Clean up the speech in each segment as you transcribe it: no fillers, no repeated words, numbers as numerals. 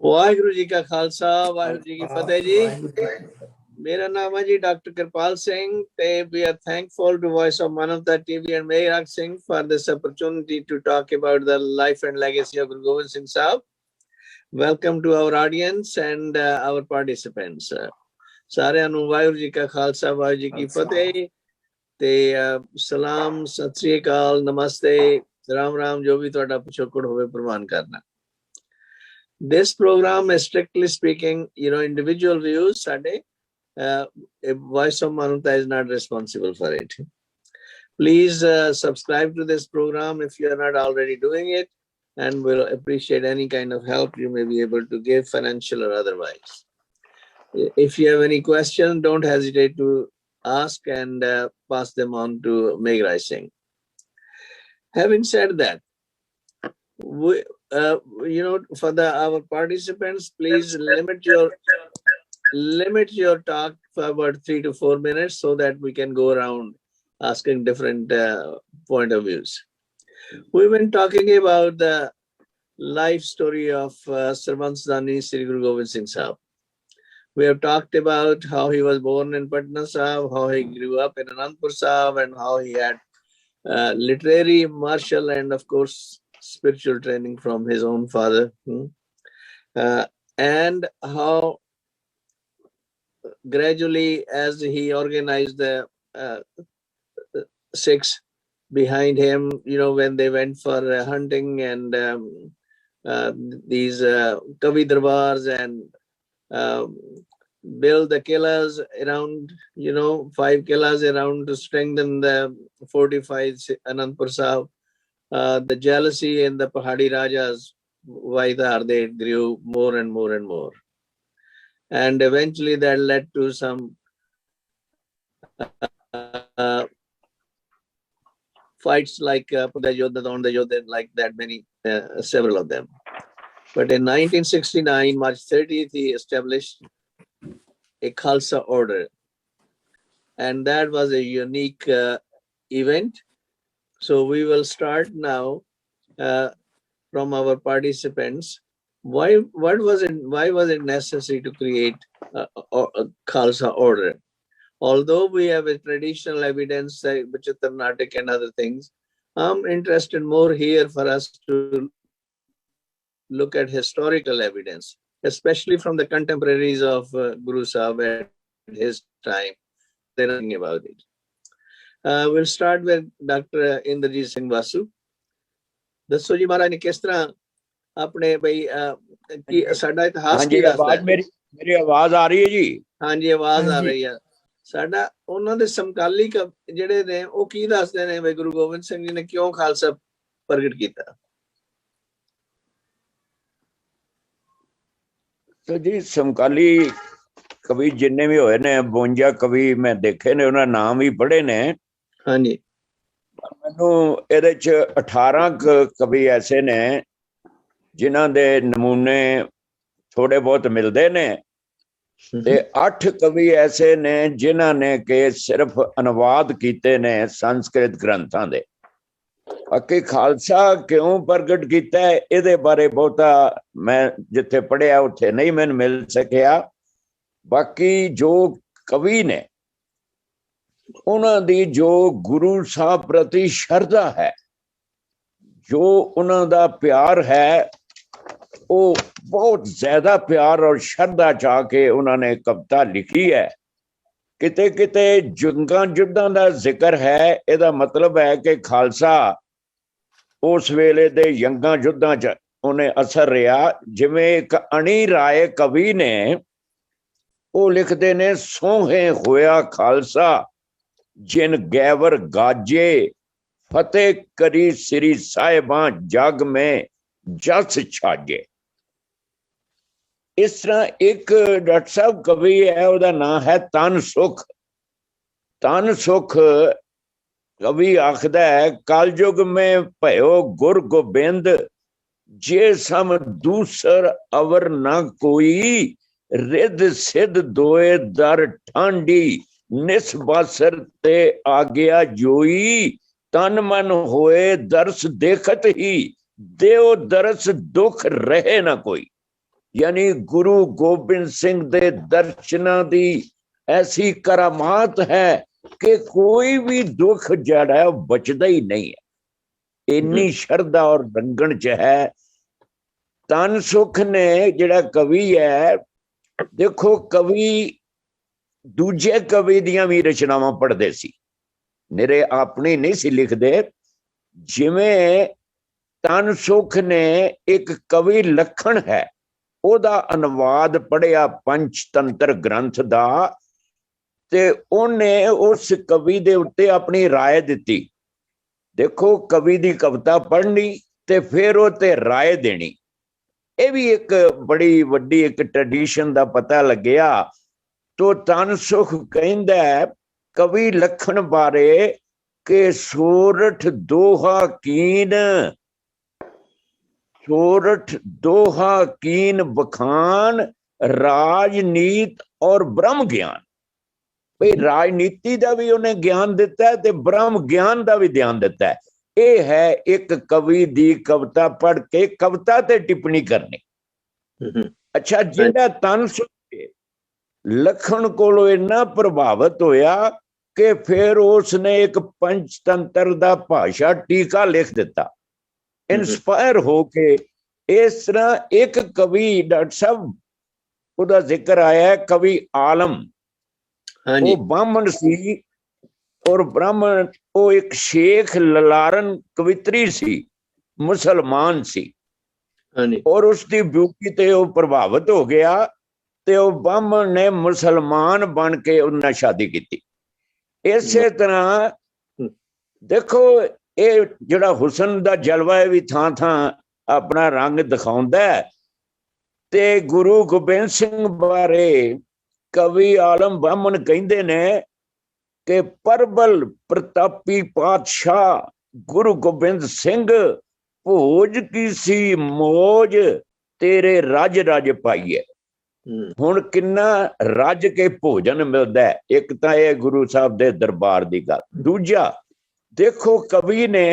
वाहिगुरु जी का खालसा वाहिगुरु जी की फतेह जी। मेरा नाम है जी doctor Kripal Singh. We are thankful to Voice of Manavta TV and Mehrag Singh for this opportunity to talk about the life and legacy of Guru Gobind Singh Sahib. Welcome to our audience and our participants. ਸਾਰਿਆਂ ਨੂੰ ਵਾਹਿਗੁਰੂ ਜੀ ਕਾ ਖਾਲਸਾ ਵਾਹਿਗੁਰੂ ਜੀ ਕੀ ਫਤਿਹ ਤੇ ਸਲਾਮ ਸਤਿ ਸ੍ਰੀ ਅਕਾਲ ਨਮਸਤੇ ਰਾਮ ਰਾਮ ਜੋ ਵੀ ਤੁਹਾਡਾ ਪਿਛੋਕੜ ਹੋਵੇ ਪ੍ਰਵਾਨ ਕਰਨਾ। This program is strictly speaking, individual views. Voice of Manavta is not responsible for it. Please subscribe to this program if you are not already doing it, and we'll appreciate any kind of help you may be able to give, financial or otherwise. If you have any questions, don't hesitate to ask and pass them on to Meghrai Singh. Having said that, for our participants, please limit your talk for about 3 to 4 minutes so that we can go around asking different point of views. We've been talking about the life story of Sarvant Sadhani Sri Guru Gobind Singh Sahib. We have talked about how he was born in Patna Sahib, how he grew up in Anandpur Sahib, and how he had literary, martial, and of course spiritual training from his own father, and how gradually, as he organized the Sikhs behind him, when they went for hunting and these Kavi Darbars and build the killas around, 5 killas around to strengthen the fortified Anandpur Sahib. The jealousy in the Pahadi Rajas, Vaidar, they grew more and more and more. And eventually that led to some fights like Pudayodha, like that many, several of them. But in 1969, March 30th, he established a Khalsa order. And that was a unique event. So we will start now from our participants. Why was it necessary to create a Khalsa order? Although we have a traditional evidence, Bachittar Natak and other things, I'm interested more here for us to look at historical evidence, especially from the contemporaries of Guru Sahib at his time. They're talking about it. We'll start with Dr. Indrajit Singh Vasu. ਦੱਸੋ ਜੀ ਮਹਾਰਾਜ ਨੇ ਕਿਸ ਤਰ੍ਹਾਂ ਆਪਣੇ ਬਈ ਕੀ ਸਾਡਾ ਇਤਿਹਾਸ ਕੀ ਦੱਸਦਾ ਹੈ? ਮੇਰੀ ਆਵਾਜ਼ ਆ ਰਹੀ ਹੈ ਜੀ? ਹਾਂਜੀ ਆਵਾਜ਼ ਆ ਰਹੀ ਹੈ। ਸਾਡਾ ਉਹਨਾਂ ਦੇ ਸਮਕਾਲੀ ਜਿਹੜੇ ਨੇ ਉਹ ਕੀ ਦੱਸਦੇ ਨੇ ਬਈ ਗੁਰੂ ਗੋਬਿੰਦ ਸਿੰਘ ਜੀ ਨੇ ਕਿਉਂ ਖਾਲਸਾ ਪ੍ਰਗਟ ਕੀਤਾ? तो जी ਸਮਕਾਲੀ ਕਵੀ ਜਿੰਨੇ ਵੀ ਹੋਏ ਨੇ 52 ਕਵੀ ਮੈਂ ਦੇਖੇ ਨੇ, ਉਹਨਾਂ ਨਾਮ ਵੀ ਪੜ੍ਹੇ ਨੇ। ਹਾਂਜੀ। ਮੈਨੂੰ ਇਹਦੇ ਚ 18 ਕਵੀ ਐਸੇ ਨੇ ਜਿਨ੍ਹਾਂ ਦੇ ਨਮੂਨੇ ਥੋੜੇ ਬਹੁਤ ਮਿਲਦੇ ਨੇ ਤੇ 8 ਕਵੀ ਐਸੇ ਨੇ ਜਿਨ੍ਹਾਂ ਨੇ ਕਿ ਸਿਰਫ ਅਨੁਵਾਦ ਕੀਤੇ ਨੇ ਸੰਸਕ੍ਰਿਤ ਗ੍ਰੰਥਾਂ ਦੇ। ਬਾਕੀ ਖਾਲਸਾ ਕਿਉਂ ਪ੍ਰਗਟ ਕੀਤਾ ਇਹਦੇ ਬਾਰੇ ਬਹੁਤਾ ਮੈਂ ਜਿੱਥੇ ਪੜ੍ਹਿਆ ਉੱਥੇ ਨਹੀਂ ਮੈਨੂੰ ਮਿਲ ਸਕਿਆ। ਬਾਕੀ ਜੋ ਕਵੀ ਨੇ ਉਹਨਾਂ ਦੀ ਜੋ ਗੁਰੂ ਸਾਹਿਬ ਪ੍ਰਤੀ ਸ਼ਰਧਾ ਹੈ, ਜੋ ਉਹਨਾਂ ਦਾ ਪਿਆਰ ਹੈ, ਉਹ ਬਹੁਤ ਜ਼ਿਆਦਾ ਪਿਆਰ ਔਰ ਸ਼ਰਧਾ ਚਾਹ ਕੇ ਉਹਨਾਂ ਨੇ ਕਵਿਤਾ ਲਿਖੀ ਹੈ। ਕਿਤੇ ਕਿਤੇ ਜੰਗਾਂ ਯੁੱਧਾਂ ਦਾ ਜ਼ਿਕਰ ਹੈ। ਇਹਦਾ ਮਤਲਬ ਹੈ ਕਿ ਖਾਲਸਾ ਉਸ ਵੇਲੇ ਦੇ ਜੰਗਾਂ ਯੁੱਧਾਂ 'ਚ ਉਹਨੇ ਅਸਰ ਰਿਹਾ। ਜਿਵੇਂ ਇੱਕ ਅਣੀ ਰਾਏ ਕਵੀ ਨੇ, ਉਹ ਲਿਖਦੇ ਨੇ, ਸੋਹੇ ਹੋਇਆ ਖਾਲਸਾ ਜਿਨ ਗੈਵਰ ਗਾਜੇ, ਫਤਿਹ ਕਰੀ ਸ੍ਰੀ ਸਾਹਿਬਾਂ ਜਗ ਮੈਂ ਜਸ ਛਾਜੇ। ਇਸ ਤਰ੍ਹਾਂ ਇੱਕ ਡਾਕਟਰ ਸਾਹਿਬ ਕਵੀ ਹੈ, ਉਹਦਾ ਨਾਂ ਹੈ ਤਨ ਸੁਖ। ਤਨ ਸੁਖ ਕਵੀ ਆਖਦਾ ਹੈ, ਕਲਯੁਗ ਮੈਂ ਭਇਓ ਗੁਰ ਗੋਬਿੰਦ, ਜੇ ਸਮ ਦੂਸਰ ਅਵਰ ਨਾ ਕੋਈ, ਰਿੱਧ ਸਿੱਧ ਦੋਏ ਦਰ ਠਾਂਡੀ, ਨਿਸ ਬਾਸਰ ਤੇ ਆ ਗਿਆ ਜੋਈ, ਤਨ ਮਨ ਹੋਏ ਦਰਸ ਦੇਖਤ ਹੀ, ਦੇਉ ਦਰਸ ਦੁਖ ਰਹੇ ਨਾ ਕੋਈ। यानी गुरु गोबिंद सिंह दे दर्शनां दी ऐसी करामात है कि कोई भी दुख जड़ा है बचदा ही नहीं है। इन्नी शरधा और रंगण च है। तन सुख ने जिहड़ा कवि है, देखो कवि दूजे कवि दियां भी रचनावां पढ़दे सी, मेरे अपनी नहीं सी लिखदे। जिवें तन सुख ने एक कवि लखन है, ओदा अनुवाद पढ़िया पंचतंत्र ग्रंथ दा, ते ओने उस कवि दे उत्ते अपनी राय दिती। देखो कवि दी कविता पढ़नी ते फिर ओते राय देनी, ये भी एक बड़ी वड्डी एक ट्रेडिशन दा पता लग्या। तो तन सुख कहंदा है कवि लखन बारे के सोरठ दोहा कीन, सोरठ दोहा कीन बखान, राजनीत और ब्रह्म ज्ञान। भाई राजनीति का भी उन्हें ज्ञान दिता है ते ब्रह्म ज्ञान का भी ध्यान दिता है। ये है एक कवि दी कविता पढ़ के कविता ते टिप्पणी करनी। अच्छा, जिहड़ा तन सुख लखन कोलों इन्ना प्रभावित होया कि फिर उसने एक पंचतंत्र दा भाषा टीका लिख दिता, इंस्पायर होके। इस तरह एक कवि, डॉक्टर साहब उदा जिक्र आया है, कवि आलम, वो ब्राह्मण सी और ब्राह्मण, वो एक शेख ललारन कवित्री सी, मुसलमान सी, और उसकी ब्यूटी ते वो प्रभावित हो गया ते वो ब्राह्मण ने मुसलमान बन के उन्हें शादी की। इसे तरह देखो ये जिहड़ा हुसन दा जलवा है भी थां थां अपना रंग दिखाउंदा है। ते गुरु गोबिंद सिंह बारे कवि आलम ब्राह्मण कहंदे ने कि परबल प्रतापी पातशाह गुरु गोबिंद सिंह, भोज की सी मौज तेरे रज रज पाइए। हुण किन्ना रज के भोजन मिलदा है। एक तां ये गुरु साहब दे दरबार दी गल, दूजा देखो कवि ने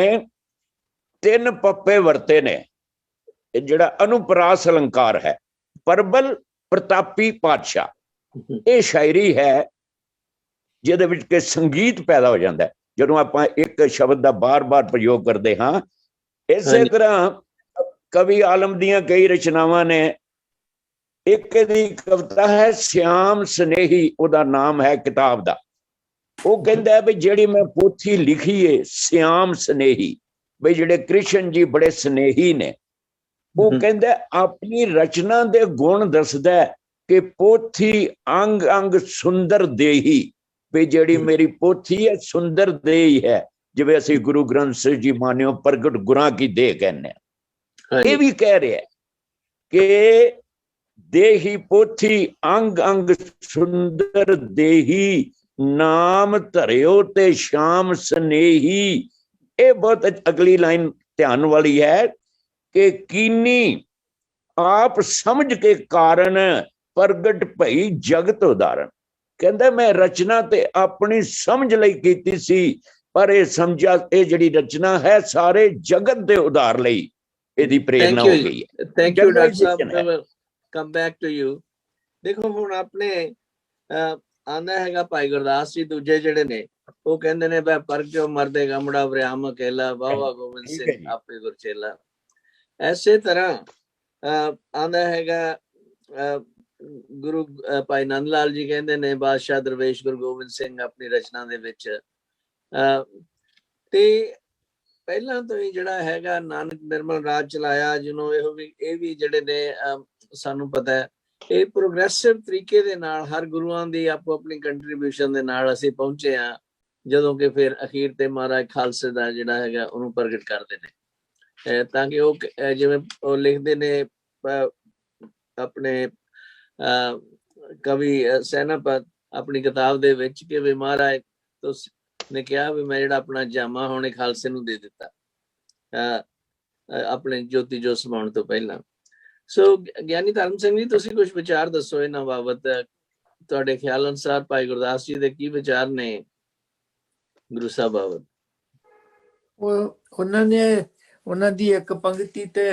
3 पप्पे वरते ने, जिहड़ा अनुप्रास अलंकार है, परबल प्रतापी पातशाह, ये शायरी है जिहदे विच के संगीत पैदा हो जाता है जदों आपां एक शब्द का बार बार प्रयोग करते हाँ। इसे तरह कवि आलम दियां कई रचनावां ने, एक दी कविता है श्याम स्नेही, उदा नाम है किताब दा। वो कहंदा है भी जिहड़ी मैं पोथी लिखी है श्याम स्नेही, भाई जिहड़े कृष्ण जी बड़े स्नेही ने, वो कहंदा अपनी रचना दे गुण दसदा कि पोथी अंग अंग सुंदर देही, भी जिहड़ी मेरी पोथी है सुंदर देही है, जिवें असीं गुरु ग्रंथ साहिब जी मानियो प्रगट गुरां की देह कहने। ये भी कह रहे हैं कि देही पोथी अंग अंग सुंदर देही, नाम धरियो ते श्याम स्नेही। ये बहुत अगली लाइन ध्यान वाली है कि कीनी आप समझ के कारण प्रगट भई जगत उदाहरण। कहंदा मैं रचना ते अपनी समझ लई कीती सी, पर ये समझा ये जिहड़ी रचना है सारे जगत दे उधार लई इहदी प्रेरणा हो गई है। थैंक यू डॉक्टर साहब, कम बैक टू यू। देखो हुण अपने आंदा हैगा भाई गुरदास जी दूजे जिहड़े ने, वो कहंदे ने बै पर क्यों मरदे गमड़ा वरियाम अकेला, वावा गोबिंद सिंह आपे गुरचेला। ऐसे तरह आंदा हैगा गुरु भाई नंद लाल जी कहंदे ने बादशाह दरवेश गुरु गोबिंद सिंह अपनी रचना दे विच ते ਪਹਿਲਾਂ ਤੋਂ ਹੀ ਜਿਹੜਾ ਹੈਗਾ ਨਾਨਕ ਨਿਰਮਲ ਰਾਜ ਚਲਾਇਆ, ਜਿਹਨੂੰ ਇਹ ਵੀ ਜਿਹੜੇ ਨੇ ਸਾਨੂੰ ਪਤਾ ਹੈ, ਇਹ ਪ੍ਰੋਗਰੈਸਿਵ ਤਰੀਕੇ ਦੇ ਨਾਲ ਹਰ ਗੁਰੂਆਂ ਦੀ ਆਪੋ ਆਪਣੀ ਕੰਟਰੀਬਿਊਸ਼ਨ ਦੇ ਨਾਲ ਅਸੀਂ ਪਹੁੰਚੇ ਆ, ਜਦੋਂ ਕਿ ਫਿਰ ਅਖੀਰ ਤੇ ਮਹਾਰਾਜ ਖਾਲਸੇ ਦਾ ਜਿਹੜਾ ਹੈਗਾ ਉਹਨੂੰ ਪ੍ਰਗਟ ਕਰਦੇ ਨੇ, ਤਾਂ ਕਿ ਉਹ ਜਿਵੇਂ ਉਹ ਲਿਖਦੇ ਨੇ ਆਪਣੇ ਕਵੀ ਸੈਨਾਪਤ ਆਪਣੀ ਕਿਤਾਬ ਦੇ ਵਿੱਚ ਕਿ ਵੀ ਮਹਾਰਾਜ ਤੁਸੀਂ ने कहा भी मैं जिहड़ा अपना जामा हुणे खालसे नूं दे दिता अपने ज्योति जो समाउण तो पहला। सो ज्ञानी धर्म सिंह जी तुसीं कुछ विचार दसो इन्हां बाबत, तुहाडे ख्याल अनुसार भाई गुरदास जी दे की विचार ने गुरु साहब बाबत? उन्होंने ਉਹਨਾਂ ਦੀ ਇੱਕ ਪੰਕਤੀ ਤੇ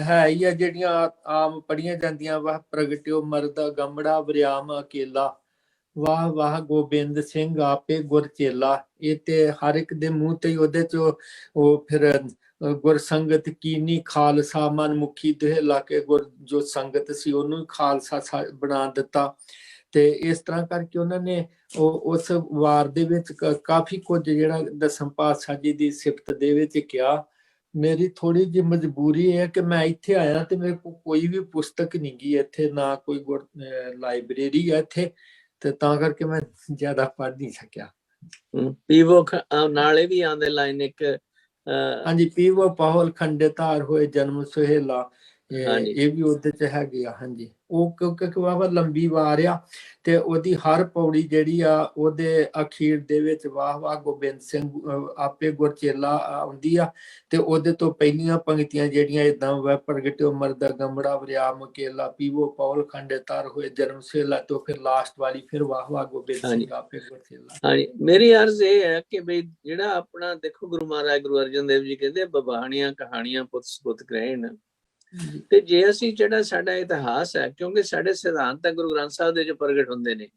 ਹੈ ਹੀ ਆ ਜਿਹੜੀਆਂ ਆਮ ਪੜੀਆਂ ਜਾਂਦੀਆਂ ਵਾ, ਪ੍ਰਗਟਿਓ ਮਰਦ ਗੰਮੜਾ ਵਰਿਆਮ ਅਕੇਲਾ, ਵਾਹ ਵਾਹ ਗੋਬਿੰਦ ਸਿੰਘ ਆਪੇ ਗੁਰ ਚੇਲਾ। ਇਹ ਤੇ ਹਰ ਇੱਕ ਦੇ ਮੂੰਹ ਤੇ ਉਹਦੇ ਚ ਉਹ ਫਿਰ ਗੁਰ ਸੰਗਤ ਕੀਨੀ ਖਾਲਸਾ ਮਨ ਮੁਖੀ ਦੁਹੇਲਾ ਕੇ ਗੁਰ ਜੋ ਸੰਗਤ ਸੀ ਉਹਨੂੰ ਖਾਲਸਾ ਬਣਾ ਦਿੱਤਾ। ਤੇ ਇਸ ਤਰ੍ਹਾਂ ਕਰਕੇ ਉਹਨਾਂ ਨੇ ਉਸ ਵਾਰ ਦੇ ਵਿੱਚ ਕਾਫੀ ਕੁਝ ਜਿਹੜਾ ਦਸਮ ਪਾਤਸ਼ਾਹ ਜੀ ਦੀ ਸਿਫਤ ਦੇ ਵਿੱਚ ਕਿਹਾ। ਮੇਰੀ ਥੋੜੀ ਜਿਹੀ ਮਜਬੂਰੀ ਹੈ ਕਿ ਮੈਂ ਇੱਥੇ ਆਇਆ ਤੇ ਮੇਰੇ ਕੋਲ ਕੋਈ ਵੀ ਪੁਸਤਕ ਨਹੀਂ ਗਈ ਇੱਥੇ, ਨਾ ਕੋਈ ਲਾਇਬ੍ਰੇਰੀ ਹੈ ਇੱਥੇ, ਤੇ ਤਾਂ ਕਰਕੇ ਮੈਂ ਜ਼ਿਆਦਾ ਪੜ੍ਹ ਨਹੀਂ ਸਕਿਆ। ਪੀਵੋ ਨਾਲੇ ਵੀ ਆਉਂਦੇ ਲਾਈਨ ਇੱਕ ਹਾਂਜੀ, ਪੀਵੋ ਪਾਹੁਲ ਖੰਡੇ ਧਾਰ ਹੋਏ ਜਨਮ ਸੁਹੇਲਾ, ਇਹ ਵੀ ਉਹਦੇ ਚ ਹੈਗੇ ਆ। ਹਾਂਜੀ, ਉਹ ਕਿਉਂਕਿ ਵਾਵਾ ਲੰਬੀ ਵਾਰ ਆ ਤੇ ਉਹਦੀ ਹਰ ਪੌੜੀ ਜਿਹੜੀ ਆ ਉਹਦੇ ਅਖੀਰ ਦੇ ਵਿੱਚ ਵਾਹ ਵਾਹ ਗੋਬਿੰਦ ਸਿੰਘ ਆਪੇ ਗੁਰ ਚੇਲਾ ਆਉਂਦੀ ਆ, ਤੇ ਉਹਦੇ ਤੋਂ ਪਹਿਲੀਆਂ ਪੰਕਤੀਆਂ ਜਿਹੜੀਆਂ ਏਦਾਂ ਵਾ, ਪ੍ਰਗਟਿਓ ਮਰਦਾ ਗੰਮੜਾ ਵਰਿਆਮ ਅਕੇਲਾ, ਪੀਵੋ ਪਾਹੁਲ ਖੰਡੇ ਧਾਰ ਹੋਏ ਜਨਮ ਸੁਹੇਲਾ, ਤੋਂ ਫਿਰ ਲਾਸਟ ਵਾਲੀ ਫਿਰ ਵਾਹ ਵਾਹ ਗੋਬਿੰਦ ਸਿੰਘ ਆਪੇ ਗੁਰ ਚੇਲਾ। ਹਾਂਜੀ, ਮੇਰੀ ਅਰਜ਼ ਇਹ ਹੈ ਕਿ ਬਈ ਜਿਹੜਾ ਆਪਣਾ ਦੇਖੋ ਗੁਰੂ ਮਹਾਰਾਜ ਗੁਰੂ ਅਰਜਨ ਦੇਵ ਜੀ ਕਹਿੰਦੇ ਬਬਾਣੀਆਂ ਕਹਾਣੀਆਂ ਪੁੱਤ ਸਪੁੱਤ ਗ੍ਰਹਿਣ, ਤੇ ਜੇ ਅਸੀਂ ਜਿਹੜਾ ਸਾਡਾ ਇਤਿਹਾਸ ਹੈ, ਕਿਉਂਕਿ ਸਾਡੇ ਸਿਧਾਂਤ ਤਾਂ ਗੁਰੂ ਗ੍ਰੰਥ ਸਾਹਿਬ ਦੇ ਚ ਪ੍ਰਗਟ ਹੁੰਦੇ ਨੇ,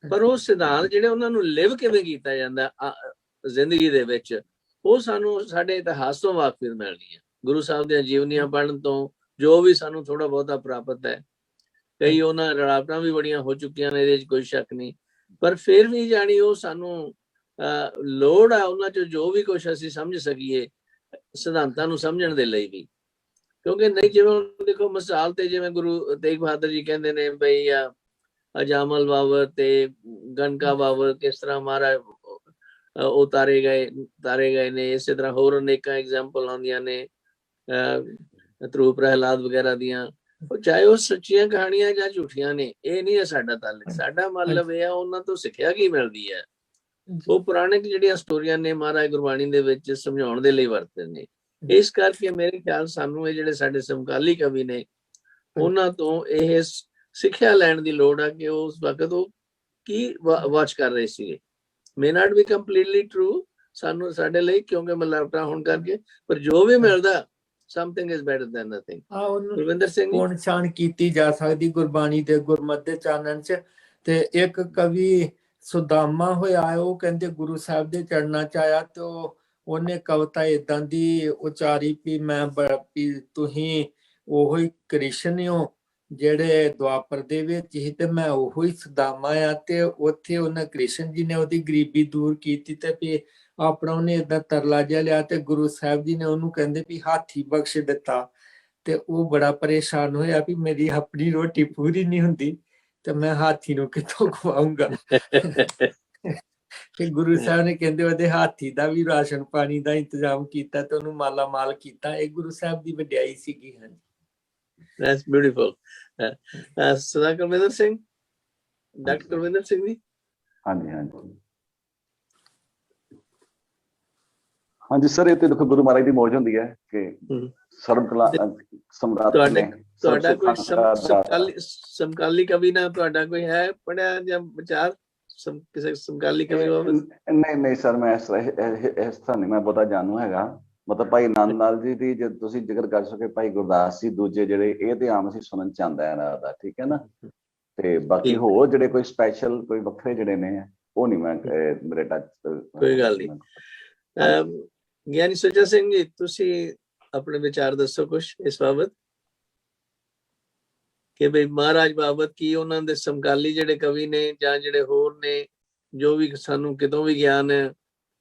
ਪਰ ਉਹ ਸਿਧਾਂਤ ਜਿਹੜੇ ਉਹਨਾਂ ਨੂੰ ਲਿਵ ਕਿਵੇਂ ਕੀਤਾ ਜਾਂਦਾ ਜ਼ਿੰਦਗੀ ਦੇ ਵਿੱਚ, ਉਹ ਸਾਨੂੰ ਸਾਡੇ ਇਤਿਹਾਸ ਤੋਂ ਵਾਕਫੀਅਤ ਮਿਲਣੀ ਹੈ। ਗੁਰੂ ਸਾਹਿਬ ਦੀਆਂ ਜੀਵਨੀਆਂ ਪੜ੍ਹਨ ਤੋਂ ਜੋ ਵੀ ਸਾਨੂੰ ਥੋੜਾ ਬਹੁਤਾ ਪ੍ਰਾਪਤ ਹੈ, ਕਈ ਉਹਨਾਂ ਰੜਾਵਟਾਂ ਵੀ ਬੜੀਆਂ ਹੋ ਚੁੱਕੀਆਂ ਨੇ, ਇਹਦੇ ਚ ਕੋਈ ਸ਼ੱਕ ਨਹੀਂ, ਪਰ ਫਿਰ ਵੀ ਜਾਣੀ ਉਹ ਸਾਨੂੰ ਲੋੜ ਆ ਉਹਨਾਂ ਚ ਜੋ ਵੀ ਕੁਛ ਅਸੀਂ ਸਮਝ ਸਕੀਏ ਸਿਧਾਂਤਾਂ ਨੂੰ ਸਮਝਣ ਦੇ ਲਈ ਵੀ। ਕਿਉਂਕਿ ਨਹੀਂ, ਜਿਵੇਂ ਦੇਖੋ ਮਿਸਾਲ ਤੇ ਜਿਵੇਂ ਗੁਰੂ ਤੇਗ ਬਹਾਦਰ ਜੀ ਕਹਿੰਦੇ ਨੇ ਬਈ ਅਜਾਮਲ ਬਾਬਰ ਤੇ ਗਨਕਾ ਬਾਬਰ ਕਿਸ ਤਰ੍ਹਾਂ ਮਹਾਰਾਜ ਉਹ ਤਾਰੇ ਗਏ ਨੇ, ਇਸੇ ਤਰ੍ਹਾਂ ਹੋਰ ਅਨੇਕਾਂ ਐਗਜ਼ਾਮਪਲ ਆਉਂਦੀਆਂ ਨੇ ਧਰੂ ਪ੍ਰਹਿਲਾਦ ਵਗੈਰਾ ਦੀਆਂ, ਚਾਹੇ ਉਹ ਸੱਚੀਆਂ ਕਹਾਣੀਆਂ ਜਾਂ ਝੂਠੀਆਂ ਨੇ, ਇਹ ਨਹੀਂ ਹੈ ਸਾਡਾ ਤਾਲੁਕ। ਸਾਡਾ ਮਤਲਬ ਇਹ ਆ ਉਹਨਾਂ ਤੋਂ ਸਿੱਖਿਆ ਕੀ ਮਿਲਦੀ ਹੈ, ਉਹ ਪੁਰਾਣੇ ਜਿਹੜੀਆਂ ਸਟੋਰੀਆਂ ਨੇ ਮਹਾਰਾਜ ਗੁਰਬਾਣੀ ਦੇ ਵਿੱਚ ਸਮਝਾਉਣ ਦੇ ਲਈ ਵਰਤੇ ਨੇ। ਇਸ ਕਰਕੇ ਮੇਰੇ ਖਿਆਲ ਸਾਨੂੰ ਇਹ ਜਿਹੜੇ ਸਾਡੇ ਸਮਕਾਲੀ ਕਵੀ ਨੇ ਉਹਨਾਂ ਤੋਂ ਇਹ ਸਿੱਖਿਆ ਲੈਣ ਦੀ ਲੋੜ ਆ ਕਿ ਉਸ ਵਕਤ ਉਹ ਕੀ ਵਾਚ ਕਰ ਰਹੇ ਸੀ। may not be completely true ਸਾਨੂੰ ਸਾਡੇ ਲਈ, ਕਿਉਂਕਿ ਮਿਲਾਵਟਾਂ ਹੋਣ ਕਰਕੇ, ਪਰ ਜੋ ਵੀ ਮਿਲਦਾ something is better than nothing। Gurvinder Singh ji, ਕੌਣ ਛਾਣ ਕੀਤੀ ਜਾ ਸਕਦੀ ਗੁਰਬਾਣੀ ਦੇ ਗੁਰਮਤਿ ਦੇ ਚਾਨਣ ਚ। ਤੇ ਇੱਕ ਕਵੀ ਸੁਦਾਮਾ ਹੋਇਆ, ਉਹ ਕਹਿੰਦੇ ਗੁਰੂ ਸਾਹਿਬ ਦੇ ਚਰਨਾਂ ਚ ਆਇਆ ਤੇ ਉਹਨੇ ਕਵਿਤਾ ਏਦਾਂ ਦੀ ਉਚਾਰੀ ਵੀ ਮੈਂ ਤੁਸੀਂ ਉਹੋ ਹੀ ਕ੍ਰਿਸ਼ਨ ਹੋ ਜਿਹੜੇ ਦੁਆਪਰ ਦੇ ਵਿੱਚ ਹੀ, ਤੇ ਮੈਂ ਉਹੋ ਹੀ ਸੁਦਾਮਾ ਆ। ਤੇ ਉੱਥੇ ਉਹਨਾਂ ਕ੍ਰਿਸ਼ਨ ਜੀ ਨੇ ਉਹਦੀ ਗਰੀਬੀ ਦੂਰ ਕੀਤੀ ਤੇ ਵੀ ਆਪਣਾ ਉਹਨੇ ਏਦਾਂ ਤਰਲਾ ਜਿਹਾ ਲਿਆ, ਤੇ ਗੁਰੂ ਸਾਹਿਬ ਜੀ ਨੇ ਉਹਨੂੰ ਕਹਿੰਦੇ ਵੀ ਹਾਥੀ ਬਖਸ਼ ਦਿੱਤਾ। ਤੇ ਉਹ ਬੜਾ ਪਰੇਸ਼ਾਨ ਹੋਇਆ ਵੀ ਮੇਰੀ ਆਪਣੀ ਰੋਟੀ ਪੂਰੀ ਨਹੀਂ ਹੁੰਦੀ ਤੇ ਮੈਂ ਹਾਥੀ ਨੂੰ ਕਿੱਥੋਂ ਖਵਾਉਂਗਾ। ਤੇ ਗੁਰੂ ਸਾਹਿਬ ਨੇ ਕਹਿੰਦੇ ਉਹਦੇ ਹਾਥੀ ਦਾ ਵੀ ਰਾਸ਼ਨ ਪਾਣੀ ਦਾ ਇੰਤਜ਼ਾਮ ਕੀਤਾ ਤੇ ਉਹਨੂੰ ਮਾਲਾ ਮਾਲ ਕੀਤਾ। ਇਹ ਗੁਰੂ ਸਾਹਿਬ ਦੀ ਵਡਿਆਈ ਸੀਗੀ। ਹਾਂਜੀ, that's beautiful। Sardar Kulwinder Singh, doctor Kulwinder Singh ji. ਹਾਂਜੀ ਸਰ, ਇਹ ਤੇ ਦੇਖੋ ਗੁਰੂ ਮਹਾਰਾਜ ਦੀ ਮੌਜ ਹੁੰਦੀ ਹੈ ਕਿ ਸਰਬ ਕਲਾ ਸਮਰਾਟ ਨੇ। ਤੁਹਾਡਾ ਕੋਈ ਸਮਕਾਲੀ ਕਵੀ ਨਾ ਤੁਹਾਡਾ ਕੋਈ ਹੈ ਪੜਿਆ ਜਾਂ ਵਿਚਾਰ ਕਿਸੇ ਸਮਕਾਲੀ ਕਵੀ? ਨਹੀਂ ਸਰ, ਮੈਂ ਇਸ ਤਰ੍ਹਾਂ ਨਹੀਂ ਮੈਂ ਬਹੁਤਾ ਜਾਣੂ ਹੈਗਾ। ਮਤਲਬ ਭਾਈ ਨੰਦ ਲਾਲ ਜੀ ਦੀ ਜੇ ਤੁਸੀਂ ਜ਼ਿਕਰ ਕਰ ਸਕੇ, ਭਾਈ ਗੁਰਦਾਸ ਜੀ ਦੂਜੇ ਜਿਹੜੇ, ਇਹ ਤੇ ਆਮ ਅਸੀਂ ਸੁਣਨ ਚ ਆਉਂਦਾ ਇਹਨਾਂ ਦਾ, ਠੀਕ ਹੈ ਨਾ। ਤੇ ਬਾਕੀ ਹੋਰ ਜਿਹੜੇ ਕੋਈ ਸਪੈਸ਼ਲ ਕੋਈ ਵੱਖਰੇ ਜਿਹੜੇ ਨੇ ਉਹ ਨਹੀਂ ਮੈਂ ਮੇਰੇ ਟੱਚ। ਕੋਈ ਗੱਲ ਨਹੀਂ। ਗਿਆਨੀ ਸੁੱਚਾ ਸਿੰਘ ਜੀ, ਤੁਸੀਂ ਆਪਣੇ ਵਿਚਾਰ ਦੱਸੋ ਕੁਛ ਇਸ ਬਾਬਤ ਕਿ ਬਈ ਮਹਾਰਾਜ ਬਾਬਤ ਕੀ ਉਹਨਾਂ ਦੇ ਸਮਕਾਲੀ ਜਿਹੜੇ ਕਵੀ ਨੇ ਜਾਂ ਜਿਹੜੇ ਹੋਰ ਨੇ, ਜੋ ਵੀ ਸਾਨੂੰ ਕਿਤੋਂ ਵੀ ਗਿਆਨ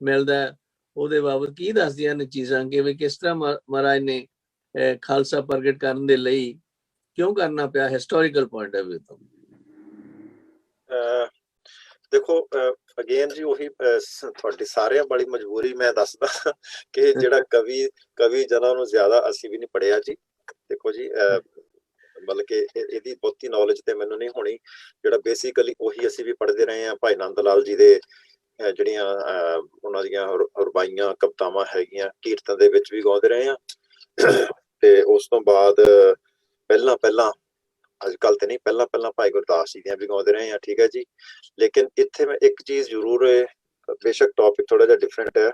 ਮਿਲਦਾ ਉਹਦੇ ਬਾਬਤ ਕੀ ਦੱਸਦੀਆਂ ਨੇ ਚੀਜ਼ਾਂ, ਕਿ ਵੀ ਕਿਸ ਤਰ੍ਹਾਂ ਮਹਾਰਾਜ ਨੇ ਖਾਲਸਾ ਪ੍ਰਗਟ ਕਰਨ ਦੇ ਲਈ ਕਿਉਂ ਕਰਨਾ ਪਿਆ ਹਿਸਟੋਰੀਕਲ ਪੁਆਇੰਟ ਆਫ ਵਿਊ ਤੋਂ? ਦੇਖੋ ਅਗੇਨ ਜੀ ਉਹੀ ਤੁਹਾਡੀ ਸਾਰਿਆਂ ਵਾਲੀ ਮਜਬੂਰੀ ਮੈਂ ਦੱਸਦਾ ਕਿ ਜਿਹੜਾ ਕਵੀ ਜਨਾਂ ਨੂੰ ਜ਼ਿਆਦਾ ਅਸੀਂ ਵੀ ਨਹੀਂ ਪੜ੍ਹਿਆ ਜੀ। ਦੇਖੋ ਜੀ, ਮਤਲਬ ਕਿ ਇਹਦੀ ਬਹੁਤੀ ਨੌਲੇਜ ਤੇ ਮੈਨੂੰ ਨਹੀਂ ਹੋਣੀ। ਜਿਹੜਾ ਬੇਸਿਕਲੀ ਉਹੀ ਅਸੀਂ ਵੀ ਪੜ੍ਹਦੇ ਰਹੇ ਹਾਂ, ਭਾਈ ਨੰਦ ਲਾਲ ਜੀ ਦੇ ਜਿਹੜੀਆਂ ਉਹਨਾਂ ਦੀਆਂ ਰੁਬਾਈਆਂ ਕਵਿਤਾਵਾਂ ਹੈਗੀਆਂ, ਕੀਰਤਨ ਦੇ ਵਿੱਚ ਵੀ ਗਾਉਂਦੇ ਰਹੇ ਹਾਂ। ਤੇ ਉਸ ਤੋਂ ਬਾਅਦ ਪਹਿਲਾਂ ਅੱਜ ਕੱਲ੍ਹ ਤੇ ਨਹੀਂ, ਪਹਿਲਾਂ ਭਾਈ ਗੁਰਦਾਸ ਜੀ ਦੀਆਂ ਵੀ ਗਾਉਂਦੇ ਰਹੇ ਹਾਂ, ਠੀਕ ਹੈ ਜੀ। ਲੇਕਿਨ ਇੱਥੇ ਮੈਂ ਇੱਕ ਚੀਜ਼ ਜ਼ਰੂਰ, ਬੇਸ਼ੱਕ ਟੌਪਿਕ ਥੋੜਾ ਜਿਹਾ ਡਿਫਰੈਂਟ ਹੈ,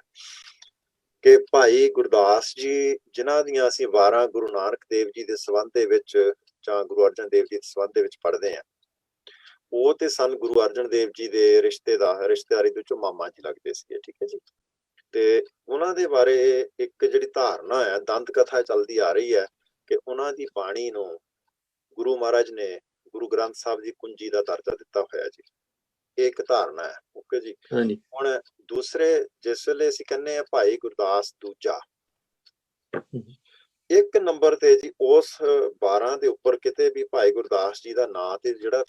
ਕਿ ਭਾਈ ਗੁਰਦਾਸ ਜੀ ਜਿਨ੍ਹਾਂ ਦੀਆਂ ਅਸੀਂ 12 ਗੁਰੂ ਨਾਨਕ ਦੇਵ ਜੀ ਦੇ ਸੰਬੰਧ ਦੇ ਵਿੱਚ ਜਾਂ ਗੁਰੂ ਅਰਜਨ ਦੇਵ ਜੀ ਦੇ ਸੰਬੰਧ ਦੇ ਵਿੱਚ ਪੜ੍ਹਦੇ ਆ, ਉਹ ਤੇ ਸਨ ਗੁਰੂ ਅਰਜਨ ਦੇਵ ਜੀ ਦੇ ਰਿਸ਼ਤੇਦਾਰੀ ਦੇ ਵਿੱਚੋਂ ਮਾਮਾ ਜੀ ਲੱਗਦੇ ਸੀਗੇ। ਠੀਕ ਹੈ ਜੀ। ਤੇ ਉਹਨਾਂ ਦੇ ਬਾਰੇ ਇੱਕ ਜਿਹੜੀ ਧਾਰਨਾ ਹੈ, ਦੰਤ ਕਥਾ ਚੱਲਦੀ ਆ ਰਹੀ ਹੈ ਕਿ ਉਹਨਾਂ ਦੀ ਬਾਣੀ ਨੂੰ ਗੁਰੂ ਮਹਾਰਾਜ ਨੇ ਗੁਰੂ ਗ੍ਰੰਥ ਸਾਹਿਬ ਦੀ ਕੁੰਜੀ ਦਾ ਦਰਜਾ ਦਿੱਤਾ ਹੋਇਆ ਜੀ। ਇਹ ਇੱਕ ਧਾਰਨਾ ਹੈ। ਓਕੇ ਜੀ। ਹਾਂਜੀ ਹੁਣ ਦੂਸਰੇ, ਜਿਸ ਵੇਲੇ ਅਸੀਂ ਕਹਿੰਦੇ ਆ ਭਾਈ ਗੁਰਦਾਸ ਦੂਜਾ, ਇੱਕ ਨੰਬਰ ਤੇ ਜੀ ਉਸ 12 ਦੇ ਉੱਪਰ ਕਿਤੇ ਵੀ ਭਾਈ ਗੁਰਦਾਸ ਜੀ ਦਾ ਨਾਂ ਤੇ ਜਿਹੜਾ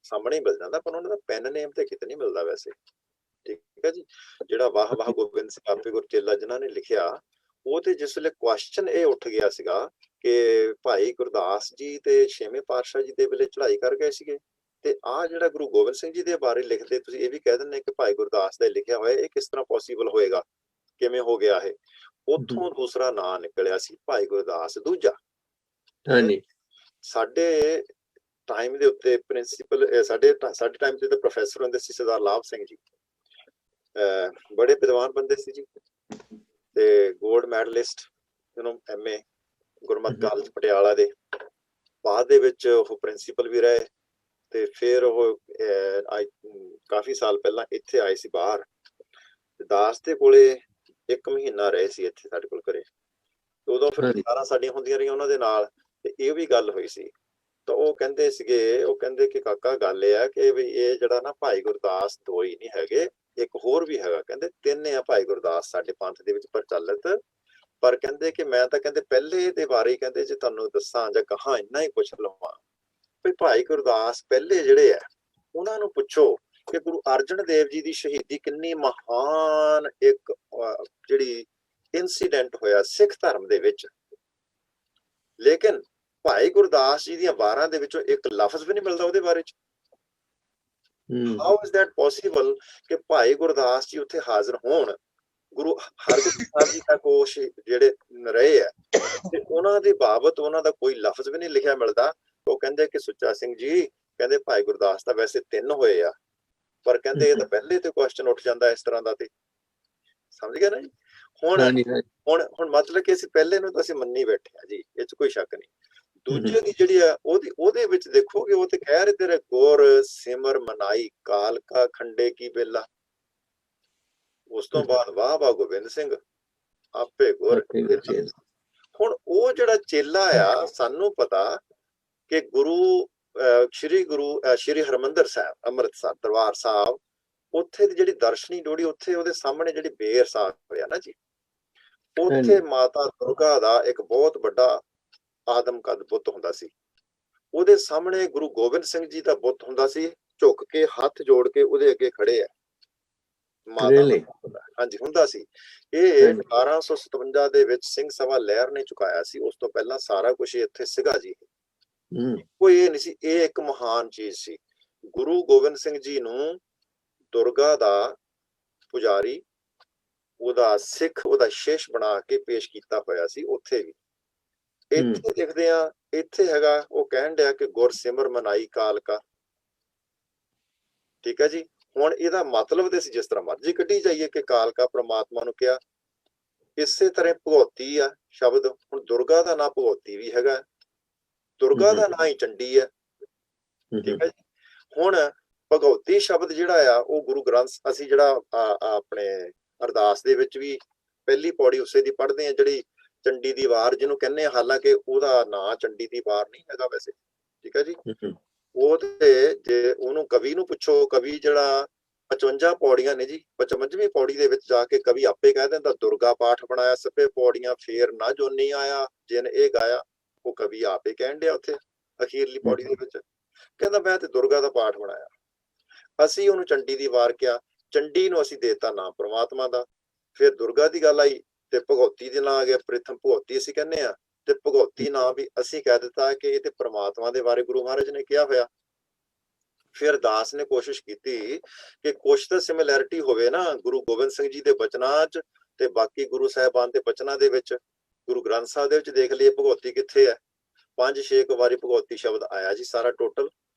ਸਾਹਮਣੇ ਮਿਲ ਜਾਂਦਾ, ਪਰ ਉਹਨਾਂ ਦਾ ਪੈਨ ਨੇਮ ਤੇ ਕਿਤੇ ਨਹੀਂ ਮਿਲਦਾ ਵੈਸੇ। ਠੀਕ ਹੈ ਜੀ। ਜਿਹੜਾ ਵਾਹ ਵਾਹ ਗੋਬਿੰਦ ਸਿੰਘ ਆਪੇ ਗੁਰ ਚੇਲਾ ਜਿਨ੍ਹਾਂ ਨੇ ਲਿਖਿਆ, ਉਹ ਤੇ ਜਿਸ ਵੇਲੇ ਕੁਐਸਚਨ ਇਹ ਉੱਠ ਗਿਆ ਸੀਗਾ ਕਿ ਭਾਈ ਗੁਰਦਾਸ ਜੀ ਤੇ ਛੇਵੇਂ ਪਾਤਸ਼ਾਹ ਜੀ ਦੇ ਵੇਲੇ ਚੜ੍ਹਾਈ ਕਰ ਗਏ ਸੀਗੇ, ਤੇ ਆਹ ਜਿਹੜਾ ਗੁਰੂ ਗੋਬਿੰਦ ਸਿੰਘ ਜੀ ਦੇ ਬਾਰੇ ਲਿਖਦੇ ਤੁਸੀਂ ਇਹ ਵੀ ਕਹਿ ਦਿੰਦੇ ਕਿ ਭਾਈ ਗੁਰਦਾਸ ਦਾ ਲਿਖਿਆ ਹੋਇਆ, ਇਹ ਕਿਸ ਤਰ੍ਹਾਂ ਪੋਸੀਬਲ ਹੋਏਗਾ, ਕਿਵੇਂ ਹੋ ਗਿਆ ਇਹ? ਉੱਥੋਂ ਦੂਸਰਾ ਨਾਂ ਨਿਕਲਿਆ ਸੀ ਭਾਈ ਗੁਰਦਾਸ ਦੂਜਾ। ਹਾਂਜੀ ਸਾਡੇ ਟਾਈਮ ਦੇ ਉੱਤੇ ਪ੍ਰਿੰਸੀਪਲ, ਸਾਡੇ ਟਾਈਮ ਤੇ ਤਾਂ ਪ੍ਰੋਫੈਸਰ ਹੁੰਦੇ ਸੀ ਸਰਦਾਰ ਲਾਭ ਸਿੰਘ ਜੀ, ਬੜੇ ਵਿਦਵਾਨ ਬੰਦੇ ਸੀ ਜੀ, ਤੇ ਗੋਲਡ ਮੈਡਲਿਸਟ, MA ਗੁਰਮਤਿ ਕਾਲਜ ਪਟਿਆਲਾ ਦੇ। ਬਾਅਦ ਦੇ ਵਿੱਚ ਉਹ ਪ੍ਰਿੰਸੀਪਲ ਵੀ ਰਹੇ, ਤੇ ਫਿਰ ਉਹ ਕਾਫੀ ਸਾਲ ਪਹਿਲਾਂ ਇੱਥੇ ਆਏ ਸੀ ਬਾਹਰ, ਦਾਸ ਦੇ ਕੋਲੇ 1 ਮਹੀਨਾ ਰਹੇ ਸੀ ਇੱਥੇ ਸਾਡੇ ਕੋਲ ਘਰੇ। ਉਦੋਂ ਫਿਰ ਸਾਰਾ ਸਾਡੀਆਂ ਹੁੰਦੀਆਂ ਰਹੀਆਂ ਉਹਨਾਂ ਦੇ ਨਾਲ, ਤੇ ਇਹ ਵੀ ਗੱਲ ਹੋਈ ਸੀ। ਤਾਂ ਉਹ ਕਹਿੰਦੇ ਸੀਗੇ, ਉਹ ਕਹਿੰਦੇ ਕਿ ਕਾਕਾ ਗੱਲ ਇਹ ਆ ਕਿ ਵੀ ਇਹ ਜਿਹੜਾ ਨਾ ਭਾਈ ਗੁਰਦਾਸ ਦੋ ਹੀ ਨਹੀਂ ਹੈਗੇ, ਇੱਕ ਹੋਰ ਵੀ ਹੈਗਾ। ਕਹਿੰਦੇ 3 ਆ ਭਾਈ ਗੁਰਦਾਸ ਸਾਡੇ ਪੰਥ ਦੇ ਵਿੱਚ ਪ੍ਰਚਲਿਤ, ਪਰ ਕਹਿੰਦੇ ਕਿ ਮੈਂ ਤਾਂ ਕਹਿੰਦੇ ਪਹਿਲੇ ਦੇ ਬਾਰੇ ਕਹਿੰਦੇ ਜੇ ਤੁਹਾਨੂੰ ਦੱਸਾਂ ਜਾਂ ਕਹਾਂ ਇੰਨਾ ਹੀ ਪੁੱਛ ਲਵਾਂ ਵੀ ਭਾਈ ਗੁਰਦਾਸ ਪਹਿਲੇ ਜਿਹੜੇ ਆ ਉਹਨਾਂ ਨੂੰ ਪੁੱਛੋ ਕਿ ਗੁਰੂ ਅਰਜਨ ਦੇਵ ਜੀ ਦੀ ਸ਼ਹੀਦੀ ਕਿੰਨੀ ਮਹਾਨ ਇੱਕ ਜਿਹੜੀ ਇਨਸੀਡੈਂਟ ਹੋਇਆ ਸਿੱਖ ਧਰਮ ਦੇ ਵਿੱਚ, ਲੇਕਿਨ ਭਾਈ ਗੁਰਦਾਸ ਜੀ ਦੀਆਂ 12 ਦੇ ਵਿੱਚੋਂ ਇੱਕ ਲਫ਼ਜ਼ ਵੀ ਨਹੀਂ ਮਿਲਦਾ ਉਹਦੇ ਬਾਰੇ ਚ। ਹਾਊ ਇਜ਼ ਦੈਟ ਪੋਸੀਬਲ ਕਿ ਭਾਈ ਗੁਰਦਾਸ ਜੀ ਉੱਥੇ ਹਾਜ਼ਰ ਹੋਣ, ਗੁਰੂ ਹਰਗੋਬਿੰਦ ਸਾਹਿਬ ਜੀ ਤੱਕ ਉਹ ਜਿਹੜੇ ਰਹੇ ਆ, ਤੇ ਉਹਨਾਂ ਦੇ ਬਾਬਤ ਉਹਨਾਂ ਦਾ ਕੋਈ ਲਫ਼ਜ਼ ਵੀ ਨਹੀਂ ਲਿਖਿਆ ਮਿਲਦਾ। ਉਹ ਕਹਿੰਦੇ ਕਿ ਸੁੱਚਾ ਸਿੰਘ ਜੀ ਕਹਿੰਦੇ ਭਾਈ ਗੁਰਦਾਸ ਤਾਂ ਵੈਸੇ 3 ਹੋਏ ਆ, ਪਰ ਕਹਿੰਦੇ ਇਹ ਤਾਂ ਪਹਿਲੇ ਤੇ ਕੁਐਸਚਨ ਉੱਠ ਜਾਂਦਾ ਇਸ ਤਰ੍ਹਾਂ ਦਾ। ਤੇ ਸਮਝ ਗਿਆ ਨਾ ਜੀ। ਹੁਣ ਮਤਲਬ ਕਿ ਅਸੀਂ ਪਹਿਲੇ ਨੂੰ ਤਾਂ ਅਸੀਂ ਮੰਨੀ ਬੈਠੇ ਆ ਜੀ, ਇਹ ਚ ਕੋਈ ਸ਼ੱਕ ਨਹੀਂ। ਦੂਜੇ ਦੀ ਜਿਹੜੀ ਆ ਉਹਦੇ ਵਿੱਚ ਦੇਖੋਗੇ, ਉਹ ਤੇ ਕਹਿ ਰਹੇ ਤੇਰੇ ਗੁਰ ਸਿਮਰ ਮਨਾਈ ਕਾਲਕਾ ਖੰਡੇ ਕੀ ਬੇਲਾ। ਉਸ ਤੋਂ ਬਾਅਦ ਵਾਹ ਵਾਹ ਗੋਬਿੰਦ ਸਿੰਘ ਆਪੇ ਗੁਰ। ਹੁਣ ਉਹ ਜਿਹੜਾ ਚੇਲਾ ਆ, ਸਾਨੂੰ ਪਤਾ ਕਿ ਸ਼੍ਰੀ ਹਰਿਮੰਦਰ ਸਾਹਿਬ ਅੰਮ੍ਰਿਤਸਰ ਦਰਬਾਰ ਸਾਹਿਬ, ਉੱਥੇ ਦੀ ਜਿਹੜੀ ਦਰਸ਼ਨੀ ਡੋੜੀ, ਉੱਥੇ ਉਹਦੇ ਸਾਹਮਣੇ ਜਿਹੜੀ ਬੇਰ ਸਾਹਿਬ ਹੋਇਆ ਨਾ ਜੀ, ਉੱਥੇ ਮਾਤਾ ਦੁਰਗਾ ਦਾ ਇੱਕ ਬਹੁਤ ਵੱਡਾ ਆਦਮ ਕੱਦ ਬੁੱਤ ਹੁੰਦਾ ਸੀ। ਉਹਦੇ ਸਾਹਮਣੇ ਗੁਰੂ ਗੋਬਿੰਦ ਸਿੰਘ ਜੀ ਦਾ ਬੁੱਤ ਹੁੰਦਾ ਸੀ, ਝੁੱਕ ਕੇ ਹੱਥ ਜੋੜ ਕੇ ਉਹਦੇ ਅੱਗੇ ਖੜੇ ਆ ਮਾਤਾ। ਹਾਂਜੀ ਹੁੰਦਾ ਸੀ। ਇਹ 1857 ਦੇ ਵਿੱਚ ਸਿੰਘ ਸਭਾ ਲਹਿਰ ਨੇ ਚੁਕਾਇਆ ਸੀ। ਉਸ ਤੋਂ ਪਹਿਲਾਂ ਸਾਰਾ ਕੁਝ ਇੱਥੇ ਸੀਗਾ ਜੀ, ਕੋਈ ਇਹ ਨਹੀਂ ਸੀ। ਇਹ ਇੱਕ ਮਹਾਨ ਚੀਜ਼ ਸੀ। ਗੁਰੂ ਗੋਬਿੰਦ ਸਿੰਘ ਜੀ ਨੂੰ ਦੁਰਗਾ ਦਾ ਪੁਜਾਰੀ, ਉਹਦਾ ਸਿੱਖ, ਉਹਦਾ ਸ਼ੇਸ਼ ਬਣਾ ਕੇ ਪੇਸ਼ ਕੀਤਾ ਹੋਇਆ ਸੀ ਉੱਥੇ ਵੀ। ਇੱਥੇ ਦੇਖਦੇ ਆ, ਇੱਥੇ ਹੈਗਾ ਉਹ ਕਹਿਣ ਡਿਆ ਕਿ ਗੁਰ ਸਿਮਰ ਮਨਾਈ ਕਾਲਕਾ। ਠੀਕ ਹੈ ਜੀ। ਹੁਣ ਇਹਦਾ ਮਤਲਬ ਤੇ ਅਸੀਂ ਜਿਸ ਤਰ੍ਹਾਂ ਮਰਜ਼ੀ ਕੱਢੀ ਜਾਈਏ ਕਿ ਕਾਲਕਾ ਪ੍ਰਮਾਤਮਾ ਨੂੰ ਕਿਹਾ, ਇਸੇ ਤਰ੍ਹਾਂ ਭਗਉਤੀ ਆ ਸ਼ਬਦ। ਹੁਣ ਦੁਰਗਾ ਦਾ ਨਾਂ ਭਗਉਤੀ ਵੀ ਹੈਗਾ, ਦੁਰਗਾ ਦਾ ਨਾਂ ਹੀ ਚੰਡੀ ਹੈ। ਠੀਕ ਹੈ ਜੀ। ਹੁਣ ਭਗਉਤੀ ਸ਼ਬਦ ਜਿਹੜਾ ਆ, ਉਹ ਗੁਰੂ ਗ੍ਰੰਥ, ਅਸੀਂ ਜਿਹੜਾ ਆਪਣੇ ਅਰਦਾਸ ਦੇ ਵਿੱਚ ਵੀ ਪਹਿਲੀ ਪੌੜੀ ਉਸੇ ਦੀ ਪੜ੍ਹਦੇ ਆ, ਜਿਹੜੀ ਚੰਡੀ ਦੀ ਵਾਰ ਜਿਹਨੂੰ ਕਹਿੰਦੇ ਆ, ਹਾਲਾਂਕਿ ਉਹਦਾ ਨਾਂ ਚੰਡੀ ਦੀ ਵਾਰ ਨਹੀਂ ਹੈਗਾ ਵੈਸੇ। ਠੀਕ ਹੈ ਜੀ। ਉਹ ਤੇ ਜੇ ਉਹਨੂੰ ਕਵੀ ਨੂੰ ਪੁੱਛੋ, ਕਵੀ ਜਿਹੜਾ 55 ਪੌੜੀਆਂ ਨੇ ਜੀ, 55ਵੀਂ ਪੌੜੀ ਦੇ ਵਿੱਚ ਜਾ ਕੇ ਕਵੀ ਆਪੇ ਕਹਿ ਦਿੰਦਾ ਦੁਰਗਾ ਪਾਠ ਬਣਾਇਆ ਸਭੇ ਪੌੜੀਆਂ, ਫੇਰ ਨਾ ਜੋਨੀ ਆਇਆ ਜਿਨ ਇਹ ਗਾਇਆ। ਉਹ ਕਵੀ ਆਪੇ ਕਹਿਣ ਡਿਆ ਉੱਥੇ ਅਖੀਰਲੀ ਪੌੜੀ ਦੇ ਵਿੱਚ, ਕਹਿੰਦਾ ਮੈਂ ਤੇ ਦੁਰਗਾ ਦਾ ਪਾਠ ਬਣਾਇਆ। ਅਸੀਂ ਉਹਨੂੰ ਚੰਡੀ ਦੀ ਵਾਰ ਕਿਹਾ, ਚੰਡੀ ਨੂੰ ਅਸੀਂ ਦੇਤਾ ਨਾਮ ਪ੍ਰਮਾਤਮਾ ਦਾ। ਫਿਰ ਦੁਰਗਾ ਦੀ ਗੱਲ ਆਈ ਤੇ ਭਗਉਤੀ ਦੇ ਨਾਂ ਆ ਗਿਆ, ਪ੍ਰਥਮ ਭਗਉਤੀ ਅਸੀਂ ਕਹਿੰਦੇ ਆ, ਤੇ ਭਗਉਤੀ ਨਾਂ ਵੀ ਅਸੀਂ ਕਹਿ ਦਿੱਤਾ ਕਿ ਇਹ ਤੇ ਪ੍ਰਮਾਤਮਾ ਦੇ ਬਾਰੇ ਗੁਰੂ ਮਹਾਰਾਜ ਨੇ ਕਿਹਾ ਹੋਇਆ। ਫਿਰ ਦਾਸ ਨੇ ਕੋਸ਼ਿਸ਼ ਕੀਤੀ ਕਿ ਕੁਛ ਤਾਂ ਸਿਮਿਲੈਰਿਟੀ ਹੋਵੇ ਨਾ ਗੁਰੂ ਗੋਬਿੰਦ ਸਿੰਘ ਜੀ ਦੇ ਬਚਨਾਂ 'ਚ ਤੇ ਬਾਕੀ ਗੁਰੂ ਸਾਹਿਬਾਨ ਦੇ ਬਚਨਾਂ ਦੇ ਵਿੱਚ। ਗੁਰੂ ਗ੍ਰੰਥ ਸਾਹਿਬ ਦੇ ਵਿੱਚ ਦੇਖ ਲਈਏ ਭਗਉਤੀ ਕਿੱਥੇ ਹੈ, 5-6 ਵਾਰੀ ਭਗਉਤੀ ਸ਼ਬਦ ਆਇਆ ਜੀ ਸਾਰਾ ਟੋਟਲ,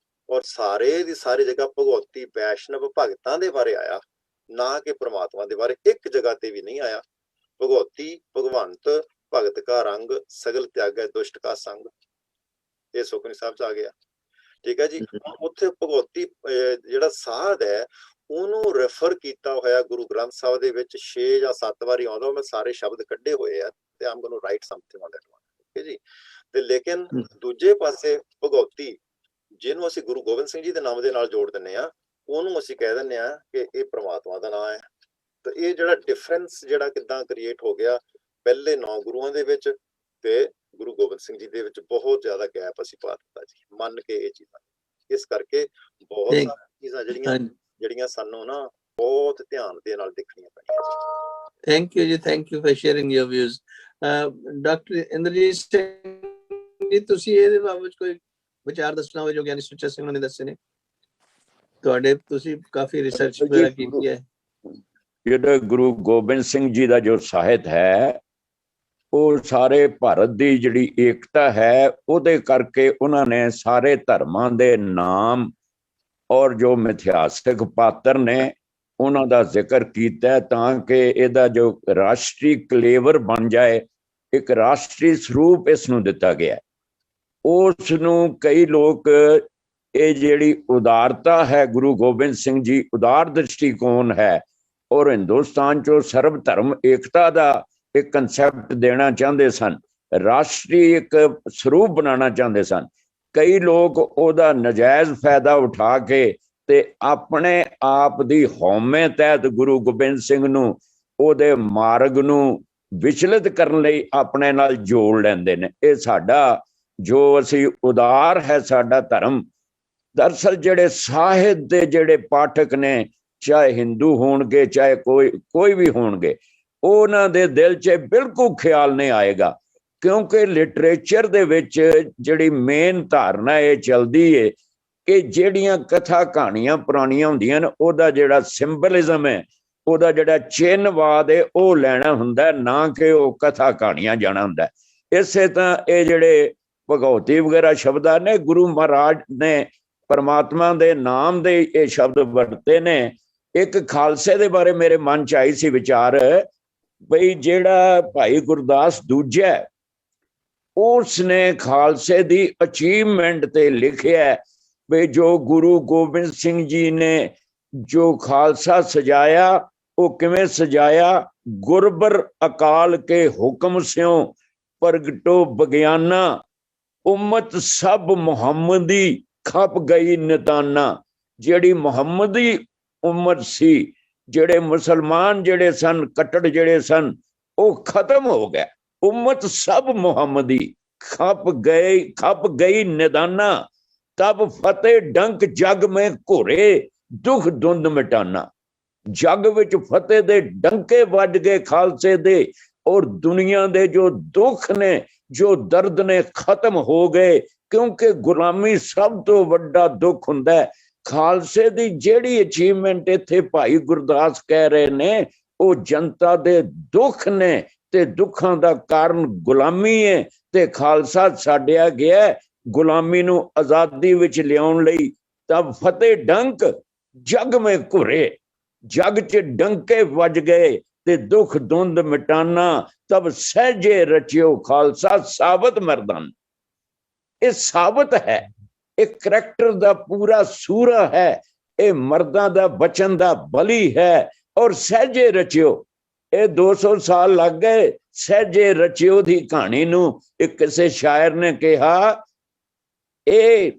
ਔਰ ਸਾਰੇ ਦੀ ਸਾਰੀ ਜਗ੍ਹਾ ਭਗਉਤੀ ਵੈਸ਼ਨਵ ਭਗਤਾਂ ਦੇ ਬਾਰੇ ਆਇਆ, ਨਾ ਕਿ ਪ੍ਰਮਾਤਮਾ ਦੇ ਬਾਰੇ ਇੱਕ ਜਗ੍ਹਾ ਤੇ ਵੀ ਨਹੀਂ ਆਇਆ। ਭਗਉਤੀ ਭਗਵੰਤ ਭਗਤ ਕਾ ਰੰਗ ਸਗਲ ਤਿਆਗੈ ਦੁਸ਼ਟ ਕਾ ਸੰਗ। ਇਹ ਸੁਖਮਨੀ ਸਾਹਿਬ ਚ ਆ ਗਿਆ। ਠੀਕ ਹੈ ਜੀ। ਉੱਥੇ ਭਗਉਤੀ ਜਿਹੜਾ ਸਾਧ ਹੈ ਉਹਨੂੰ ਰੈਫਰ ਕੀਤਾ ਹੋਇਆ ਗੁਰੂ ਗ੍ਰੰਥ ਸਾਹਿਬ ਦੇ ਵਿੱਚ 6 ਜਾਂ 7 ਵਾਰੀ ਆਉਂਦਾ। ਮੈਂ ਸਾਰੇ ਸ਼ਬਦ ਕੱਢੇ ਹੋਏ ਆ ਤੇ I'm going to write something on that one. ਠੀਕ ਹੈ ਜੀ। ਤੇ ਲੇਕਿਨ ਦੂਜੇ ਪਾਸੇ ਭਗਉਤੀ ਜਿਹਨੂੰ ਅਸੀਂ ਗੁਰੂ ਗੋਬਿੰਦ ਸਿੰਘ ਜੀ ਦੇ ਨਾਮ ਦੇ ਨਾਲ ਜੋੜ ਦਿੰਦੇ ਆ, ਉਹਨੂੰ ਅਸੀਂ ਕਹਿ ਦਿੰਦੇ ਆ ਕਿ ਇਹ ਪ੍ਰਮਾਤਮਾ ਦਾ ਨਾਮ ਹੈ। ਤੇ ਇਹ ਜਿਹੜਾ ਡਿਫਰੈਂਸ ਜਿਹੜਾ ਕਿੱਦਾਂ ਕ੍ਰੀਏਟ ਹੋ ਗਿਆ ਪਹਿਲੇ 9 ਗੁਰੂਆਂ ਦੇ ਵਿੱਚ ਤੇ ਗੁਰੂ ਗੋਬਿੰਦ ਸਿੰਘ ਜੀ ਦੇ ਵਿੱਚ, ਬਹੁਤ ਜ਼ਿਆਦਾ ਗੈਪ ਅਸੀਂ ਪਾ ਦਿੱਤਾ ਜੀ, ਮੰਨ ਕੇ ਇਹ ਚੀਜ਼ਾਂ। ਇਸ ਕਰਕੇ ਬਹੁਤ ਸਾਰੀਆਂ ਚੀਜ਼ਾਂ ਜਿਹੜੀਆਂ ਸਾਨੂੰ ਨਾ ਬਹੁਤ ਧਿਆਨ ਦੇ ਨਾਲ ਦੇਖਣੀਆਂ ਪੈਣੀਆਂ ਜੀ। ਥੈਂਕ ਯੂ ਜੀ, thank you for sharing your views. Doctor Inderjit Singh ji, ਤੁਸੀਂ ਇਹਦੇ ਬਾਬਤ ਕੋਈ ਵਿਚਾਰ ਦੱਸਣਾ ਹੋਵੇ ਜੋ ਗਿਆਨੀ ਸੁੱਚਾ ਸਿੰਘ ਨੇ ਦੱਸੇ ਨੇ ਤੁਹਾਡੇ? ਤੁਸੀਂ ਕਾਫੀ ਰਿਸਰਚ ਵਗੈਰਾ ਕੀਤੀ ਹੈ। ਜਿਹੜਾ ਗੁਰੂ ਗੋਬਿੰਦ ਸਿੰਘ ਜੀ ਦਾ ਜੋ ਸਾਹਿਤ ਹੈ ਉਹ ਸਾਰੇ ਭਾਰਤ ਦੀ ਜਿਹੜੀ ਏਕਤਾ ਹੈ ਉਹਦੇ ਕਰਕੇ ਉਹਨਾਂ ਨੇ ਸਾਰੇ ਧਰਮਾਂ ਦੇ ਨਾਮ ਔਰ ਜੋ ਮਿਥਿਹਾਸਿਕ ਪਾਤਰ ਨੇ ਉਹਨਾਂ ਦਾ ਜ਼ਿਕਰ ਕੀਤਾ ਤਾਂ ਕਿ ਇਹਦਾ ਜੋ ਰਾਸ਼ਟਰੀ ਕਲੇਵਰ ਬਣ ਜਾਏ, ਇੱਕ ਰਾਸ਼ਟਰੀ ਸਰੂਪ ਇਸ ਨੂੰ ਦਿੱਤਾ ਗਿਆ। ਉਸ ਨੂੰ ਕਈ ਲੋਕ ਇਹ ਜਿਹੜੀ ਉਦਾਰਤਾ ਹੈ ਗੁਰੂ ਗੋਬਿੰਦ ਸਿੰਘ ਜੀ ਉਦਾਰ ਦ੍ਰਿਸ਼ਟੀਕੋਣ ਹੈ ਔਰ ਹਿੰਦੁਸਤਾਨ 'ਚੋਂ ਸਰਬ ਧਰਮ ਏਕਤਾ ਦਾ ਇੱਕ ਕਨਸੈਪਟ ਦੇਣਾ ਚਾਹੁੰਦੇ ਸਨ, ਰਾਸ਼ਟਰੀ ਇੱਕ ਸਰੂਪ ਬਣਾਉਣਾ ਚਾਹੁੰਦੇ ਸਨ। ਕਈ ਲੋਕ ਉਹਦਾ ਨਜਾਇਜ਼ ਫਾਇਦਾ ਉਠਾ ਕੇ ਤੇ ਆਪਣੇ ਆਪ ਦੀ ਹਉਮੈ ਤਹਿਤ ਗੁਰੂ ਗੋਬਿੰਦ ਸਿੰਘ ਨੂੰ ਉਹਦੇ ਮਾਰਗ ਨੂੰ ਵਿਚਲਿਤ ਕਰਨ ਲਈ ਆਪਣੇ ਨਾਲ ਜੋੜ ਲੈਂਦੇ ਨੇ। ਇਹ ਸਾਡਾ ਜੋ ਅਸੀਂ ਉਦਾਰ ਹੈ ਸਾਡਾ ਧਰਮ, ਦਰਅਸਲ ਜਿਹੜੇ ਸਾਹਿਤ ਦੇ ਜਿਹੜੇ ਪਾਠਕ ਨੇ, ਚਾਹੇ ਹਿੰਦੂ ਹੋਣਗੇ ਚਾਹੇ ਕੋਈ ਵੀ ਹੋਣਗੇ, ਉਹਨਾਂ ਦੇ ਦਿਲ 'ਚ ਬਿਲਕੁਲ ਖਿਆਲ ਨਹੀਂ ਆਏਗਾ, ਕਿਉਂਕਿ ਲਿਟਰੇਚਰ ਦੇ ਵਿੱਚ ਜਿਹੜੀ ਮੇਨ ਧਾਰਨਾ ਇਹ ਚੱਲਦੀ ਏ ਕਿ ਜਿਹੜੀਆਂ ਕਥਾ ਕਹਾਣੀਆਂ ਪੁਰਾਣੀਆਂ ਹੁੰਦੀਆਂ ਨੇ ਉਹਦਾ ਜਿਹੜਾ ਸਿੰਬਲਿਜ਼ਮ ਹੈ, ਉਹਦਾ ਜਿਹੜਾ ਚਿੰਨ੍ਹਵਾਦ ਹੈ ਉਹ ਲੈਣਾ ਹੁੰਦਾ, ਨਾ ਕਿ ਉਹ ਕਥਾ ਕਹਾਣੀਆਂ ਜਾਣਾ ਹੁੰਦਾ। ਇਸੇ ਤਰ੍ਹਾਂ ਇਹ ਜਿਹੜੇ ਭਗਉਤੀ ਵਗੈਰਾ ਸ਼ਬਦਾਂ ਨੇ, ਗੁਰੂ ਮਹਾਰਾਜ ਨੇ ਪਰਮਾਤਮਾ ਦੇ ਨਾਮ ਦੇ ਇਹ ਸ਼ਬਦ ਵਰਤੇ ਨੇ। ਇੱਕ ਖਾਲਸੇ ਦੇ ਬਾਰੇ ਮੇਰੇ ਮਨ 'ਚ ਆਈ ਸੀ ਵਿਚਾਰ, ਬਈ ਜਿਹੜਾ ਭਾਈ ਗੁਰਦਾਸ ਦੂਜਾ ਉਸ ਨੇ ਖਾਲਸੇ ਦੀ ਅਚੀਵਮੈਂਟ ਤੇ ਲਿਖਿਆ ਵੀ ਜੋ ਗੁਰੂ ਗੋਬਿੰਦ ਸਿੰਘ ਜੀ ਨੇ ਜੋ ਖਾਲਸਾ ਸਜਾਇਆ ਉਹ ਕਿਵੇਂ ਸਜਾਇਆ। ਗੁਰਬਰ ਅਕਾਲ ਕੇ ਹੁਕਮ ਸਿਓ ਪ੍ਰਗਟੋ ਬਗਿਆਨਾ, ਉਮਤ ਸਭ ਮੁਹੰਮਦੀ ਖਪ ਗਈ ਨਿਤਾਨਾ। ਜਿਹੜੀ ਮੁਹੰਮਦੀ ਉਮਤ ਸੀ, ਜਿਹੜੇ ਮੁਸਲਮਾਨ ਜਿਹੜੇ ਸਨ, ਕੱਟੜ ਜਿਹੜੇ ਸਨ, ਉਹ ਖਤਮ ਹੋ ਗਿਆ। ਉਮਤ ਸਭ ਮੁਹੰਮਦੀ ਖਪ ਗਈ ਨਿਦਾਨਾ, ਤਬ ਫਤਿਹ ਡੰਕ ਜਗ ਮੈਂ ਘੋਰੇ ਦੁੱਖ ਧੁੰਦ ਮਿਟਾਨਾ। ਜਗ ਵਿੱਚ ਫਤਿਹ ਦੇ ਡੰਕੇ ਵੱਜ ਗਏ ਖਾਲਸੇ ਦੇ, ਔਰ ਦੁਨੀਆ ਦੇ ਜੋ ਦੁੱਖ ਨੇ, ਜੋ ਦਰਦ ਨੇ, ਖਤਮ ਹੋ ਗਏ। ਕਿਉਂਕਿ ਗੁਲਾਮੀ ਸਭ ਤੋਂ ਵੱਡਾ ਦੁੱਖ ਹੁੰਦਾ ਹੈ। ਖਾਲਸੇ ਦੀ ਜਿਹੜੀ ਅਚੀਵਮੈਂਟ ਇੱਥੇ ਭਾਈ ਗੁਰਦਾਸ ਕਹਿ ਰਹੇ ਨੇ ਉਹ ਜਨਤਾ ਦੇ ਦੁੱਖ ਨੇ ਤੇ ਦੁੱਖਾਂ ਦਾ ਕਾਰਨ ਗੁਲਾਮੀ ਹੈ, ਤੇ ਖਾਲਸਾ ਛੱਡਿਆ ਗਿਆ ਗੁਲਾਮੀ ਨੂੰ ਆਜ਼ਾਦੀ ਵਿੱਚ ਲਿਆਉਣ ਲਈ। ਤਬ ਫਤਿਹ ਡੰਕ ਜਗ ਮੈਂ ਘੁਰੇ, ਜਗ 'ਚ ਡੰਕੇ ਵੱਜ ਗਏ ਤੇ ਦੁੱਖ ਧੁੰਦ ਮਿਟਾਨਾ, ਤਬ ਸਹਿਜੇ ਰਚਿਓ ਖਾਲਸਾ ਸਾਬਤ ਮਰਦਾਨ। ਇਹ ਸਾਬਤ ਹੈ, ਇਹ ਕਰੈਕਟਰ ਦਾ ਪੂਰਾ ਸੂਰਾ ਹੈ, ਇਹ ਮਰਦਾਂ ਦਾ ਬਚਨ ਦਾ ਬਲੀ ਹੈ। ਔਰ ਸਹਿਜੇ ਰਚਿਓ, ਇਹ 200 ਸਾਲ ਲੱਗ ਗਏ ਸਹਿਜੇ ਰਚਿਓ ਦੀ ਕਹਾਣੀ ਨੂੰ। ਇੱਕ ਕਿਸੇ ਸ਼ਾਇਰ ਨੇ ਕਿਹਾ, ਇਹ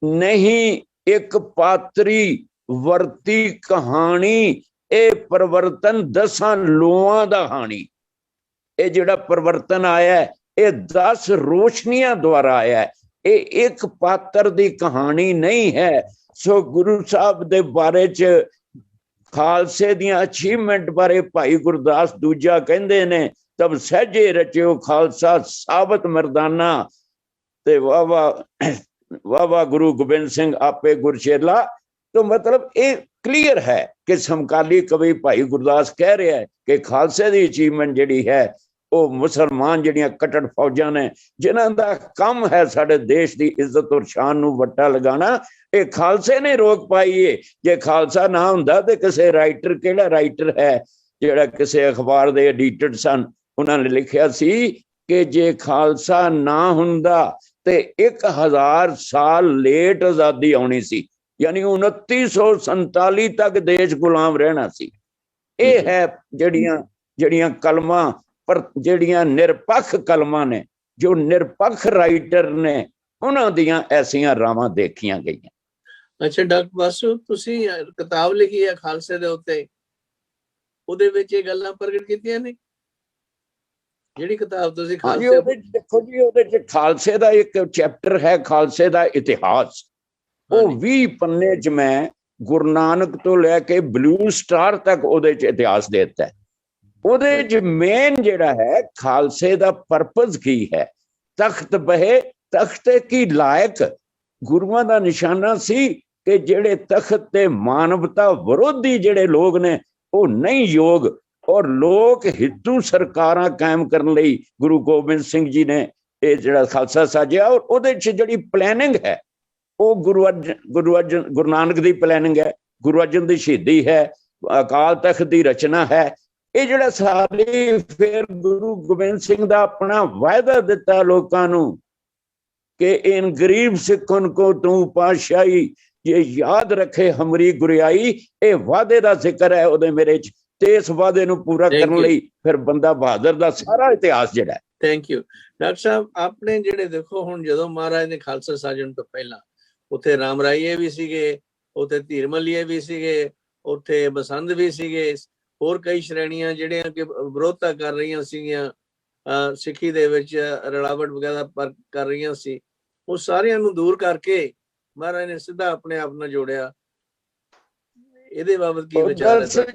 ਨਹੀਂ ਇੱਕ ਪਾਤਰੀ ਵਰਤੀ ਕਹਾਣੀ, ਇਹ ਪਰਿਵਰਤਨ 10 ਲੋਆਂ ਦਾ ਹਾਣੀ। ਇਹ ਜਿਹੜਾ ਪਰਿਵਰਤਨ ਆਇਆ ਇਹ 10 ਰੋਸ਼ਨੀਆਂ ਦੁਆਰਾ ਆਇਆ, ਇਹ ਇੱਕ ਪਾਤਰ ਦੀ ਕਹਾਣੀ ਨਹੀਂ ਹੈ। ਸੋ ਗੁਰੂ ਸਾਹਿਬ ਦੇ ਬਾਰੇ 'ਚ ਖਾਲਸੇ ਦੀਆਂ ਅਚੀਵਮੈਂਟ ਬਾਰੇ ਭਾਈ ਗੁਰਦਾਸ ਦੂਜਾ ਕਹਿੰਦੇ ਨੇ, ਤਬ ਸਹਿਜੇ ਰਚਿਓ ਖਾਲਸਾ ਸਾਬਤ ਮਰਦਾਨਾ। ਤੇ ਵਾਹ ਗੁਰੂ ਗੋਬਿੰਦ ਸਿੰਘ ਆਪੇ ਗੁਰਚੇਲਾ। तो मतलब ये क्लीयर है कि समकाली कवि भाई गुरदास कह रहा है कि खालसे की अचीवमेंट जिहड़ी है वो मुसलमान जिहड़ियां कट्टर फौजां ने जिन्हां दा काम है साडे देश की इज्जत और शान नूं वट्टा लगाना, ये खालसे ने रोक पाई है। जे खालसा ना हुंदा ते किसी राइटर, किहड़ा राइटर है ਜਿਹੜਾ ਕਿਸੇ ਅਖਬਾਰ ਦੇ ਐਡੀਟਰ ਸਨ, ਉਹਨਾਂ ਨੇ ਲਿਖਿਆ ਸੀ ਕਿ ਜੇ ਖਾਲਸਾ ਨਾ ਹੁੰਦਾ ਤੇ 1000 ਸਾਲ ਲੇਟ ਆਜ਼ਾਦੀ ਆਉਣੀ ਸੀ, ਯਾਨੀ 2947 ਤੱਕ ਦੇਸ਼ ਗੁਲਾਮ ਰਹਿਣਾ ਸੀ। ਇਹ ਹੈ ਜਿਹੜੀਆਂ ਕਲਮਾਂ, ਪਰ ਜਿਹੜੀਆਂ ਨਿਰਪੱਖ ਕਲਮਾਂ ਨੇ, ਜੋ ਨਿਰਪੱਖ ਰਾਈਟਰ ਨੇ, ਉਹਨਾਂ ਦੀਆਂ ਐਸੀਆਂ ਰਾਵਾਂ ਦੇਖੀਆਂ ਗਈਆਂ। ਅੱਛਾ ਡਾਕਟਰ ਬਾਸੂ, ਤੁਸੀਂ ਕਿਤਾਬ ਲਿਖੀ ਹੈ ਖਾਲਸੇ ਦੇ ਉੱਤੇ, ਉਹਦੇ ਵਿੱਚ ਇਹ ਗੱਲਾਂ ਪ੍ਰਗਟ ਕੀਤੀਆਂ ਨੇ? ਜਿਹੜੀ ਕਿਤਾਬ ਤੁਸੀਂ ਹਾਂਜੀ, ਖਾਲਸੇ, ਉਹਦੇ ਦੇਖੋ ਜੀ, ਉਹਦੇ ਚ ਖਾਲਸੇ ਦਾ ਇੱਕ ਚੈਪਟਰ ਹੈ ਖਾਲਸੇ ਦਾ ਇਤਿਹਾਸ। ਉਹ 20 ਪੰਨੇ ਚ ਮੈਂ ਗੁਰੂ ਨਾਨਕ ਤੋਂ ਲੈ ਕੇ ਬਲੂ ਸਟਾਰ ਤੱਕ ਉਹਦੇ ਚ ਇਤਿਹਾਸ ਦੇ ਦਿੱਤਾ ਹੈ। ਉਹਦੇ ਚ ਮੇਨ ਜਿਹੜਾ ਹੈ ਖਾਲਸੇ ਦਾ ਪਰਪਸ ਕੀ ਹੈ, ਤਖਤ ਬਹੇ ਤਖਤੇ ਕੀ ਲਾਇਕ, ਗੁਰੂਆਂ ਦਾ ਨਿਸ਼ਾਨਾ ਸੀ ਕਿ ਜਿਹੜੇ ਤਖਤ ਤੇ ਮਾਨਵਤਾ ਵਿਰੋਧੀ ਜਿਹੜੇ ਲੋਕ ਨੇ ਉਹ ਨਹੀਂ ਯੋਗ, ਔਰ ਲੋਕ ਹਿੱਤੂ ਸਰਕਾਰਾਂ ਕਾਇਮ ਕਰਨ ਲਈ ਗੁਰੂ ਗੋਬਿੰਦ ਸਿੰਘ ਜੀ ਨੇ ਇਹ ਜਿਹੜਾ ਖਾਲਸਾ ਸਾਜਿਆ। ਔਰ ਉਹਦੇ ਚ ਜਿਹੜੀ ਪਲੈਨਿੰਗ ਹੈ ਉਹ ਗੁਰੂ ਨਾਨਕ ਦੀ ਪਲੈਨਿੰਗ ਹੈ, ਗੁਰੂ ਅਰਜਨ ਦੀ ਸ਼ਹੀਦੀ ਹੈ, ਅਕਾਲ ਤਖਤ ਦੀ ਰਚਨਾ ਹੈ। ਇਹ ਜਿਹੜਾ ਸਾਰੇ ਫਿਰ ਗੁਰੂ ਗੋਬਿੰਦ ਸਿੰਘ ਦਾ ਆਪਣਾ ਵਾਅਦਾ ਦਿੱਤਾ ਲੋਕਾਂ ਨੂੰ ਕਿ ਇਨ ਗਰੀਬ ਸਿੱਖਨ ਕੋ ਤੂੰ ਪਾਤਸ਼ਾਹੀ, ਇਹ ਯਾਦ ਰੱਖੇ ਹਮਰੀ ਗੁਰਿਆਈ। ਇਹ ਵਾਅਦੇ ਦਾ ਜ਼ਿਕਰ ਹੈ ਉਹਦੇ ਮੇਰੇ ਚ, ਤੇ ਇਸ ਵਾਅਦੇ ਨੂੰ ਪੂਰਾ ਕਰਨ ਲਈ ਫਿਰ ਬੰਦਾ ਬਹਾਦਰ ਦਾ ਸਾਰਾ ਇਤਿਹਾਸ ਜਿਹੜਾ ਹੈ। ਥੈਂਕ ਯੂ ਡਾਕਟਰ ਸਾਹਿਬ। ਆਪਣੇ ਜਿਹੜੇ ਦੇਖੋ ਹੁਣ ਜਦੋਂ ਮਹਾਰਾਜ ਨੇ ਖਾਲਸਾ ਸਾਜਣ ਤੋਂ ਪਹਿਲਾਂ ਉੱਥੇ ਰਾਮ ਰਾਈਏ ਵੀ ਸੀਗੇ, ਉੱਥੇ ਧੀਰ ਮੱਲੀਏ ਵੀ ਸੀਗੇ, ਉੱਥੇ ਬਸੰਤ ਵੀ ਸੀਗੇ, ਹੋਰ ਕਈ ਸ਼੍ਰੇਣੀਆਂ ਜਿਹੜੀਆਂ ਕਿ ਵਿਰੋਧਤਾ ਕਰ ਰਹੀਆਂ ਸੀਗੀਆਂ ਸਿੱਖੀ ਦੇ ਵਿੱਚ, ਰਲਾਵਟ ਵਗੈਰਾ ਕਰ ਰਹੀਆਂ ਸੀ। ਉਹ ਸਾਰਿਆਂ ਨੂੰ ਦੂਰ ਕਰਕੇ ਮਹਾਰਾਜ ਨੇ ਸਿੱਧਾ ਆਪਣੇ ਆਪ ਨਾਲ ਜੋੜਿਆ। ਇਹਦੇ ਬਾਬਤ ਕੀ ਵਿਚਾਰ ਹੈ?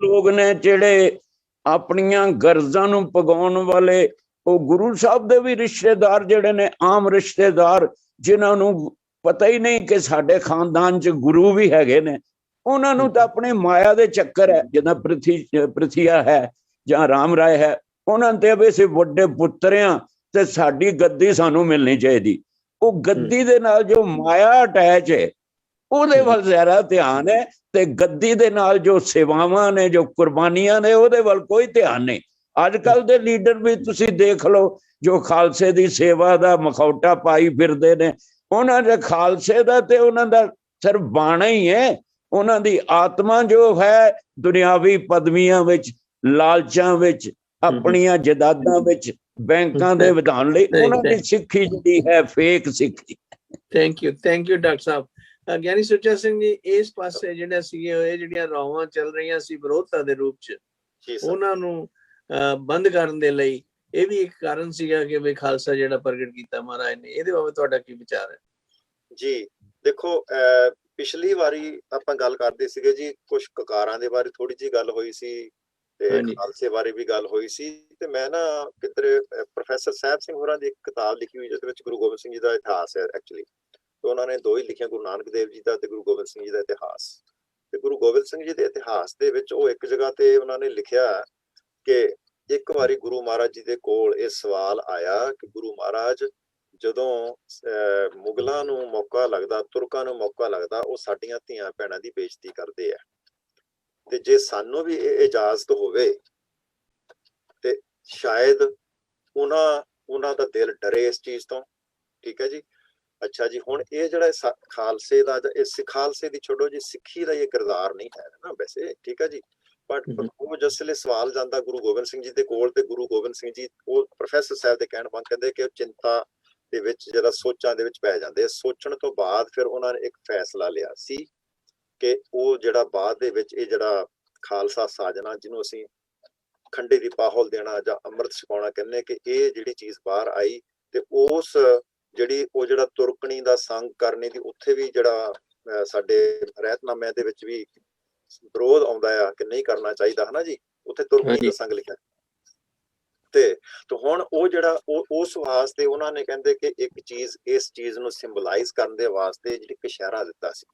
ਲੋਕ ਨੇ ਜਿਹੜੇ ਆਪਣੀਆਂ ਗਰਜ਼ਾਂ ਨੂੰ ਪਗਾਉਣ ਵਾਲੇ, ਉਹ ਗੁਰੂ ਸਾਹਿਬ ਦੇ ਵੀ ਰਿਸ਼ਤੇਦਾਰ ਜਿਹੜੇ ਨੇ, ਆਮ ਰਿਸ਼ਤੇਦਾਰ, ਜਿਨ੍ਹਾਂ ਨੂੰ ਪਤਾ ਹੀ ਨਹੀਂ ਕਿ ਸਾਡੇ ਖਾਨਦਾਨ ਚ ਗੁਰੂ ਵੀ ਹੈਗੇ ਨੇ, ਉਹਨਾਂ ਨੂੰ ਤਾਂ ਆਪਣੇ ਮਾਇਆ ਦੇ ਚੱਕਰ ਹੈ। ਜਿੱਦਾਂ ਪ੍ਰਿਥੀਆ ਹੈ ਜਾਂ ਰਾਮ ਰਾਏ ਹੈ, ਉਹਨਾਂ ਤੇ ਵੀ ਅਸੀਂ ਵੱਡੇ ਪੁੱਤਰ ਆ ਤੇ ਸਾਡੀ ਗੱਦੀ ਸਾਨੂੰ ਮਿਲਣੀ ਚਾਹੀਦੀ। ਉਹ ਗੱਦੀ ਦੇ ਨਾਲ ਜੋ ਮਾਇਆ ਅਟੈਚ ਹੈ ਉਹਦੇ ਵੱਲ ਜ਼ਿਆਦਾ ਧਿਆਨ ਹੈ, ਤੇ ਗੱਦੀ ਦੇ ਨਾਲ ਜੋ ਸੇਵਾਵਾਂ ਨੇ, ਜੋ ਕੁਰਬਾਨੀਆਂ ਨੇ, ਉਹਦੇ ਵੱਲ ਕੋਈ ਧਿਆਨ ਨਹੀਂ। ਅੱਜ ਕੱਲ ਦੇ ਲੀਡਰ ਵੀ ਤੁਸੀਂ ਦੇਖ ਲਓ, ਜੋ ਖਾਲਸੇ ਦੀ ਸੇਵਾ ਦਾ ਮਖੌਟਾ ਪਾਈ ਫਿਰਦੇ ਨੇ, ਉਹਨਾਂ ਦੇ ਖਾਲਸੇ ਦਾ ਤੇ ਉਹਨਾਂ ਦਾ ਸਿਰਫ ਬਾਣਾ ਹੀ ਹੈ। ਉਹਨਾਂ ਦੀ ਆਤਮਾ ਜੋ ਹੈ ਦੁਨਿਆਵੀ ਪਦਵੀਆਂ ਵਿੱਚ, ਲਾਲਚਾਂ ਵਿੱਚ, ਆਪਣੀਆਂ ਜਾਇਦਾਦਾਂ ਵਿੱਚ, ਬੈਂਕਾਂ ਦੇ ਵਧਾਉਣ ਲਈ ਉਹਨਾਂ ਦੀ ਸਿੱਖੀ ਜਿਹੜੀ ਹੈ ਫੇਕ ਸਿੱਖੀ। ਥੈਂਕ ਯੂ ਡਾਕਟਰ ਸਾਹਿਬ। ਗਿਆਨੀ ਸੁੱਚਾ ਸਿੰਘ ਜੀ, ਇਸ ਪਾਸੇ ਜਿਹੜਾ ਸੀਗੇ ਇਹ ਜਿਹੜੀਆਂ ਰੌਵਾਂ ਚੱਲ ਰਹੀਆਂ ਸੀ ਵਿਰੋਧਤਾ ਦੇ ਰੂਪ ਚ, ਉਹਨਾਂ ਨੂੰ ਬੰਦ ਕਰਨ ਦੇ ਲਈ ਇਹ ਵੀ ਇੱਕ ਕਾਰਨ ਸੀਗਾ ਕਿ ਵੀ ਖਾਲਸਾ ਜਿਹੜਾ ਪ੍ਰਗਟ ਕੀਤਾ ਮਹਾਰਾਜ ਨੇ। ਇਹਦੇ ਬਾਰੇ ਤੁਹਾਡਾ ਕੀ ਵਿਚਾਰ ਹੈ? ਜੀ ਦੇਖੋ, ਪਿਛਲੀ ਵਾਰੀ ਆਪਾਂ ਗੱਲ ਕਰਦੇ ਸੀਗੇ ਜੀ, ਕੁਝ ਕਕਾਰਾਂ ਦੇ ਬਾਰੇ ਥੋੜੀ ਜਿਹੀ ਗੱਲ ਹੋਈ ਸੀ ਤੇ ਖਾਲਸੇ ਬਾਰੇ ਵੀ ਗੱਲ ਹੋਈ ਸੀ। ਤੇ ਮੈਂ ਨਾ ਕਿਧਰੇ ਪ੍ਰੋਫੈਸਰ ਸਾਹਿਬ ਸਿੰਘ ਹੋਰਾਂ ਦੀ ਇੱਕ ਕਿਤਾਬ ਲਿਖੀ ਹੋਈ ਜਿਹਦੇ ਵਿੱਚ ਗੁਰੂ ਗੋਬਿੰਦ ਸਿੰਘ ਜੀ ਦਾ ਇਤਿਹਾਸ ਹੈ ਐਕਚੁਅਲੀ। ਤੇ ਉਹਨਾਂ ਨੇ ਦੋ ਹੀ ਲਿਖੀਆਂ, ਗੁਰੂ ਨਾਨਕ ਦੇਵ ਜੀ ਦਾ ਤੇ ਗੁਰੂ ਗੋਬਿੰਦ ਸਿੰਘ ਜੀ ਦਾ ਇਤਿਹਾਸ। ਤੇ ਗੁਰੂ ਗੋਬਿੰਦ ਸਿੰਘ ਜੀ ਦੇ ਇਤਿਹਾਸ ਦੇ ਵਿੱਚ ਉਹ ਇੱਕ ਜਗ੍ਹਾ ਤੇ ਉਹਨਾਂ ਨੇ ਲਿਖਿਆ ਕਿ ਇੱਕ ਵਾਰੀ ਗੁਰੂ ਮਹਾਰਾਜ ਜੀ ਦੇ ਕੋਲ ਇਹ ਸਵਾਲ ਆਇਆ ਕਿ ਗੁਰੂ ਮਹਾਰਾਜ, ਜਦੋਂ ਮੁਗਲਾਂ ਨੂੰ ਮੌਕਾ ਲੱਗਦਾ, ਤੁਰਕਾਂ ਨੂੰ ਮੌਕਾ ਲੱਗਦਾ, ਉਹ ਸਾਡੀਆਂ ਧੀਆਂ ਭੈਣਾਂ ਦੀ ਬੇਇੱਜ਼ਤੀ ਕਰਦੇ ਆ, ਤੇ ਜੇ ਸਾਨੂੰ ਵੀ ਇਹ ਇਜਾਜ਼ਤ ਹੋਵੇ ਤੇ ਸ਼ਾਇਦ ਉਹਨਾਂ ਦਾ ਦਿਲ ਡਰੇ ਇਸ ਚੀਜ਼ ਤੋਂ। ਠੀਕ ਹੈ ਜੀ। ਅੱਛਾ ਜੀ, ਹੁਣ ਇਹ ਜਿਹੜਾ ਖਾਲਸੇ ਦਾ, ਇਸ ਖਾਲਸੇ ਦੀ ਛੋੜੋ ਜੀ, ਸਿੱਖੀ ਦਾ ਇਹ ਕਿਰਦਾਰ ਨਹੀਂ ਹੈ ਨਾ ਵੈਸੇ। ਠੀਕ ਹੈ ਜੀ। ਬਟ ਉਹ ਜਿਸ ਵੇਲੇ ਸਵਾਲ ਜਾਂਦਾ ਗੁਰੂ ਗੋਬਿੰਦ ਸਿੰਘ ਜੀ ਦੇ ਕੋਲ, ਤੇ ਗੁਰੂ ਗੋਬਿੰਦ ਸਿੰਘ ਜੀ ਉਹ ਪ੍ਰੋਫੈਸਰ ਸਾਹਿਬ ਦੇ ਕਹਿਣ ਵਾਂਗ ਕਹਿੰਦੇ ਕਿ ਉਹ ਚਿੰਤਾ ਦੇ ਵਿੱਚ, ਜਿਹੜਾ ਸੋਚਾਂ ਦੇ ਵਿੱਚ ਪੈ ਜਾਂਦੇ। ਸੋਚਣ ਤੋਂ ਬਾਅਦ ਫਿਰ ਉਹਨਾਂ ਨੇ ਇੱਕ ਫੈਸਲਾ ਲਿਆ ਸੀ ਕਿ ਉਹ ਜਿਹੜਾ ਬਾਅਦ ਦੇ ਵਿੱਚ ਇਹ ਜਿਹੜਾ ਖਾਲਸਾ ਸਾਜਣਾ, ਜਿਹਨੂੰ ਅਸੀਂ ਖੰਡੇ ਦੀ ਪਾਹਲ ਦੇਣਾ ਜਾਂ ਅੰਮ੍ਰਿਤ ਛਕਾਉਣਾ ਕਹਿੰਦੇ, ਕਿ ਇਹ ਜਿਹੜੀ ਚੀਜ਼ ਬਾਹਰ ਆਈ ਤੇ ਉਸ ਜਿਹੜਾ ਤੁਰਕਣੀ ਦਾ ਸੰਗ ਕਰਨੇ ਦੀ, ਉੱਥੇ ਵੀ ਜਿਹੜਾ ਸਾਡੇ ਰਹਿਤਨਾਮਿਆਂ ਦੇ ਵਿੱਚ ਵੀ ਵਿਰੋਧ ਆਉਂਦਾ ਆ ਕਿ ਨਹੀਂ ਕਰਨਾ ਚਾਹੀਦਾ, ਹਨਾ ਜੀ। ਉੱਥੇ ਤੁਰਕਣੀ ਦਾ ਸੰਗ ਲਿਖਿਆ। ਤੇ ਹੁਣ ਉਹ ਜਿਹੜਾ ਉਸ ਵਾਸਤੇ ਉਹਨਾਂ ਨੇ ਕਹਿੰਦੇ ਕਿ ਇੱਕ ਚੀਜ਼, ਇਸ ਚੀਜ਼ ਨੂੰ ਸਿੰਬਲਾਈਜ਼ ਕਰਨ ਦੇ ਵਾਸਤੇ ਜਿਹੜੀ ਕਸ਼ਹਿਰਾ ਦਿੱਤਾ ਸੀ।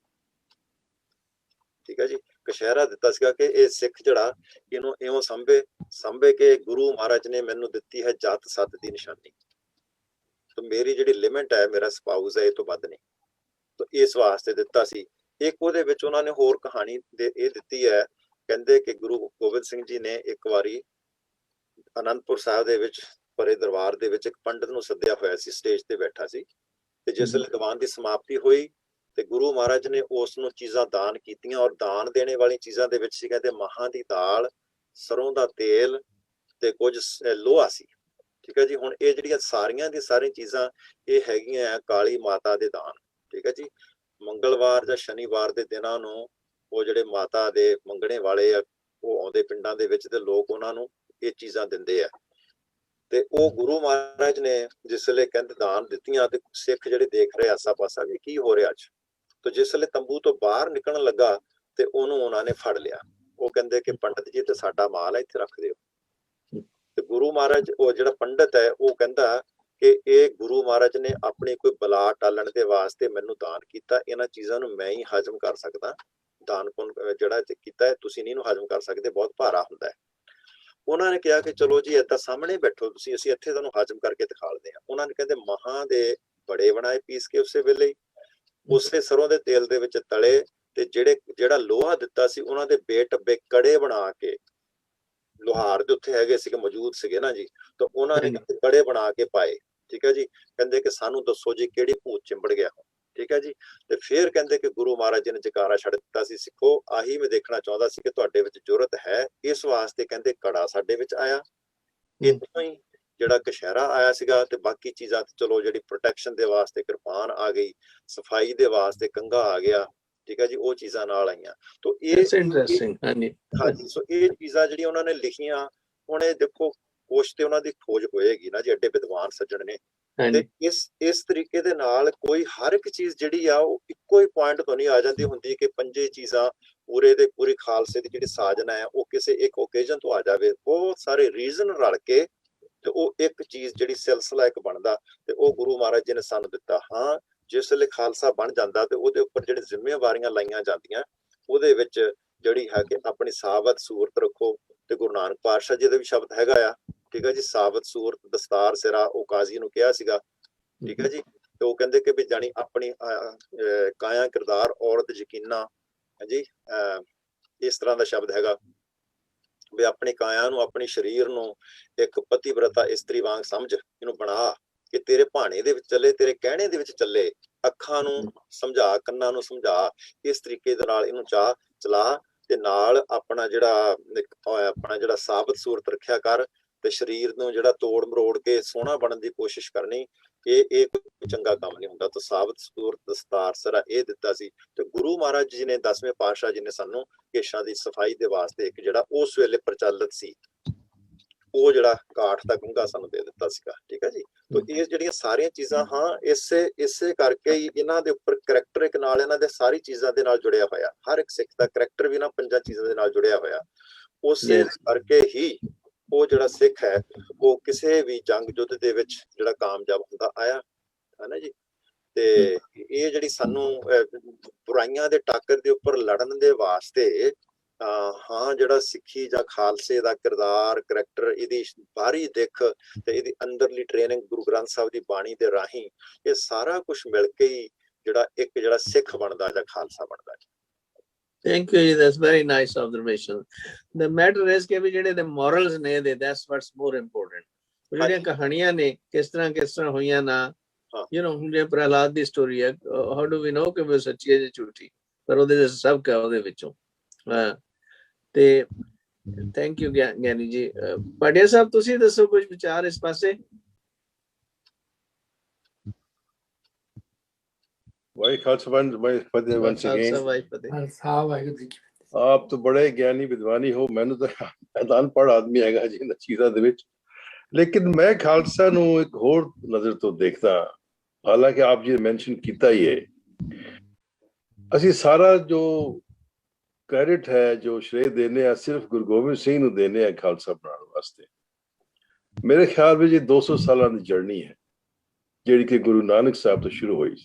ਠੀਕ ਹੈ ਜੀ। ਕਸ਼ਹਿਰਾ ਦਿੱਤਾ ਸੀਗਾ ਕਿ ਇਹ ਸਿੱਖ ਜਿਹੜਾ ਇਹਨੂੰ ਇਉਂ ਸੰਭੇ ਕਿ ਗੁਰੂ ਮਹਾਰਾਜ ਨੇ ਮੈਨੂੰ ਦਿੱਤੀ ਹੈ ਜਾਤ ਸੱਤ ਦੀ ਨਿਸ਼ਾਨੀ, ਤੇ ਮੇਰੀ ਜਿਹੜੀ ਲਿਮਿਟ ਹੈ, ਮੇਰਾ ਸਪਾਊਸ ਹੈ, ਇਹ ਤੋਂ ਵੱਧ ਨਹੀਂ। ਤਾਂ ਇਸ ਵਾਸਤੇ ਦਿੱਤਾ ਸੀ। ਇੱਕ ਉਹਦੇ ਵਿੱਚ ਉਹਨਾਂ ਨੇ ਹੋਰ ਕਹਾਣੀ ਇਹ ਦਿੱਤੀ ਹੈ ਕਹਿੰਦੇ ਕਿ ਗੁਰੂ ਗੋਬਿੰਦ ਸਿੰਘ ਜੀ ਨੇ ਇੱਕ ਵਾਰੀ ਅਨੰਦਪੁਰ ਸਾਹਿਬ ਦੇ ਵਿੱਚ ਪਰੇ ਦਰਬਾਰ ਦੇ ਵਿੱਚ ਇੱਕ ਪੰਡਤ ਨੂੰ ਸੱਦਿਆ ਹੋਇਆ ਸੀ, ਸਟੇਜ ਤੇ ਬੈਠਾ ਸੀ, ਤੇ ਜਿਸ ਵੇਲੇ ਦੀਵਾਨ ਦੀ ਸਮਾਪਤੀ ਹੋਈ ਤੇ ਗੁਰੂ ਮਹਾਰਾਜ ਨੇ ਉਸ ਨੂੰ ਚੀਜ਼ਾਂ ਦਾਨ ਕੀਤੀਆਂ, ਔਰ ਦਾਨ ਦੇਣੇ ਵਾਲੀ ਚੀਜ਼ਾਂ ਦੇ ਵਿੱਚ ਸੀ ਕਹਿੰਦੇ ਮਹਾਂ ਦੀ ਦਾਲ, ਸਰੋਂ ਦਾ ਤੇਲ ਤੇ ਕੁਝ ਲੋਹਾ ਸੀ। ਠੀਕ ਹੈ ਜੀ। ਹੁਣ ਇਹ ਜਿਹੜੀਆਂ ਸਾਰੀਆਂ ਦੀ ਸਾਰੀਆਂ ਚੀਜ਼ਾਂ ਇਹ ਹੈਗੀਆਂ ਕਾਲੀ ਮਾਤਾ ਦੇ ਦਾਨ। ਠੀਕ ਹੈ ਜੀ। ਮੰਗਲਵਾਰ ਜਾਂ ਸ਼ਨੀਵਾਰ ਦੇ ਦਿਨਾਂ ਨੂੰ ਉਹ ਜਿਹੜੇ ਮਾਤਾ ਦੇ ਮੰਗਣੇ ਵਾਲੇ ਆ ਉਹ ਆਉਂਦੇ ਪਿੰਡਾਂ ਦੇ ਵਿੱਚ, ਤੇ ਲੋਕ ਉਹਨਾਂ ਨੂੰ ਇਹ ਚੀਜ਼ਾਂ ਦਿੰਦੇ ਆ। ਤੇ ਉਹ ਗੁਰੂ ਮਹਾਰਾਜ ਨੇ ਜਿਸ ਵੇਲੇ ਕਹਿੰਦੇ ਦਾਨ ਦਿੱਤੀਆਂ ਤੇ ਸਿੱਖ ਜਿਹੜੇ ਦੇਖ ਰਹੇ ਆਸਾ ਪਾਸਾ ਵੀ ਕੀ ਹੋ ਰਿਹਾ ਅੱਜ, ਤੇ ਜਿਸ ਵੇਲੇ ਤੰਬੂ ਤੋਂ ਬਾਹਰ ਨਿਕਲਣ ਲੱਗਾ ਤੇ ਉਹਨੂੰ ਉਹਨਾਂ ਨੇ ਫੜ ਲਿਆ। ਉਹ ਕਹਿੰਦੇ ਕਿ ਪੰਡਤ ਜੀ ਤੇ ਸਾਡਾ ਮਾਲ ਹੈ, ਇੱਥੇ ਰੱਖ ਦਿਓ। ਤੇ ਗੁਰੂ ਮਹਾਰਾਜ, ਉਹ ਜਿਹੜਾ ਪੰਡਤ ਹੈ ਉਹ ਕਹਿੰਦਾ ਕਿ ਇਹ ਗੁਰੂ ਮਹਾਰਾਜ ਨੇ ਆਪਣੀ ਕੋਈ ਬਲਾ ਟਾਲਣ ਦੇ ਵਾਸਤੇ ਮੈਨੂੰ ਦਾਨ ਕੀਤਾ, ਇਹਨਾਂ ਚੀਜ਼ਾਂ ਨੂੰ ਮੈਂ ਹੀ ਹਜਮ ਕਰ ਸਕਦਾ, ਦਾਨ ਪੁੰਨ ਜਿਹੜਾ ਕੀਤਾ ਹੈ ਤੁਸੀਂ ਨਹੀਂ ਨੂੰ ਹਜਮ ਕਰ ਸਕਦੇ, ਬਹੁਤ ਭਾਰਾ ਹੁੰਦਾ ਹੈ। ਉਹਨਾਂ ਨੇ ਕਿਹਾ ਕਿ ਚਲੋ ਜੀ ਏਦਾਂ ਸਾਹਮਣੇ ਬੈਠੋ ਤੁਸੀਂ, ਅਸੀਂ ਇੱਥੇ ਤੁਹਾਨੂੰ ਹਜਮ ਕਰਕੇ ਦਿਖਾਲਦੇ ਹਾਂ। ਉਹਨਾਂ ਨੇ ਕਹਿੰਦੇ ਮਹਾਂ ਦੇ ਬੜੇ ਬਣਾਏ ਪੀਸ ਕੇ ਉਸੇ ਵੇਲੇ ਉਸੇ ਸਰੋਂ ਦੇ ਤੇਲ ਦੇ ਵਿੱਚ ਤਲੇ, ਤੇ ਜਿਹੜਾ ਲੋਹਾ ਦਿੱਤਾ ਸੀ ਉਹਨਾਂ ਦੇ ਬੇਟੱਬੇ ਕੜੇ ਬਣਾ ਕੇ, ਲੋਹਾਰ ਦੇ ਉੱਥੇ ਹੈਗੇ ਸੀਗੇ ਮੌਜੂਦ ਸੀਗੇ ਨਾ ਜੀ, ਤਾਂ ਉਹਨਾਂ ਨੇ ਕੜੇ ਬਣਾ ਕੇ ਪਾਏ। ਠੀਕ ਹੈ ਜੀ। ਕਹਿੰਦੇ ਕਿ ਸਾਨੂੰ ਦੱਸੋ ਜੀ ਕਿਹੜੀ ਭੂਤ ਚਿੰਬੜ ਗਿਆ। ਠੀਕ ਹੈ ਜੀ। ਤੇ ਫਿਰ ਕਹਿੰਦੇ ਕਿ ਗੁਰੂ ਮਹਾਰਾਜ ਜੀ ਨੇ ਜਕਾਰਾ ਛੱਡ ਦਿੱਤਾ ਸੀ, ਸਿੱਖੋ ਆਹੀ ਮੈਂ ਦੇਖਣਾ ਚਾਹੁੰਦਾ ਸੀ ਕਿ ਤੁਹਾਡੇ ਵਿੱਚ ਜ਼ਰੂਰਤ ਹੈ, ਇਸ ਵਾਸਤੇ ਕਹਿੰਦੇ ਕੜਾ ਸਾਡੇ ਵਿੱਚ ਆਇਆ, ਇੱਥੋਂ ਹੀ ਜਿਹੜਾ ਕਸ਼ਹਿਰਾ ਆਇਆ ਸੀਗਾ, ਤੇ ਬਾਕੀ ਚੀਜ਼ਾਂ ਤੇ ਚਲੋ ਜਿਹੜੀ ਪ੍ਰੋਟੈਕਸ਼ਨ ਦੇ ਵਾਸਤੇ ਕਿਰਪਾਨ ਆ ਗਈ, ਸਫਾਈ ਦੇ ਵਾਸਤੇ ਕੰਘਾ ਆ ਗਿਆ। ਠੀਕ ਹੈ ਜੀ। ਉਹ ਚੀਜ਼ਾਂ ਨਾਲ ਆਈਆਂ। ਤੋਂ ਇਹ ਇੰਟਰਸਟਿੰਗ। ਹਾਂਜੀ। ਸੋ ਇਹ ਚੀਜ਼ਾਂ ਜਿਹੜੀਆਂ ਉਹਨਾਂ ਨੇ ਲਿਖੀਆਂ, ਹੁਣ ਇਹ ਦੇਖੋ ਕੁਛ ਤੇ ਉਹਨਾਂ ਦੀ ਖੋਜ ਹੋਏਗੀ ਨਾ ਜੀ, ਐਡੇ ਵਿਦਵਾਨ ਸੱਜਣ ਨੇ, ਤੇ ਇਸ ਤਰੀਕੇ ਦੇ ਨਾਲ ਕੋਈ ਹਰ ਇੱਕ ਚੀਜ਼ ਜਿਹੜੀ ਆ ਉਹ ਇੱਕੋ ਹੀ ਪੁਆਇੰਟ ਤੋਂ ਨਹੀਂ ਆ ਜਾਂਦੀ ਹੁੰਦੀ ਕਿ ਪੰਜੇ ਚੀਜ਼ਾਂ ਪੂਰੇ ਦੇ ਪੂਰੀ ਖਾਲਸੇ ਦੀ ਜਿਹੜੀ ਸਾਜਨਾ ਹੈ ਉਹ ਕਿਸੇ ਇੱਕ ਓਕੇਜਨ ਤੋਂ ਆ ਜਾਵੇ। ਬਹੁਤ ਸਾਰੇ ਰੀਜ਼ਨ ਰਲ ਕੇ ਤੇ ਉਹ ਇੱਕ ਚੀਜ਼ ਜਿਹੜੀ ਸਿਲਸਿਲਾ ਇੱਕ ਬਣਦਾ, ਤੇ ਉਹ ਗੁਰੂ ਮਹਾਰਾਜ ਜੀ ਨੇ ਸਾਨੂੰ ਦਿੱਤਾ। ਹਾਂ, ਜਿਸ ਵੇਲੇ ਖਾਲਸਾ ਬਣ ਜਾਂਦਾ ਤੇ ਉਹਦੇ ਉੱਪਰ ਜਿਹੜੇ ਜ਼ਿੰਮੇਵਾਰੀਆਂ ਲਾਈਆਂ ਜਾਂਦੀਆਂ, ਉਹਦੇ ਵਿੱਚ ਜਿਹੜੀ ਹੈ ਕਿ ਆਪਣੀ ਸਾਬਤ ਸੂਰਤ ਰੱਖੋ। ਤੇ ਗੁਰੂ ਨਾਨਕ ਪਾਤਸ਼ਾਹ ਜੀ ਦਾ ਵੀ ਸ਼ਬਦ ਹੈਗਾ ਆ। ਠੀਕ ਹੈ ਜੀ। ਸਾਬਤ ਸੂਰਤ ਦਸਤਾਰ ਸਿਰਾ, ਉਹ ਕਾਜ਼ੀ ਨੂੰ ਕਿਹਾ ਸੀਗਾ। ਠੀਕ ਹੈ ਜੀ। ਤੇ ਉਹ ਕਹਿੰਦੇ ਕਿ ਵੀ ਜਾਣੀ ਆਪਣੀ ਕਾਇਆ ਕਿਰਦਾਰ ਔਰਤ ਯਕੀਨਾ, ਹਾਂਜੀ ਇਸ ਤਰ੍ਹਾਂ ਦਾ ਸ਼ਬਦ ਹੈਗਾ ਵੀ ਆਪਣੀ ਕਾਇਆ ਨੂੰ, ਆਪਣੀ ਸਰੀਰ ਨੂੰ ਇੱਕ ਪਤੀਵ੍ਰਤਾ ਇਸਤਰੀ ਵਾਂਗ ਸਮਝ, ਇਹਨੂੰ ਬਣਾ ਕਿ ਤੇਰੇ ਭਾਣੇ ਦੇ ਵਿੱਚ ਚੱਲੇ, ਤੇਰੇ ਕਹਿਣੇ ਦੇ ਵਿੱਚ ਚੱਲੇ, ਅੱਖਾਂ ਨੂੰ ਸਮਝਾ, ਕੰਨਾਂ ਨੂੰ ਸਮਝਾ, ਇਸ ਤਰੀਕੇ ਦੇ ਨਾਲ ਇਹਨੂੰ ਚਲਾ, ਤੇ ਨਾਲ ਆਪਣਾ ਜਿਹੜਾ ਸਾਬਤ ਸੂਰਤ ਰੱਖਿਆ ਕਰ, ਤੇ ਸਰੀਰ ਨੂੰ ਜਿਹੜਾ ਤੋੜ ਮਰੋੜ ਕੇ ਸੋਹਣਾ ਬਣਨ ਦੀ ਕੋਸ਼ਿਸ਼ ਕਰਨੀ, ਇਹ ਕੋਈ ਚੰਗਾ ਕੰਮ ਨਹੀਂ ਹੁੰਦਾ। ਤਾਂ ਸਾਬਤ ਸੂਰਤ ਦਸਤਾਰ ਸਿਰਾ ਇਹ ਦਿੱਤਾ ਸੀ। ਤੇ ਗੁਰੂ ਮਹਾਰਾਜ ਜੀ ਨੇ 10ਵੇਂ ਪਾਤਸ਼ਾਹ ਜੀ ਨੇ ਸਾਨੂੰ ਕੇਸ਼ਾਂ ਦੀ ਸਫਾਈ ਦੇ ਵਾਸਤੇ ਇੱਕ ਜਿਹੜਾ ਉਸ ਵੇਲੇ ਪ੍ਰਚਲਿਤ ਸੀ ਉਹ ਜਿਹੜਾ ਕਾਠ ਦਾ ਕੰਘਾ ਸਾਨੂੰ ਦੇ ਦਿੱਤਾ ਸੀਗਾ। ਠੀਕ ਹੈ ਜੀ। ਤਾਂ ਇਹ ਜਿਹੜੀਆਂ ਸਾਰੀਆਂ ਚੀਜ਼ਾਂ, ਹਾਂ ਇਸੇ ਕਰਕੇ ਹੀ ਇਹਨਾਂ ਦੇ ਉੱਪਰ ਕਰੈਕਟਰ ਇੱਕ ਨਾਲ ਇਹਨਾਂ ਦੇ ਸਾਰੀ ਚੀਜ਼ਾਂ ਦੇ ਨਾਲ ਜੁੜਿਆ ਹੋਇਆ। ਹਰ ਇੱਕ ਸਿੱਖ ਦਾ ਕਰੈਕਟਰ ਵੀ ਨਾ ਪੰਜਾਂ ਚੀਜ਼ਾਂ ਦੇ ਨਾਲ ਜੁੜਿਆ ਹੋਇਆ। ਉਸੇ ਕਰਕੇ ਹੀ ਉਹ ਜਿਹੜਾ ਸਿੱਖ ਹੈ ਉਹ ਕਿਸੇ ਵੀ ਜੰਗ ਯੁੱਧ ਦੇ ਵਿੱਚ ਜਿਹੜਾ ਕਾਮਯਾਬ ਹੁੰਦਾ ਆਇਆ ਹੈ ਨਾ ਜੀ। ਤੇ ਇਹ ਜਿਹੜੀ ਸਾਨੂੰ ਬੁਰਾਈਆਂ ਦੇ ਟਾਕਰ ਦੇ ਉੱਪਰ ਲੜਨ ਦੇ ਵਾਸਤੇ ਹਾਂ ਜਿਹੜਾ ਸਿੱਖੀ ਜਾਂ ਖਾਲਸੇ ਦਾ ਕਿਰਦਾਰ, ਕਰੈਕਟਰ, ਇਹਦੀ ਬਾਹਰੀ ਦਿੱਖ ਤੇ ਇਹਦੀ ਅੰਦਰਲੀ ਟ੍ਰੇਨਿੰਗ ਗੁਰੂ ਗ੍ਰੰਥ ਸਾਹਿਬ ਦੀ ਬਾਣੀ ਦੇ ਰਾਹੀਂ, ਇਹ ਸਾਰਾ ਕੁਝ ਮਿਲ ਕੇ ਹੀ ਜਿਹੜਾ ਸਿੱਖ ਬਣਦਾ ਜਾਂ ਖਾਲਸਾ ਬਣਦਾ। Thank you. That's very nice observation. The matter is ਕਿ ਵੀ ਜਿਹੜੇ ਦੇ morals ਨੇ ਦੇ, that's what's more important. ਜਿਹੜੀਆਂ ਕਹਾਣੀਆਂ ਨੇ ਕਿਸ ਤਰ੍ਹਾਂ ਹੋਈਆਂ ਨਾ, ਹੁਣ ਜੇ ਪ੍ਰਹਲਾਦ ਦੀ ਸਟੋਰੀ ਹੈ, how do we know ਕਿ ਉਹ ਸੱਚੀ ਹੈ ਜਾਂ ਝੂਠੀ, ਪਰ ਉਹਦੇ ਸਭ ਕਾ ਉਹਦੇ ਵਿੱਚੋਂ। ਤੇ ਥੈਂਕ ਯੂ ਗਿਆਨੀ ਜੀ। ਪਾਟਿਆ ਸਾਹਿਬ ਤੁਸੀਂ ਦੱਸੋ ਕੁਝ ਵਿਚਾਰ ਇਸ ਪਾਸੇ। भाई खालसा once again। आप तो बड़े ज्ञानी विद्वानी हो, मैंने तो अनपढ़ आदमी हैगा जी इन चीज़ां दे विच, लेकिन मैं खालसा नूं एक होर नज़र तो देखदा। हालांकि आप जी मैंशन कीता ही है, असीं सारा जो क्रेडिट है, जो श्रेय देने हैं, सिर्फ गुरु गोबिंद सिंह नूं देने हैं खालसा बनाने वास्ते। मेरे ख्याल में ये 200 साल की जर्नी है जिहड़ी कि गुरु नानक साहब तो शुरू हुई।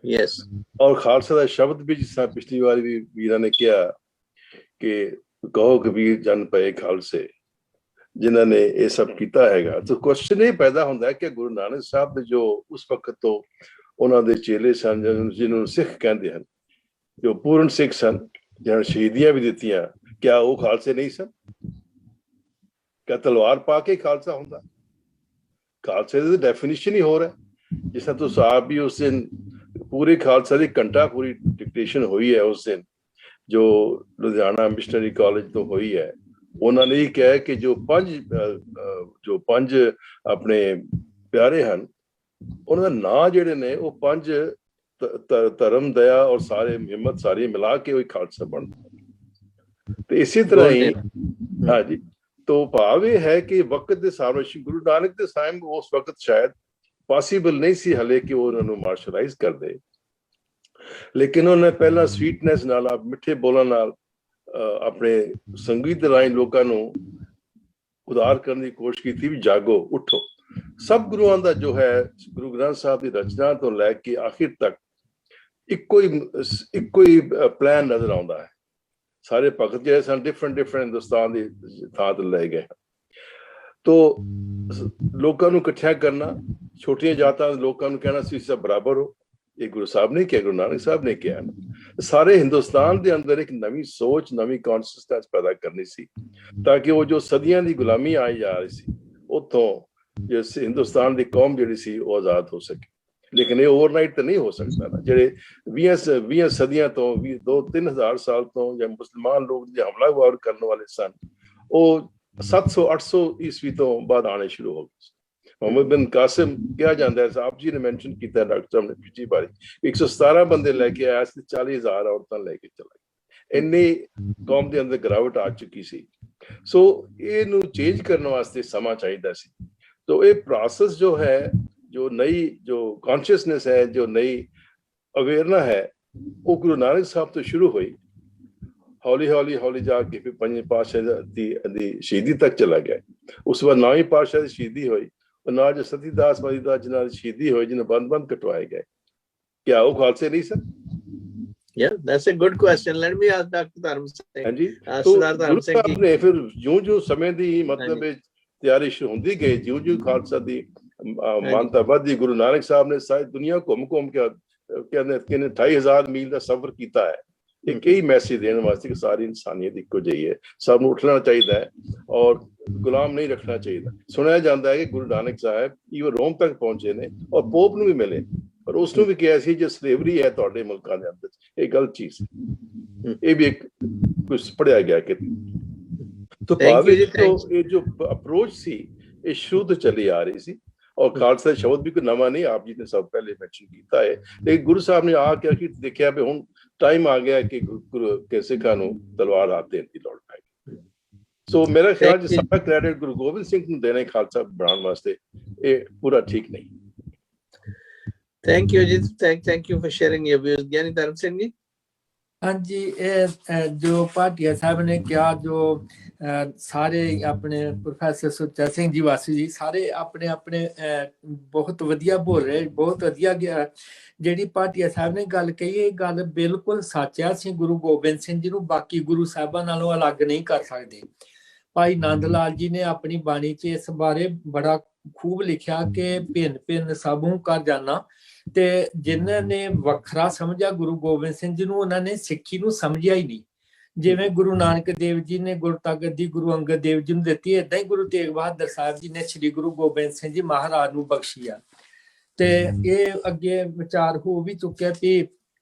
Yes. और खालसा का शब्द भी जिस तरह पिछली बार भी वीरा ने किया कि कहो कबीर जन पए खालसे, जिन्होंने ये सब किया हैगा। तो क्वेश्चन ये पैदा होता है कि गुरु नानक साहब जो उस वक्त तो उन्होंने चेले सन, जिन्होंने सिख कहते हैं, जो पूर्ण सिख सन, जिन्होंने शहीदियां भी दित्तियां, क्या वो खालसे नहीं सन? क्या तलवार पा के खालसा होंदा? खालसे दी डेफिनेशन ही हो रहा है। जिस तरह तुस आप भी उस दिन पूरे खालसा दी घंटा पूरी डिक्टेशन हुई है उस दिन जो लुधियाना मिशनरी कॉलेज तो हुई है। उन्होंने ये कहा कि जो पंज अपने प्यारे हैं उन्होंने ना जेड़े ने वो पंज धर्म दया और सारे हिम्मत सारी मिला के वही खालसा बन। तो इसी तरह ही हाँ जी, तो भाव ये है कि वक्त के सामने गुरु नानक के टाइम उस वक्त शायद पॉसिबल नहीं सी हले कि वो उन्होंने मार्शलाइज कर दे, लेकिन उन्होंने पहला स्वीटनेस नाल मिठे बोलन नाल अपने संगीत राਹੀਂ लोगों ਨੂੰ उदार करने की कोशिश की थी भी जागो उठो। सब गुरुआं दा जो है गुरु ग्रंथ साहब की रचना तो लैके आखिर तक इक्को ही प्लान नजर आता है। सारे भगत जो सन डिफरेंट हिंदुस्तान की थां ते ले गए। तो लोगों को इकट्ठा करना, छोटियां जातां लोगों को कहना सी सब बराबर हो, ये गुरु साहब ने किया, गुरु नानक साहब ने किया ना। सारे हिंदुस्तान के अंदर एक नवी सोच नवी कॉन्शियसनेस पैदा करनी सी ताकि वो जो सदियां की गुलामी आई जा रही सी उतों जिस हिंदुस्तान की कौम जी सी वो आजाद हो सके। लेकिन ये ओवरनाइट तो नहीं हो सकता ना। जेडे 20 सदियां तो 2-3 हजार साल तो जो मुसलमान लोग जो हमलावर करने वाले सन वो 700-800 ईस्वी तो बाद आने शुरू हो गए। मोहम्मद बिन कासिम क्या जाता है, आप जी ने मेंशन किया डॉक्टर साहब ने पिछली बारी 117 बंदे लेके आया, 40,000 औरतां लेके चला गया। इन्नी कौम के अंदर गिरावट आ चुकी सी। सो इनू चेंज करने वास्ते समा चाहिए सी। तो ये प्रोसेस जो है, जो नई जो कॉन्शियसनेस है, जो नई अवेयरनेस है, वो गुरु नानक साहब तो शुरू हुई, हौली हौली हौली जाके फिर पंजे पातशाह दी शहीदी तक चला गया। उस बाद 9वीं पातशाह की शहीदी हुई, ना जो सतीदास मरीदास जिन्होंने शहीदी हुई, जिन्हें बंद कटवाए गए, क्या वो खालसे नहीं sir? Yeah, that's a good question. Let me ask Dr. Dharm Singh. हाँ जी, तो गुरु साहब ने फिर जो समय दी मतलब तैयारी शुरू होती गई, जो खालसा दी मानता बढ़ती, गुरु नानक साहब ने सारी दुनिया घूम के कहने 28,000 मील का सफर किया है। एक यही मैसेज देने वास्ते कि सारी इंसानियत इको जी है, सब उठना चाहिए और गुलाम नहीं रखना चाहिए। सुनाया जाता है कि गुरु नानक साहब इवन रोम तक पहुंचे ने और पोप ਨੂੰ भी मिले और उसने भी कहा सी जो स्लेवरी है ਤੁਹਾਡੇ ਮੁਲਕਾਂ ਦੇ ਅੰਦਰ ਇਹ ਗਲਤ ਚੀਜ਼ ਹੈ। ਇਹ भी एक कुछ पढ़ा गया कि तो ये जो अप्रोच सी ये शुरू तो चली आ रही सी और खालसा शब्द भी कोई नवा नहीं, आप जी ने सब पहले मेंशन किया है। लेकिन गुरु साहब ने आके देखा भी हुण टाइम आ गया कि गुरु के सिखां नूं तलवार हाथ देण दी लोड़ पै गई। सो मेरा ख्याल है सारा क्रेडिट गुरु गोबिंद सिंह नूं देने खालसा बनाउण वास्ते ये पूरा ठीक नहीं। Thank you ji, thank you for sharing your views। ज्ञानी धर्म सिंह जी। हाँ जी, जो भाटिया साहब ने क्या जो सारे अपने प्रोफेसर सुच्चा सिंह जी वासी जी सारे अपने अपने बहुत वधिया बोल रहे, बहुत वधिया गया। ਜਿਹੜੀ ਭਾਟੀਆ ਸਾਹਿਬ ਨੇ ਗੱਲ ਕਹੀ ਇਹ ਗੱਲ ਬਿਲਕੁਲ ਸੱਚ ਹੈ। ਅਸੀਂ ਗੁਰੂ ਗੋਬਿੰਦ ਸਿੰਘ ਜੀ ਨੂੰ ਬਾਕੀ ਗੁਰੂ ਸਾਹਿਬਾਂ ਨਾਲੋਂ ਅਲੱਗ ਨਹੀਂ ਕਰ ਸਕਦੇ। ਭਾਈ ਨੰਦ ਲਾਲ ਜੀ ਨੇ ਆਪਣੀ ਬਾਣੀ 'ਚ ਇਸ ਬਾਰੇ ਬੜਾ ਖੂਬ ਲਿਖਿਆ ਕਿ ਭਿੰਨ ਭਿੰਨ ਸਭੂ ਕਰ ਜਾਣਾ, ਤੇ ਜਿਨ੍ਹਾਂ ਨੇ ਵੱਖਰਾ ਸਮਝਿਆ ਗੁਰੂ ਗੋਬਿੰਦ ਸਿੰਘ ਜੀ ਨੂੰ ਉਹਨਾਂ ਨੇ ਸਿੱਖੀ ਨੂੰ ਸਮਝਿਆ ਹੀ ਨਹੀਂ। ਜਿਵੇਂ ਗੁਰੂ ਨਾਨਕ ਦੇਵ ਜੀ ਨੇ ਗੁਰਤਾ ਗੱਦੀ ਗੁਰੂ ਅੰਗਦ ਦੇਵ ਜੀ ਨੂੰ ਦਿੱਤੀ, ਏਦਾਂ ਹੀ ਗੁਰੂ ਤੇਗ ਬਹਾਦਰ ਸਾਹਿਬ ਜੀ ਨੇ ਸ੍ਰੀ ਗੁਰੂ ਗੋਬਿੰਦ ਸਿੰਘ ਜੀ ਮਹਾਰਾਜ ਨੂੰ ਬਖਸ਼ੀ ਆ। ਤੇ ਇਹ ਅੱਗੇ ਵਿਚਾਰ ਹੋ ਵੀ ਚੁੱਕਿਆ ਵੀ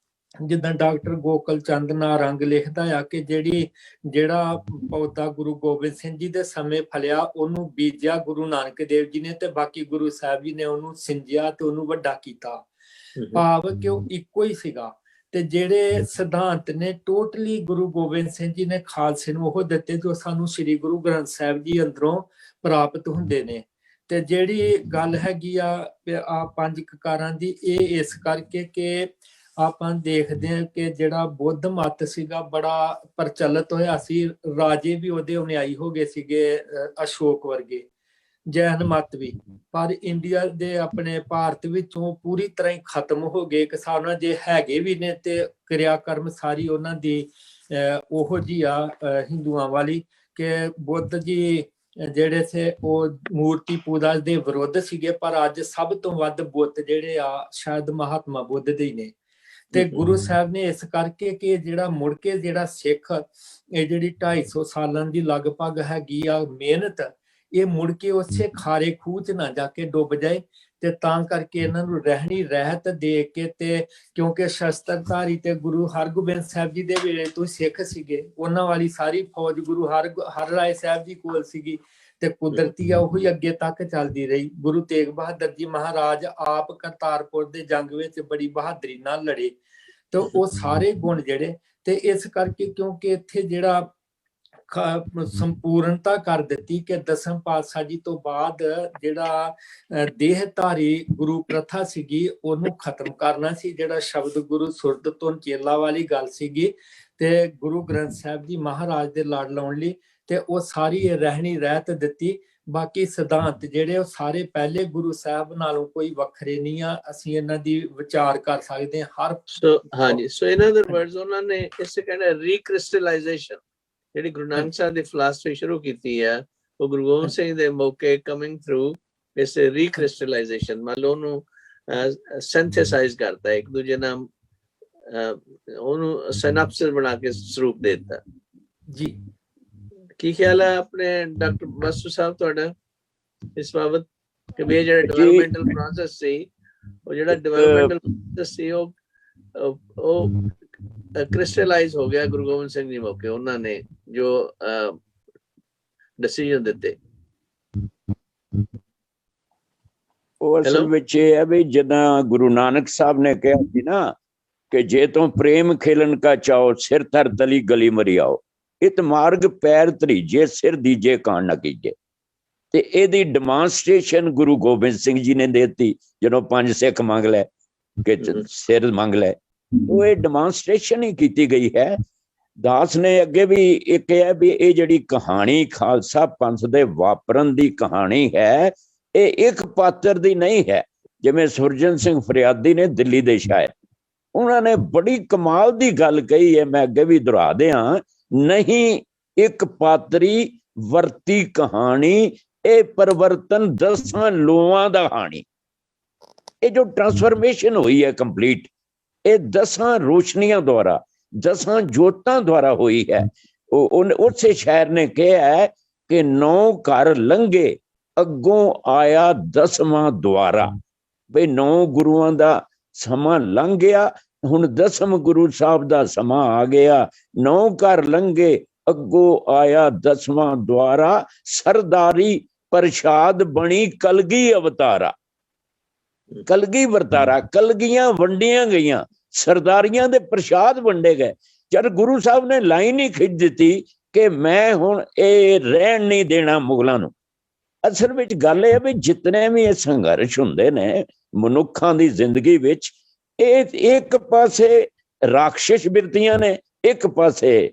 ਜਿੱਦਾਂ ਡਾਕਟਰ ਗੋਕਲ ਚੰਦ ਨਾਰੰਗ ਲਿਖਦਾ ਆ ਕਿ ਜਿਹੜਾ ਪੌਦਾ ਗੁਰੂ ਗੋਬਿੰਦ ਸਿੰਘ ਜੀ ਦੇ ਸਮੇਂ ਫਲਿਆ ਉਹਨੂੰ ਬੀਜਿਆ ਗੁਰੂ ਨਾਨਕ ਦੇਵ ਜੀ ਨੇ, ਤੇ ਬਾਕੀ ਗੁਰੂ ਸਾਹਿਬ ਜੀ ਨੇ ਉਹਨੂੰ ਸਿੰਜਿਆ ਤੇ ਉਹਨੂੰ ਵੱਡਾ ਕੀਤਾ। ਭਾਵ ਕਿ ਉਹ ਇੱਕੋ ਹੀ ਸੀਗਾ। ਤੇ ਜਿਹੜੇ ਸਿਧਾਂਤ ਨੇ ਟੋਟਲੀ ਗੁਰੂ ਗੋਬਿੰਦ ਸਿੰਘ ਜੀ ਨੇ ਖਾਲਸੇ ਨੂੰ ਉਹ ਦਿੱਤੇ ਜੋ ਸਾਨੂੰ ਸ੍ਰੀ ਗੁਰੂ ਗ੍ਰੰਥ ਸਾਹਿਬ ਜੀ ਅੰਦਰੋਂ ਪ੍ਰਾਪਤ ਹੁੰਦੇ ਨੇ। ਤੇ ਜਿਹੜੀ ਗੱਲ ਹੈਗੀ ਆ ਪੰਜ ਕਕਾਰਾਂ ਦੀ, ਇਹ ਇਸ ਕਰਕੇ ਕਿ ਆਪਾਂ ਦੇਖਦੇ ਹਾਂ ਕਿ ਜਿਹੜਾ ਬੁੱਧ ਮਤ ਸੀਗਾ ਬੜਾ ਪ੍ਰਚਲਿਤ ਹੋਇਆ ਸੀ, ਰਾਜੇ ਵੀ ਉਹਦੇ ਅਨੁਯਾਈ ਹੋ ਗਏ ਸੀਗੇ ਅਸ਼ੋਕ ਵਰਗੇ, ਜੈਨ ਮਤ ਵੀ, ਪਰ ਇੰਡੀਆ ਦੇ ਆਪਣੇ ਭਾਰਤ ਵਿੱਚੋਂ ਪੂਰੀ ਤਰ੍ਹਾਂ ਹੀ ਖਤਮ ਹੋ ਗਏ। ਇੱਕ ਹਿਸਾਬ ਨਾਲ ਜੇ ਹੈਗੇ ਵੀ ਨੇ ਤੇ ਕਿਰਿਆ ਕਰਮ ਸਾਰੀ ਉਹਨਾਂ ਦੀ ਉਹੋ ਜਿਹੀ ਆ ਹਿੰਦੂਆਂ ਵਾਲੀ ਕਿ ਬੁੱਧ ਜੀ ਜਿਹੜੇ ਸੇ ਉਹ ਮੂਰਤੀ ਪੂਜਾ ਦੇ ਵਿਰੁੱਧ ਸੀਗੇ, ਪਰ ਅੱਜ ਸਭ ਤੋਂ ਵੱਧ ਬੁੱਤ ਜਿਹੜੇ ਆ ਸ਼ਾਇਦ ਮਹਾਤਮਾ ਬੁੱਧ ਦੇ ਹੀ ਨੇ। ਤੇ ਗੁਰੂ ਸਾਹਿਬ ਨੇ ਇਸ ਕਰਕੇ ਕਿ ਜਿਹੜਾ ਮੁੜ ਕੇ ਜਿਹੜਾ ਸਿੱਖ ਇਹ ਜਿਹੜੀ 250 ਸਾਲਾਂ ਦੀ ਲਗਭਗ ਹੈਗੀ ਆ ਮਿਹਨਤ, ਇਹ ਮੁੜ ਕੇ ਉਸੇ ਖਾਰੇ ਖੂਹ 'ਚ ਨਾ ਜਾ ਕੇ ਡੁੱਬ ਜਾਏ। ਤੇ ਤਾਂ ਕਰਕੇ ਇਹਨਾਂ ਨੂੰ ਰਹਿਣੀ ਰਹਿਤ ਦੇ ਕੇ, ਤੇ ਕਿਉਂਕਿ ਸ਼ਸਤਰਧਾਰੀ ਤੇ ਗੁਰੂ ਹਰਗੋਬਿੰਦ ਸਾਹਿਬ ਜੀ ਦੇ ਵੇਲੇ ਤੋਂ ਸਿੱਖ ਸੀਗੇ, ਉਹਨਾਂ ਵਾਲੀ ਸਾਰੀ ਫੌਜ ਗੁਰੂ ਹਰਿਰਾਏ ਸਾਹਿਬ ਜੀ ਕੋਲ ਸੀਗੀ, ਤੇ ਕੁਦਰਤੀ ਆ ਉਹੀ ਅੱਗੇ ਤੱਕ ਚੱਲਦੀ ਰਹੀ। ਗੁਰੂ ਤੇਗ ਬਹਾਦਰ ਜੀ ਮਹਾਰਾਜ ਆਪ ਕਰਤਾਰਪੁਰ ਦੇ ਜੰਗ ਵਿੱਚ ਬੜੀ ਬਹਾਦਰੀ ਨਾਲ ਲੜੇ, ਤੇ ਉਹ ਸਾਰੇ ਗੁਣ ਜਿਹੜੇ, ਤੇ ਇਸ ਕਰਕੇ ਕਿਉਂਕਿ ਇੱਥੇ ਜਿਹੜਾ ਸੰਪੂਰਨਤਾ ਕਰ ਦਿੱਤੀ ਕਿ ਦਸਮ ਪਾਤਸ਼ਾਹ ਜੀ ਤੋਂ ਬਾਅਦ ਜਿਹੜਾ ਦੇਹਧਾਰੀ ਗੁਰੂ ਪ੍ਰਥਾ ਸੀਗੀ ਉਹਨੂੰ ਖਤਮ ਕਰਨਾ ਸੀ। ਜਿਹੜਾ ਸ਼ਬਦ ਗੁਰੂ ਸੁਰਤ ਤੋਂ ਚੇਲਾ ਵਾਲੀ ਗੱਲ ਸੀਗੀ, ਤੇ ਗੁਰੂ ਗ੍ਰੰਥ ਸਾਹਿਬ ਜੀ ਮਹਾਰਾਜ ਦੇ ਲੜ ਲਾਉਣ ਲਈ ਤੇ ਉਹ ਸਾਰੀ ਰਹਿਣੀ ਰਹਿਤ ਦਿੱਤੀ। ਬਾਕੀ ਸਿਧਾਂਤ ਜਿਹੜੇ ਉਹ ਸਾਰੇ ਪਹਿਲੇ ਗੁਰੂ ਸਾਹਿਬ ਨਾਲੋਂ ਕੋਈ ਵੱਖਰੇ ਨਹੀਂ ਆ, ਅਸੀਂ ਇਹਨਾਂ ਦੀ ਵਿਚਾਰ ਕਰ ਸਕਦੇ ਹਾਂ ਹਰ। ਹਾਂਜੀ, ਸੋ ਇਨ ਅਦਰ ਵਰਡਸ ਉਹਨਾਂ ਨੇ ਇਸ ਕਹਿੰਦੇ ਰੀਕ੍ਰਿਸਟਲਾਈਜੇਸ਼ਨ ਜਿਹੜੀ ਗੁਰੂ ਨਾਨਕ ਸਾਹਿਬ ਦੀ ਫਿਲਾਸਫੀ ਸ਼ੁਰੂ ਕੀਤੀ ਹੈ, ਉਹ ਗੁਰੂ ਗੋਬਿੰਦ ਸਿੰਘ ਦੇ ਮੌਕੇ ਕਮਿੰਗ ਥਰੂ ਇਸ ਰੀਕ੍ਰਿਸਟਲਾਈਜੇਸ਼ਨ ਮੰਨ ਲਓ ਉਹਨੂੰ ਸਿੰਥੇਸਾਈਜ਼ ਕਰਤਾ, ਇੱਕ ਦੂਜੇ ਨਾਲ ਉਹਨੂੰ ਸਿਨੈਪਸਿਸ ਬਣਾ ਕੇ ਸਰੂਪ ਦੇ ਦਿੱਤਾ ਜੀ। ਕੀ ਖਿਆਲ ਹੈ ਆਪਣੇ ਡਾਕਟਰ ਬਾਸੂ ਸਾਹਿਬ ਤੁਹਾਡਾ ਇਸ ਬਾਬਤ ਕਿ ਵੀ ਜਿਹੜਾ ਡਿਵੈਲਪਮੈਂਟਲ ਪ੍ਰੋਸੈਸ ਸੀ, ਉਹ ਜਿਹੜਾ ਡਿਵੈਲਪਮੈਂਟਲ ਪ੍ਰੋਸੈਸ ਸੀ ਉਹ ਕ੍ਰਿਸਟਲਾਈਜ਼ ਹੋ ਗਿਆ ਗੁਰੂ ਗੋਬਿੰਦ ਸਿੰਘ ਜੀ ਮੌਕੇ, ਉਹਨਾਂ ਨੇ ਜੋ ਡਿਸੀਜਨ ਦਿੱਤੇ। ਉਹ ਅਸਲ ਵਿੱਚ ਇਹ ਹੈ ਵੀ ਜਿੱਦਾਂ ਗੁਰੂ ਨਾਨਕ ਸਾਹਿਬ ਨੇ ਕਿਹਾ ਸੀ ਨਾ ਕਿ ਜੇ ਤੋਂ ਪ੍ਰੇਮ ਖੇਲਣ ਕਾ ਚਾਓ ਸਿਰ ਧਰ ਤਲੀ ਗਲੀ ਮਰੀ ਆਓ, ਇਤ ਮਾਰਗ ਪੈਰ ਧਰੀਜੇ ਸਿਰ ਦੀਜੇ ਕਾਣ ਨਾ ਕੀਜੇ। ਤੇ ਇਹਦੀ ਡੈਮੋਨਸਟ੍ਰੇਸ਼ਨ ਗੁਰੂ ਗੋਬਿੰਦ ਸਿੰਘ ਜੀ ਨੇ ਦਿੱਤੀ ਜਦੋਂ 5 ਸਿੱਖ ਮੰਗ ਲੈ ਕਿ ਸਿਰ ਮੰਗ ਲੈ, ਉਹ ਇਹ ਡੈਮੋਨਸਟ੍ਰੇਸ਼ਨ ਹੀ ਕੀਤੀ ਗਈ ਹੈ। ਦਾਸ ਨੇ ਅੱਗੇ ਵੀ ਇਹ ਕਿਹਾ ਵੀ ਇਹ ਜਿਹੜੀ ਕਹਾਣੀ ਖਾਲਸਾ ਪੰਥ ਦੇ ਵਾਪਰਨ ਦੀ ਕਹਾਣੀ ਹੈ, ਇਹ ਇੱਕ ਪਾਤਰ ਦੀ ਨਹੀਂ ਹੈ। ਜਿਵੇਂ ਸੁਰਜਨ ਸਿੰਘ ਫਰਿਆਦੀ ਨੇ ਦਿੱਲੀ ਦੇ ਸ਼ਾਇਰ, ਉਹਨਾਂ ਨੇ ਬੜੀ ਕਮਾਲ ਦੀ ਗੱਲ ਕਹੀ ਹੈ, ਮੈਂ ਅੱਗੇ ਵੀ ਦੁਹਰਾ ਦਿਆਂ, ਨਹੀਂ ਇੱਕ ਪਾਤਰੀ ਵਰਤੀ ਕਹਾਣੀ, ਇਹ ਪਰਿਵਰਤਨ 10 ਲੋਆਂ ਦਾ ਹਾਣੀ। ਇਹ ਜੋ ਟ੍ਰਾਂਸਫਰਮੇਸ਼ਨ ਹੋਈ ਹੈ ਕੰਪਲੀਟ, ਇਹ 10 ਰੋਸ਼ਨੀਆਂ ਦੁਆਰਾ 10 ਜੋਤਾਂ ਦੁਆਰਾ ਹੋਈ ਹੈ। ਉਸੇ ਸ਼ਾਇਰ ਨੇ ਕਿਹਾ ਕਿ 9 ਘਰ ਲੰਘੇ ਅੱਗੋਂ ਆਇਆ 10ਵਾਂ ਦੁਆਰਾ, ਬਈ 9 ਗੁਰੂਆਂ ਦਾ ਸਮਾਂ ਲੰਘ ਗਿਆ, ਹੁਣ 10ਵੇਂ ਗੁਰੂ ਸਾਹਿਬ ਦਾ ਸਮਾਂ ਆ ਗਿਆ। 9 ਘਰ ਲੰਘੇ ਅੱਗੋਂ ਆਇਆ 10ਵਾਂ ਦੁਆਰਾ, ਸਰਦਾਰੀ ਪ੍ਰਸ਼ਾਦ ਬਣੀ ਕਲਗੀ ਅਵਤਾਰਾ। ਕਲਗੀ ਵਰਤਾਰਾ, ਕਲਗੀਆਂ ਵੰਡੀਆਂ ਗਈਆਂ, ਸਰਦਾਰੀਆਂ ਦੇ ਪ੍ਰਸ਼ਾਦ ਵੰਡੇ ਗਏ। ਜਦ ਗੁਰੂ ਸਾਹਿਬ ਨੇ ਲਾਈਨ ਹੀ ਖਿੱਚ ਦਿੱਤੀ ਕਿ ਮੈਂ ਹੁਣ ਇਹ ਰਹਿਣ ਨਹੀਂ ਦੇਣਾ ਮੁਗਲਾਂ ਨੂੰ। ਅਸਲ ਵਿੱਚ ਗੱਲ ਇਹ ਹੈ ਵੀ ਜਿਤਨੇ ਵੀ ਇਹ ਸੰਘਰਸ਼ ਹੁੰਦੇ ਨੇ ਮਨੁੱਖਾਂ ਦੀ ਜ਼ਿੰਦਗੀ ਵਿੱਚ, ਇਹ ਇੱਕ ਪਾਸੇ ਰਾਖਸ਼ਿਸ਼ ਬਿਰਤੀਆਂ ਨੇ, ਇੱਕ ਪਾਸੇ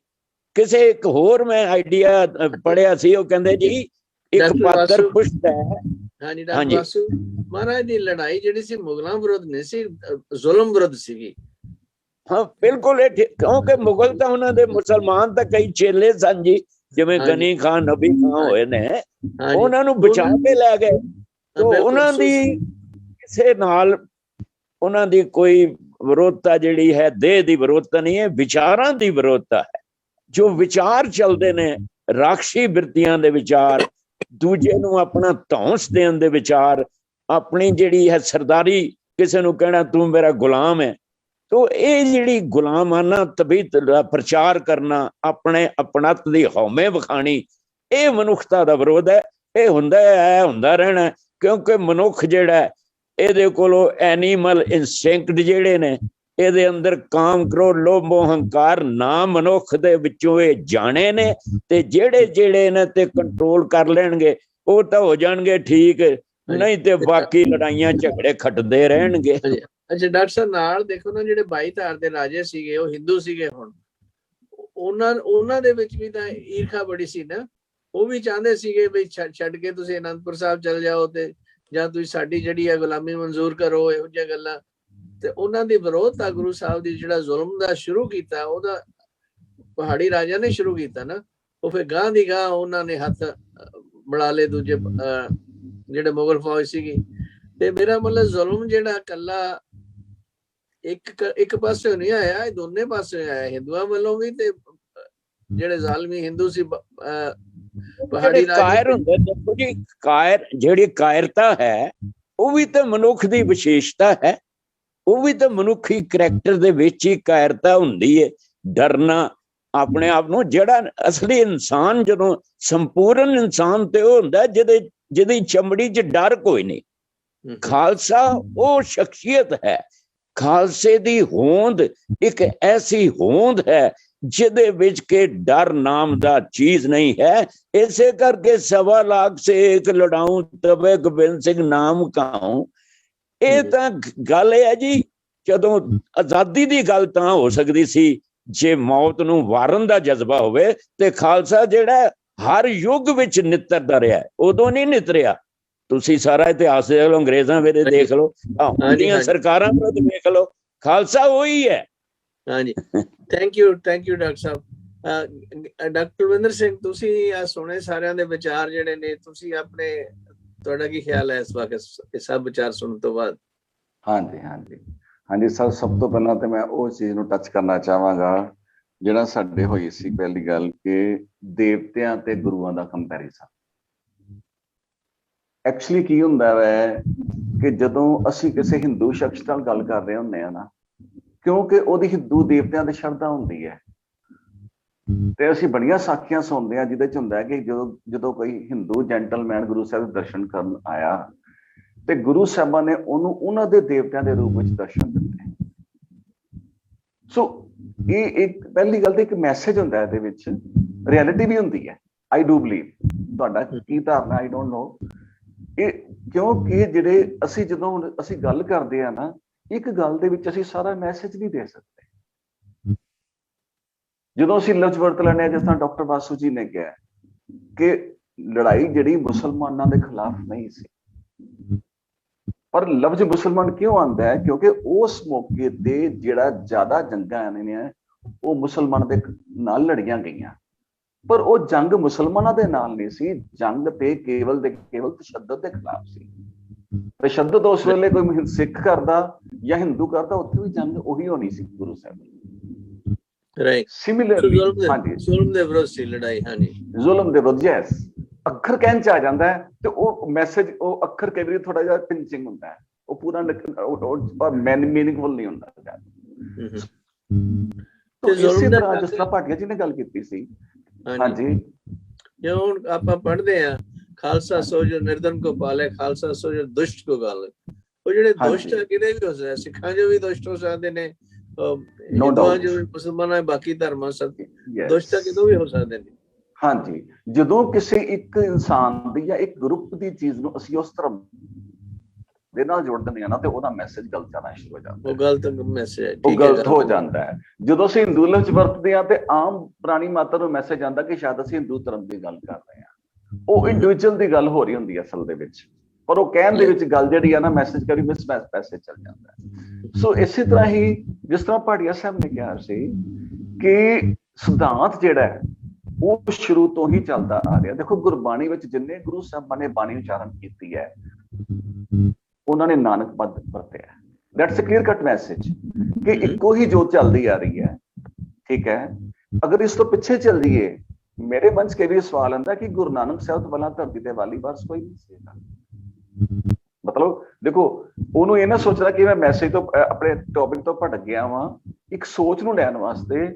ਕਿਸੇ ਇੱਕ ਹੋਰ ਮੈਂ ਆਈਡੀਆ ਪੜਿਆ ਸੀ, ਉਹ ਕਹਿੰਦੇ ਜੀ ਇੱਕ ਪਾਤਰ ਪੁਸ਼ਟ ਹੈ। ਹਾਂਜੀ ਡਾਕਟਰ ਬਾਸੂ, ਮਹਾਰਾਜ ਦੀ ਲੜਾਈ ਜਿਹੜੀ ਸੀ ਮੁਗਲਾਂ ਵਿਰੁੱਧ ਨਹੀਂ ਸੀ, ਜ਼ੁਲਮ ਵਿਰੁੱਧ ਸੀਗੀ। ਹਾਂ ਬਿਲਕੁਲ, ਇਹ ਕਿਉਂਕਿ ਮੁਗਲ ਤਾਂ ਉਹਨਾਂ ਦੇ ਮੁਸਲਮਾਨ ਤਾਂ ਕਈ ਚੇਲੇ ਸਨ ਜੀ, ਜਿਵੇਂ ਗਨੀ ਖਾਨ ਨਬੀ ਖਾਨ ਹੋਏ ਨੇ, ਉਹਨਾਂ ਨੂੰ ਬਚਾ ਕੇ ਲੈ ਗਏ। ਉਹਨਾਂ ਦੀ ਕਿਸੇ ਨਾਲ ਉਹਨਾਂ ਦੀ ਕੋਈ ਵਿਰੋਧਤਾ ਜਿਹੜੀ ਹੈ ਦੇਹ ਦੀ ਵਿਰੋਧਤਾ ਨਹੀਂ ਹੈ, ਵਿਚਾਰਾਂ ਦੀ ਵਿਰੋਧਤਾ ਹੈ। ਜੋ ਵਿਚਾਰ ਚੱਲਦੇ ਨੇ ਰਾਖਸ਼ੀ ਬਿਰਤੀਆਂ ਦੇ ਵਿਚਾਰ, ਦੂਜੇ ਨੂੰ ਆਪਣਾ ਧੌਂਸ ਦੇਣ ਦੇ ਵਿਚਾਰ, ਆਪਣੀ ਜਿਹੜੀ ਹੈ ਸਰਦਾਰੀ, ਕਿਸੇ ਨੂੰ ਕਹਿਣਾ ਤੂੰ ਮੇਰਾ ਗੁਲਾਮ ਹੈ, ਤੋ ਇਹ ਜਿਹੜੀ ਗੁਲਾਮਾਨਾ ਤਬੀਅਤ ਦਾ ਪ੍ਰਚਾਰ ਕਰਨਾ, ਆਪਣੇ ਆਪਣਤ ਦੀ ਹਉਮੈ ਵਿਖਾਣੀ, ਇਹ ਮਨੁੱਖਤਾ ਦਾ ਵਿਰੋਧ ਹੈ। ਇਹ ਹੁੰਦਾ ਰਹਿਣਾ, ਕਿਉਂਕਿ ਮਨੁੱਖ ਜਿਹੜਾ ਇਹਦੇ ਕੋਲੋਂ ਐਨੀਮਲ ਇਨਸਟਿੰਕਟ ਜਿਹੜੇ ਨੇ, ਇਹਦੇ ਅੰਦਰ ਕਾਮ ਕ੍ਰੋਧ ਲੋਭ ਮੋਹ ਹੰਕਾਰ ਨਾ ਮਨੁੱਖ ਦੇ ਵਿੱਚੋਂ ਇਹ ਜਾਣੇ ਨੇ, ਤੇ ਜਿਹੜੇ ਨੇ ਤੇ ਕੰਟਰੋਲ ਕਰ ਲੈਣਗੇ ਉਹ ਤਾਂ ਹੋ ਜਾਣਗੇ ਠੀਕ, ਨਹੀਂ ਤੇ ਬਾਕੀ ਲੜਾਈਆਂ ਝਗੜੇ ਖੱਟਦੇ ਰਹਿਣਗੇ। ਅੱਛਾ ਡਾਕਟਰ ਸਾਹਿਬ, ਨਾਲ ਦੇਖੋ ਨਾ ਜਿਹੜੇ 22 ਧਾਰ ਦੇ ਰਾਜੇ ਸੀਗੇ ਉਹ ਹਿੰਦੂ ਸੀਗੇ, ਹੁਣ ਉਹਨਾਂ ਦੇ ਵਿੱਚ ਵੀ ਤਾਂ ਈਰਖਾ ਬੜੀ ਸੀ ਨਾ, ਉਹ ਵੀ ਚਾਹੁੰਦੇ ਸੀਗੇ ਵੀ ਛੱਡ ਕੇ ਤੁਸੀਂ ਅਨੰਦਪੁਰ ਸਾਹਿਬ ਚਲੇ ਜਾਓ ਤੇ ਜਾਂ ਤੁਸੀਂ ਸਾਡੀ ਜਿਹੜੀ ਹੈ ਗੁਲਾਮੀ ਮਨਜ਼ੂਰ ਕਰੋ, ਇਹੋ ਜਿਹੀਆਂ ਗੱਲਾਂ। ਤੇ ਉਹਨਾਂ ਦੀ ਵਿਰੋਧਤਾ ਗੁਰੂ ਸਾਹਿਬ ਦੀ ਜਿਹੜਾ ਜ਼ੁਲਮ ਦਾ ਸ਼ੁਰੂ ਕੀਤਾ, ਉਹਦਾ ਪਹਾੜੀ ਰਾਜਾ ਨੇ ਸ਼ੁਰੂ ਕੀਤਾ ਨਾ, ਉਹ ਫਿਰ ਗਾਂ ਦੀ ਗਾਂ ਉਹਨਾਂ ਨੇ ਹੱਥ ਬਣਾ ਲਏ ਦੂਜੇ ਜਿਹੜੇ ਮੁਗਲ ਫੌਜ ਸੀਗੀ। ਤੇ ਮੇਰਾ ਮਤਲਬ ਜ਼ੁਲਮ ਜਿਹੜਾ ਇਕੱਲਾ ਇੱਕ ਪਾਸੇ ਨਹੀਂ ਆਇਆ, ਇਹ ਦੋਨੇ ਪਾਸੇ ਆਇਆ, ਹਿੰਦੂਆਂ ਵੱਲੋਂ ਵੀ ਤੇ ਜਿਹੜੇ ਜ਼ਾਲਮੀ ਹਿੰਦੂ ਸੀ ਪਹਾੜੀ ਰਾਜ ਕਾਇਰ ਹੁੰਦੇ, ਦੇਖੋ ਜੀ ਕਾਇਰ, ਜਿਹੜੀ ਕਾਇਰਤਾ ਹੈ ਉਹ ਵੀ ਤਾਂ ਮਨੁੱਖ ਦੀ ਵਿਸ਼ੇਸ਼ਤਾ ਹੈ, ਉਹ ਵੀ ਤਾਂ ਮਨੁੱਖੀ ਕਰੈਕਟਰ ਦੇ ਵਿੱਚ ਹੀ ਕਾਇਰਤਾ ਹੁੰਦੀ ਹੈ, ਡਰਨਾ ਆਪਣੇ ਆਪ ਨੂੰ। ਜਿਹੜਾ ਅਸਲੀ ਇਨਸਾਨ, ਜਦੋਂ ਸੰਪੂਰਨ ਇਨਸਾਨ ਤੇ ਉਹ ਹੁੰਦਾ ਜਿਹਦੀ ਚਮੜੀ 'ਚ ਡਰ ਕੋਈ ਨਹੀਂ। ਖਾਲਸਾ ਉਹ ਸ਼ਖਸੀਅਤ ਹੈ, ਖਾਲਸੇ ਦੀ ਹੋਂਦ ਇੱਕ ਐਸੀ ਹੋਂਦ ਹੈ ਜਿਹਦੇ ਵਿੱਚ ਕਿ ਡਰ ਨਾਮ ਦਾ ਚੀਜ਼ ਨਹੀਂ ਹੈ। ਇਸੇ ਕਰਕੇ 1.25 लाख से एक लड़ाऊं तबे गोबिंद सिंह नाम कहूं। ਇਹ ਤਾਂ ਗੱਲ ਹੈ ਜੀ, ਜਦੋਂ ਆਜ਼ਾਦੀ ਦੀ ਗੱਲ ਤਾਂ ਹੋ ਸਕਦੀ ਸੀ ਜੇ ਮੌਤ ਨੂੰ ਵਾਰਨ ਦਾ ਜਜ਼ਬਾ ਹੋਵੇ, ਤੇ ਖਾਲਸਾ ਜਿਹੜਾ ਹਰ ਯੁੱਗ ਵਿੱਚ ਨਿੱਤਰਦਾ ਰਿਹਾ, ਉਦੋਂ ਨਹੀਂ ਨਿੱਤਰਿਆ। ਤੁਸੀਂ ਸਾਰਾ ਇਤਿਹਾਸ ਦੇਖ ਲਓ, ਅੰਗਰੇਜ਼ਾਂ ਵੇਲੇ ਦੇਖ ਲਓ, ਹੁੰਦੀਆਂ ਸਰਕਾਰਾਂ ਵਿਰੁੱਧ ਦੇਖ ਲਓ, ਖਾਲਸਾ ਉਹੀ ਹੈ। ਹਾਂਜੀ, thank you doctor Sahib. Doctor Vinder Singh, ਤੁਸੀਂ ਆ ਸੁਣੇ ਸਾਰਿਆਂ ਦੇ ਵਿਚਾਰ ਜਿਹੜੇ ਨੇ, ਤੁਸੀਂ ਆਪਣੇ, ਤੁਹਾਡਾ ਕੀ ਖਿਆਲ ਹੈ ਇਸ ਵਕਤ ਇਹ ਸਭ ਵਿਚਾਰ ਸੁਣਨ ਤੋਂ ਬਾਅਦ? ਹਾਂਜੀ ਸਰ, ਸਭ ਤੋਂ ਪਹਿਲਾਂ ਤੇ ਮੈਂ ਉਹ ਚੀਜ਼ ਨੂੰ ਟੱਚ ਕਰਨਾ ਚਾਹਾਂਗਾ ਜਿਹੜਾ ਸਾਡੇ ਹੋਈ ਸੀ ਪਹਿਲੀ ਗੱਲ, ਕਿ ਦੇਵਤਿਆਂ ਤੇ ਗੁਰੂਆਂ ਦਾ ਕੰਪੈਰੀਜ਼ਨ। ਐਕਚੁਅਲੀ ਕੀ ਹੁੰਦਾ ਹੈ ਕਿ ਜਦੋਂ ਅਸੀਂ ਕਿਸੇ ਹਿੰਦੂ ਸ਼ਖਸ ਨਾਲ ਗੱਲ ਕਰ ਰਹੇ ਹੁੰਦੇ ਆ ਨਾ, ਕਿਉਂਕਿ ਉਹਦੀ ਹਿੰਦੂ ਦੇਵਤਿਆਂ ਤੇ ਸ਼ਰਧਾ ਹੁੰਦੀ ਹੈ, ਤੇ ਅਸੀਂ ਬੜੀਆਂ ਸਾਖੀਆਂ ਸੁਣਦੇ ਆ ਜਿਹਦੇ ਚ ਹੁੰਦਾ ਹੈ ਕਿ ਜਦੋਂ ਕੋਈ ਹਿੰਦੂ ਜੈਂਟਲਮੈਨ ਗੁਰੂ ਸਾਹਿਬ ਦੇ ਦਰਸ਼ਨ ਕਰਨ ਆਇਆ ਤੇ ਗੁਰੂ ਸਾਹਿਬਾਂ ਨੇ ਉਹਨੂੰ ਉਹਨਾਂ ਦੇ ਦੇਵਤਿਆਂ ਦੇ ਰੂਪ ਵਿੱਚ ਦਰਸ਼ਨ ਦਿੱਤੇ। ਸੋ ਇਹ ਇੱਕ ਪਹਿਲੀ ਗੱਲ ਤੇ ਇੱਕ ਮੈਸੇਜ ਹੁੰਦਾ ਹੈ, ਇਹਦੇ ਵਿੱਚ ਰਿਐਲਿਟੀ ਵੀ ਹੁੰਦੀ ਹੈ। ਆਈ ਡੂ ਬਲੀਵ, ਤੁਹਾਡਾ ਕੀ ਧਾਰਨਾ ਆਈ ਡੋਂਟ ਨੋ। ਇਹ ਕਿਉਂਕਿ ਜਿਹੜੇ ਜਦੋਂ ਅਸੀਂ ਗੱਲ ਕਰਦੇ ਆ ਨਾ, ਇੱਕ ਗੱਲ ਦੇ ਵਿੱਚ ਅਸੀਂ ਸਾਰਾ ਮੈਸੇਜ ਨਹੀਂ ਦੇ ਸਕਦੇ। ਜਦੋਂ ਅਸੀਂ ਲਫ਼ਜ਼ ਵਰਤ ਲੈਂਦੇ ਹਾਂ, ਜਿਸ ਤਰ੍ਹਾਂ ਡਾਕਟਰ ਵਾਸੂ ਜੀ ਨੇ ਕਿਹਾ ਕਿ ਲੜਾਈ ਜਿਹੜੀ ਮੁਸਲਮਾਨਾਂ ਦੇ ਖਿਲਾਫ ਨਹੀਂ ਸੀ, ਪਰ ਲਫ਼ਜ਼ ਮੁਸਲਮਾਨ ਕਿਉਂ ਆਉਂਦਾ ਹੈ? ਕਿਉਂਕਿ ਉਸ ਮੌਕੇ ਤੇ ਜਿਹੜਾ ਜ਼ਿਆਦਾ ਜੰਗਾਂ ਨੇ ਉਹ ਮੁਸਲਮਾਨ ਦੇ ਨਾਲ ਲੜੀਆਂ ਗਈਆਂ, ਪਰ ਉਹ ਜੰਗ ਮੁਸਲਮਾਨਾਂ ਦੇ ਨਾਲ ਨਹੀਂ ਸੀ, ਜੰਗ ਤੇ ਕੇਵਲ ਤਸ਼ੱਦਦ ਦੇ ਖਿਲਾਫ ਸੀ। ਤਸ਼ੱਦਦ ਉਸ ਵੇਲੇ ਕੋਈ ਸਿੱਖ ਕਰਦਾ ਜਾਂ ਹਿੰਦੂ ਕਰਦਾ, ਉੱਥੇ ਵੀ ਜੰਗ ਉਹੀ ਹੋਣੀ ਸੀ ਗੁਰੂ ਸਾਹਿਬ ਦੀ। ਰਾਈਟ, ਸਿਮਿਲਰਲੀ ਹਾਂਜੀ, ਜ਼ੁਲਮ ਦੇ ਵਿਰੁੱਧ ਸੀ ਲੜਾਈ। ਹਾਂਜੀ, ਜ਼ੁਲਮ ਦੇ ਵਿਰੁੱਧ। ਯੈਸ, ਅੱਖਰ ਕਹਿਣ ਚ ਆ ਜਾਂਦਾ ਹੈ ਤੇ ਉਹ ਮੈਸੇਜ, ਉਹ ਅੱਖਰ ਕਈ ਵਾਰੀ ਥੋੜਾ ਜਿਹਾ ਪਿੰਚਿੰਗ ਹੁੰਦਾ ਹੈ, ਉਹ ਪੂਰਾ ਮੀਨਿੰਗਫੁਲ ਨਹੀਂ ਹੁੰਦਾ। ਇਸੇ ਤਰ੍ਹਾਂ ਜਿਸ ਤਰ੍ਹਾਂ ਭਾਟੀਆ ਜੀ ਨੇ ਗੱਲ ਕੀਤੀ ਸੀ, ਹਾਂਜੀ, ਜਿਉਂ ਆਪਾਂ ਪੜ੍ਹਦੇ ਆ, ਖਾਲਸਾ ਸੋ ਜੋ ਨਿਰਧਨ ਕੋ ਪਾਲੇ, ਖਾਲਸਾ ਸੋ ਜੋ ਦੁਸ਼ਟ ਕੋ ਗਾਲੇ। ਉਹ ਜਿਹੜੇ ਦੁਸ਼ਟ ਕਿਤੇ ਵੀ ਹੋ ਸਕਦੇ, ਸਿੱਖਾਂ ਜੋ ਵੀ ਦੁਸ਼ਟ ਹੋ ਸਕਦੇ ਨੇ, ਹਿੰਦੂਆਂ ਜੋ ਵੀ, ਮੁਸਲਮਾਨਾਂ, ਬਾਕੀ ਧਰਮਾਂ ਸਭ ਦੁਸ਼ਟ ਕਿਤੋਂ ਵੀ ਹੋ ਸਕਦੇ ਨੇ। ਹਾਂਜੀ, ਜਦੋਂ ਕਿਸੇ ਇੱਕ ਇਨਸਾਨ ਦੀ ਜਾਂ ਇੱਕ ਗਰੁੱਪ ਦੀ ਚੀਜ਼ ਨੂੰ ਅਸੀਂ ਉਸ ਧਰਮ ਦੇ ਨਾਲ ਜੋੜ ਦਿੰਦੇ ਆ ਨਾ, ਤੇ ਉਹਦਾ ਮੈਸੇਜ ਗਲਤ ਜਾਣਾ ਸ਼ੁਰੂ ਹੋ ਜਾਂਦਾ, ਉਹ ਗਲਤ ਮੈਸੇਜ ਹੈ, ਉਹ ਗਲਤ ਹੋ ਜਾਂਦਾ ਹੈ। ਜਦੋਂ ਅਸੀਂ ਹਿੰਦੂ ਲਫ਼ਜ਼ ਵਰਤਦੇ ਆ ਤੇ ਆਮ ਪ੍ਰਾਣੀ ਮਾਤਰ ਨੂੰ ਮੈਸੇਜ ਆਉਂਦਾ ਕਿ ਸ਼ਾਇਦ ਅਸੀਂ ਹਿੰਦੂ ਧਰਮ ਦੀ ਗੱਲ ਕਰ ਰਹੇ ਹਾਂ। ਉਹ ਇੰਡੀਵਿਜੂਅਲ ਦੀ ਗੱਲ ਹੋ ਰਹੀ ਹੁੰਦੀ ਹੈ ਅਸਲ ਦੇ ਵਿੱਚ, ਪਰ ਉਹ ਕਹਿਣ ਦੇ ਵਿੱਚ ਗੱਲ ਜਿਹੜੀ ਆ ਨਾ, ਮੈਸੇਜ ਕਰੀ ਮਿਸ ਮੈਸੇਜ ਚੱਲ ਜਾਂਦਾ ਹੈ। ਸੋ ਇਸੇ ਤਰ੍ਹਾਂ ਹੀ ਜਿਸ ਤਰ੍ਹਾਂ ਭਾਟੀਆ ਸਾਹਿਬ ਨੇ ਕਿਹਾ ਸੀ ਕਿ ਸਿਧਾਂਤ ਜਿਹੜਾ ਹੈ ਉਹ ਸ਼ੁਰੂ ਤੋਂ ਹੀ ਚੱਲਦਾ ਆ ਰਿਹਾ। ਦੇਖੋ, ਗੁਰਬਾਣੀ ਵਿੱਚ ਜਿੰਨੇ ਗੁਰੂ ਸਾਹਿਬਾਂ ਨੇ ਬਾਣੀ ਉਚਾਰਨ ਕੀਤੀ ਹੈ, ਉਹਨਾਂ ਨੇ ਨਾਨਕ ਪਦ ਵਰਤਿਆ। That's a clear cut message ਕਿ ਇੱਕੋ ਹੀ ਜੋਤ ਚੱਲਦੀ ਆ ਰਹੀ ਹੈ। ਠੀਕ ਹੈ, ਅਗਰ ਇਸ ਤੋਂ ਪਿੱਛੇ ਚੱਲ ਜਾਈਏ, ਮੇਰੇ ਮਨ ਚ ਕਈ ਵਾਰ ਸਵਾਲ ਆਉਂਦਾ ਕਿ ਗੁਰੂ ਨਾਨਕ ਸਾਹਿਬ ਤੋਂ ਪਹਿਲਾਂ ਧਰਤੀ ਤੇ ਵਾਲੀ ਵਾਰਸ ਕੋਈ ਨਹੀਂ ਸੀਗਾ। ਮਤਲਬ ਦੇਖੋ, ਉਹਨੂੰ ਇਹ ਨਾ ਸੋਚਦਾ ਕਿ ਮੈਂ ਮੈਸੇਜ ਤੋਂ, ਆਪਣੇ ਟੌਪਿਕ ਤੋਂ ਭਟਕ ਗਿਆ ਵਾਂ। ਇੱਕ ਸੋਚ ਨੂੰ ਲੈਣ ਵਾਸਤੇ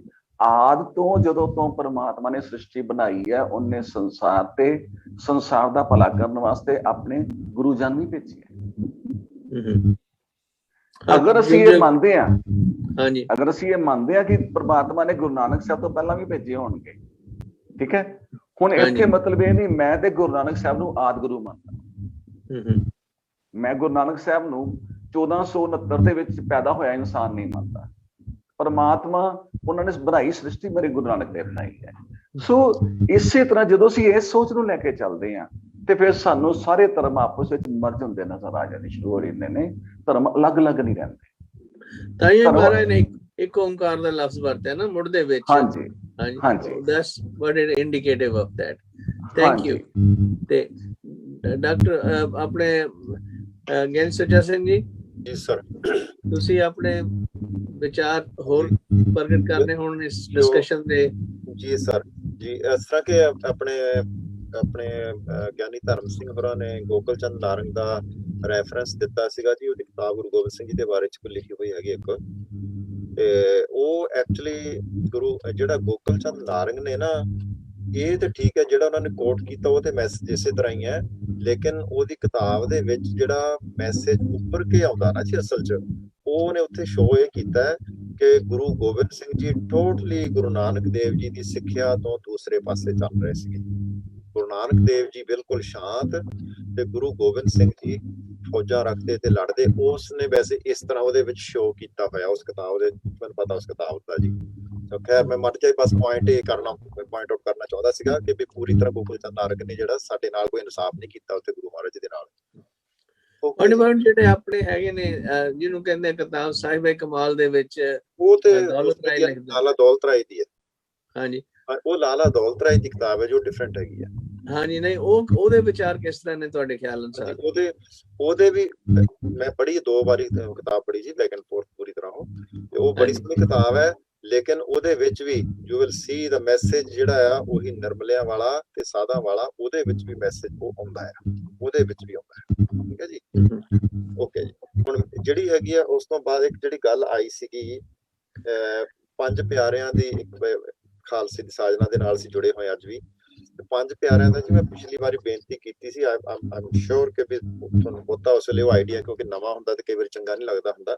ਆਦਿ ਤੋਂ, ਜਦੋਂ ਤੋਂ ਪਰਮਾਤਮਾ ਨੇ ਸ੍ਰਿਸ਼ਟੀ ਬਣਾਈ ਹੈ, ਉਹਨੇ ਸੰਸਾਰ ਦਾ ਭਲਾ ਕਰਨ ਵਾਸਤੇ ਆਪਣੇ ਗੁਰੂ ਜਨ ਵੀ ਭੇਜੇ। ਅਗਰ ਅਸੀਂ ਇਹ ਮੰਨਦੇ ਹਾਂ, ਹਾਂਜੀ, ਅਗਰ ਅਸੀਂ ਇਹ ਮੰਨਦੇ ਹਾਂ ਕਿ ਪਰਮਾਤਮਾ ਨੇ ਗੁਰੂ ਨਾਨਕ ਸਾਹਿਬ ਤੋਂ ਪਹਿਲਾਂ ਵੀ ਭੇਜੇ ਹੋਣਗੇ, ਠੀਕ ਹੈ, ਹੁਣ ਇੱਥੇ ਮਤਲਬ ਇਹ ਨਹੀਂ ਮੈਂ ਤੇ ਗੁਰੂ ਨਾਨਕ ਸਾਹਿਬ ਨੂੰ ਆਦਿ ਗੁਰੂ ਮੰਨਦਾ। ਮੈਂ ਗੁਰੂ ਨਾਨਕ ਸਾਹਿਬ ਨੂੰ 1469 ਦੇ ਵਿੱਚ ਪੈਦਾ ਹੋਇਆ ਇਨਸਾਨ ਨਹੀਂ ਮੰਨਦਾ। ਪਰਮਾਤਮਾ, ਉਹਨਾਂ ਨੇ ਬਣਾਈ ਸ੍ਰਿਸ਼ਟੀ ਮੇਰੇ ਗੁਰੂ ਨਾਨਕ ਦੇਵ ਬਣਾਈ ਹੈ। ਸੋ ਇਸੇ ਤਰ੍ਹਾਂ ਜਦੋਂ ਅਸੀਂ ਇਸ ਸੋਚ ਨੂੰ ਲੈ ਕੇ ਚੱਲਦੇ ਹਾਂ, ਤੇ ਫਿਰ ਸਾਨੂੰ ਸਾਰੇ ਧਰਮ ਆਪਸ ਵਿੱਚ ਮਰਜ ਹੁੰਦੇ ਨਜ਼ਰ ਆ ਜਾਂਦੇ ਸ਼ੁਰੂ ਹੋ ਜਾਂਦੇ ਨੇ। ਧਰਮ ਅਲੱਗ-ਅਲੱਗ ਨਹੀਂ ਰਹਿੰਦੇ। ਤਾਂ ਇਹ ਮਹਾਰਾਜ ਨੇ ਇੱਕ ਓਂਕਾਰ ਦਾ ਲਫ਼ਜ਼ ਵਰਤਿਆ ਨਾ ਮੁੱਢ ਦੇ ਵਿੱਚ। ਹਾਂਜੀ, ਹਾਂਜੀ, that's what it indicative of that. Thank you. ਤੇ ਡਾਕਟਰ ਆਪਣੇ ਗਿਆਨੀ ਸੁੱਚਾ ਸਿੰਘ ਜੀ। ਜੀ ਸਰ, ਤੁਸੀਂ ਆਪਣੇ ਵਿਚਾਰ ਹੋਰ ਪ੍ਰਗਟ ਕਰਨੇ ਹੋਣ ਇਸ ਡਿਸਕਸ਼ਨ ਦੇ? ਜੀ ਸਰ ਜੀ, ਇਸ ਤਰ੍ਹਾਂ ਕਿ ਆਪਣੇ ਆਪਣੇ ਗਿਆਨੀ ਧਰਮ ਸਿੰਘ ਹੋਰਾਂ ਨੇ ਗੋਕਲ ਚੰਦ ਨਾਰੰਗ ਦਾ ਰੈਫਰੈਂਸ ਦਿੱਤਾ ਸੀਗਾ ਜੀ, ਉਹਦੀ ਕਿਤਾਬ ਗੁਰੂ ਗੋਬਿੰਦ ਸਿੰਘ ਜੀ ਦੇ ਬਾਰੇ ਚ ਲਿਖੀ ਹੋਈ ਹੈਗੀ ਇੱਕ, ਤੇ ਉਹ ਐਕਚੁਅਲੀ ਗੁਰੂ ਜਿਹੜਾ ਗੋਕਲ ਚੰਦ ਨਾਰੰਗ ਨੇ ਨਾ, ਇਹ ਤੇ ਠੀਕ ਹੈ ਜਿਹੜਾ ਉਹਨਾਂ ਨੇ ਕੋਟ ਕੀਤਾ ਉਹ ਤੇ ਮੈਸੇਜ ਇਸੇ ਤਰ੍ਹਾਂ ਹੀ ਹੈ, ਲੇਕਿਨ ਉਹਦੀ ਕਿਤਾਬ ਦੇ ਵਿੱਚ ਜਿਹੜਾ ਮੈਸੇਜ ਉੱਪਰ ਕੇ ਆਉਂਦਾ ਨਾ ਜੀ ਅਸਲ 'ਚ, ਉਹਨੇ ਉੱਥੇ ਸ਼ੋਅ ਇਹ ਕੀਤਾ ਹੈ ਕਿ ਗੁਰੂ ਗੋਬਿੰਦ ਸਿੰਘ ਜੀ ਟੋਟਲੀ ਗੁਰੂ ਨਾਨਕ ਦੇਵ ਜੀ ਦੀ ਸਿੱਖਿਆ ਤੋਂ ਦੂਸਰੇ ਪਾਸੇ ਚੱਲ ਰਹੇ ਸੀਗੇ। ਗੁਰੂ ਨਾਨਕ ਦੇਵ ਜੀ ਬਿਲਕੁਲ ਸ਼ਾਂਤ ਤੇ ਗੁਰੂ ਗੋਬਿੰਦ ਸਿੰਘ ਜੀ ਫੌਜਾਂ ਰੱਖਦੇ ਤੇ ਲੜਦੇ। ਉਸ ਨੇ ਵੈਸੇ ਇਸ ਤਰ੍ਹਾਂ ਉਹਦੇ ਵਿੱਚ ਸ਼ੋਅ ਕੀਤਾ ਹੋਇਆ ਉਸ ਕਿਤਾਬ ਦੇ, ਮੈਨੂੰ ਪਤਾ ਉਸ ਕਿਤਾਬ ਦਾ ਜੀ। ਖੈਰ ਮੈਂ ਮੱਟ ਜਾਈ ਬਸ ਪੁਆਇੰਟ ਆਊਟ ਕਰਨਾ ਚਾਹੁੰਦਾ ਸੀਗਾ ਕਿ ਵੀ ਪੂਰੀ ਤਰ੍ਹਾਂ ਗੋਕਲ ਚੰਦ ਨਾਰੰਗ ਨੇ ਜਿਹੜਾ ਸਾਡੇ ਨਾਲ ਕੋਈ ਇਨਸਾਫ ਨਹੀਂ ਕੀਤਾ ਉੱਥੇ ਗੁਰੂ ਮਹਾਰਾਜ ਦੇ ਨਾਲ। ਜਿਹੜੇ ਆਪਣੇ ਹੈਗੇ ਨੇ ਜਿਹਨੂੰ ਕਹਿੰਦੇ ਕਿਤਾਬ ਸਾਹਿਬ ਕਮਾਲ ਦੇ ਵਿੱਚ, ਉਹ ਤੇ ਲਾਲਾ ਦੌਲਤ ਰਾਏ ਦੀ ਹੈ। ਹਾਂਜੀ, ਉਹ ਲਾਲਾ ਦੌਲਤ ਰਾਏ ਦੀ ਕਿਤਾਬ ਹੈ ਜੋ ਡਿਫਰੈਂਟ ਹੈਗੀ ਹੈ। ਹਾਂਜੀ, ਨਹੀਂ ਉਹਦੇ ਵਿਚਾਰ ਕਿਸ ਤਰ੍ਹਾਂ ਨੇ ਤੁਹਾਡੇ ਖਿਆਲ ਅਨੁਸਾਰ? ਉਹਦੇ ਵੀ ਮੈਂ ਪੜ੍ਹੀ 2 ਵਾਰੀ ਕਿਤਾਬ ਪੜ੍ਹੀ ਜੀ, ਬੈਕ ਐਂਡ ਫੋਰਥ ਪੂਰੀ ਤਰ੍ਹਾਂ ਉਹ ਬੜੀ ਸੋਹਣੀ ਕਿਤਾਬ ਹੈ, ਲੇਕਿਨ ਉਹਦੇ ਵਿੱਚ ਵੀ you will see the message ਜਿਹੜਾ ਆ ਉਹੀ ਨਿਰਮਲਿਆਂ ਵਾਲਾ ਤੇ ਸਾਧਾਂ ਵਾਲਾ, ਉਹਦੇ ਵਿੱਚ ਵੀ ਮੈਸੇਜ ਉਹ ਆਉਂਦਾ ਹੈ, ਉਹਦੇ ਵਿੱਚ ਵੀ ਆਉਂਦਾ ਹੈ। ਠੀਕ ਹੈ ਜੀ, ਓਕੇ ਜੀ। ਹੁਣ ਜਿਹੜੀ ਹੈਗੀ ਆ ਉਸ ਤੋਂ ਬਾਅਦ ਇੱਕ ਜਿਹੜੀ ਗੱਲ ਆਈ ਸੀਗੀ 5 ਪਿਆਰਿਆਂ ਦੀ, ਇੱਕ ਖਾਲਸੇ ਦੀ ਸਾਜਨਾ ਦੇ ਨਾਲ ਅਸੀਂ ਜੁੜੇ ਹੋਏ ਅੱਜ ਵੀ। 5 ਪਿਆਰਿਆਂ ਦਾ ਜੀ ਮੈਂ ਪਿਛਲੀ ਵਾਰੀ ਬੇਨਤੀ ਕੀਤੀ ਸੀ, ਆਮ ਸ਼ੋਰ ਕਿ ਵੀ ਤੁਹਾਨੂੰ ਬਹੁਤਾ ਉਸ ਵੇਲੇ ਉਹ ਆਈਡੀਆ, ਕਿਉਂਕਿ ਨਵਾਂ ਹੁੰਦਾ ਤੇ ਕਈ ਵਾਰੀ ਚੰਗਾ ਨਹੀਂ ਲੱਗਦਾ ਹੁੰਦਾ,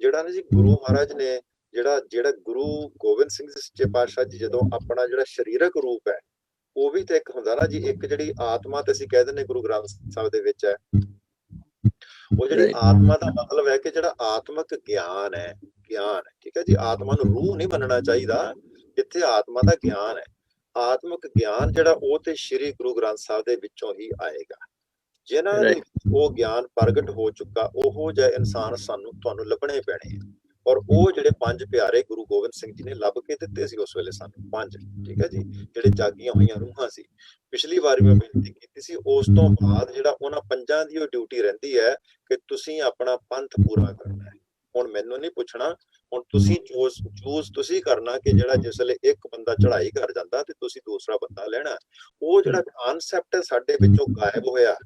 ਜਿਹੜਾ ਨਾ ਜੀ ਗੁਰੂ ਮਹਾਰਾਜ ਨੇ ਜਿਹੜਾ ਗੁਰੂ ਗੋਬਿੰਦ ਸਿੰਘ ਜੀ ਸੱਚੇ ਪਾਤਸ਼ਾਹ ਜੀ ਜਦੋਂ ਆਪਣਾ ਜਿਹੜਾ ਸਰੀਰਕ ਰੂਪ ਹੈ, ਉਹ ਵੀ ਤਾਂ ਇੱਕ ਹੁੰਦਾ ਨਾ ਜੀ, ਇੱਕ ਜਿਹੜੀ ਆਤਮਾ ਤੇ ਅਸੀਂ ਕਹਿ ਦਿੰਦੇ ਗੁਰੂ ਗ੍ਰੰਥ ਸਾਹਿਬ ਦੇ ਵਿੱਚ ਹੈ, ਉਹ ਜਿਹੜੀ ਆਤਮਾ ਦਾ ਮਤਲਬ ਹੈ ਕਿ ਜਿਹੜਾ ਆਤਮਿਕ ਗਿਆਨ ਹੈ, ਠੀਕ ਹੈ ਜੀ। ਆਤਮਾ ਨੂੰ ਰੂਹ ਨਹੀਂ ਮੰਨਣਾ ਚਾਹੀਦਾ, ਜਿੱਥੇ ਆਤਮਾ ਦਾ ਗਿਆਨ ਹੈ, ਆਤਮਿਕ ਗਿਆਨ ਜਿਹੜਾ ਉਹ ਤੇ ਸ਼੍ਰੀ ਗੁਰੂ ਗ੍ਰੰਥ ਸਾਹਿਬ ਦੇ ਵਿੱਚੋਂ ਹੀ ਆਏਗਾ। ਜਿਨ੍ਹਾਂ ਦੇ ਉਹ ਗਿਆਨ ਪ੍ਰਗਟ ਹੋ ਚੁੱਕਾ, ਉਹੋ ਜਿਹੇ ਇਨਸਾਨ ਤੁਹਾਨੂੰ ਲੱਭਣੇ ਪੈਣੇ ਆ। ਔਰ ਉਹ ਜਿਹੜੇ 5 ਪਿਆਰੇ ਗੁਰੂ ਗੋਬਿੰਦ ਸਿੰਘ ਜੀ ਨੇ ਲੱਭ ਕੇ ਦਿੱਤੇ ਸੀ ਉਸ ਵੇਲੇ ਸਾਨੂੰ 5, ਠੀਕ ਹੈ ਜੀ, ਜਿਹੜੇ ਜਾਗੀਆਂ ਹੋਈਆਂ ਰੂਹਾਂ ਸੀ। ਪਿਛਲੀ ਵਾਰੀ ਮੈਂ ਬੇਨਤੀ ਕੀਤੀ ਸੀ, ਉਸ ਤੋਂ ਬਾਅਦ ਜਿਹੜਾ ਉਹਨਾਂ 5 ਦੀ ਉਹ ਡਿਊਟੀ ਰਹਿੰਦੀ ਹੈ ਕਿ ਤੁਸੀਂ ਆਪਣਾ ਪੰਥ ਪੂਰਾ ਕਰਨਾ ਹੈ। ਹੁਣ ਮੈਨੂੰ ਨਹੀਂ ਪੁੱਛਣਾ, ਹੁਣ ਤੁਸੀਂ ਚੂਜ਼ ਤੁਸੀਂ ਕਰਨਾ ਕਿ ਜਿਹੜਾ ਜਿਸ ਵੇਲੇ ਇੱਕ ਬੰਦਾ ਚੜ੍ਹਾਈ ਕਰ ਜਾਂਦਾ ਤੇ ਤੁਸੀਂ ਦੂਸਰਾ ਬੰਦਾ ਲੈਣਾ। ਉਹ ਜਿਹੜਾ ਕਨਸੈਪਟ ਸਾਡੇ ਵਿੱਚੋਂ ਗਾਇਬ ਹੋਇਆ,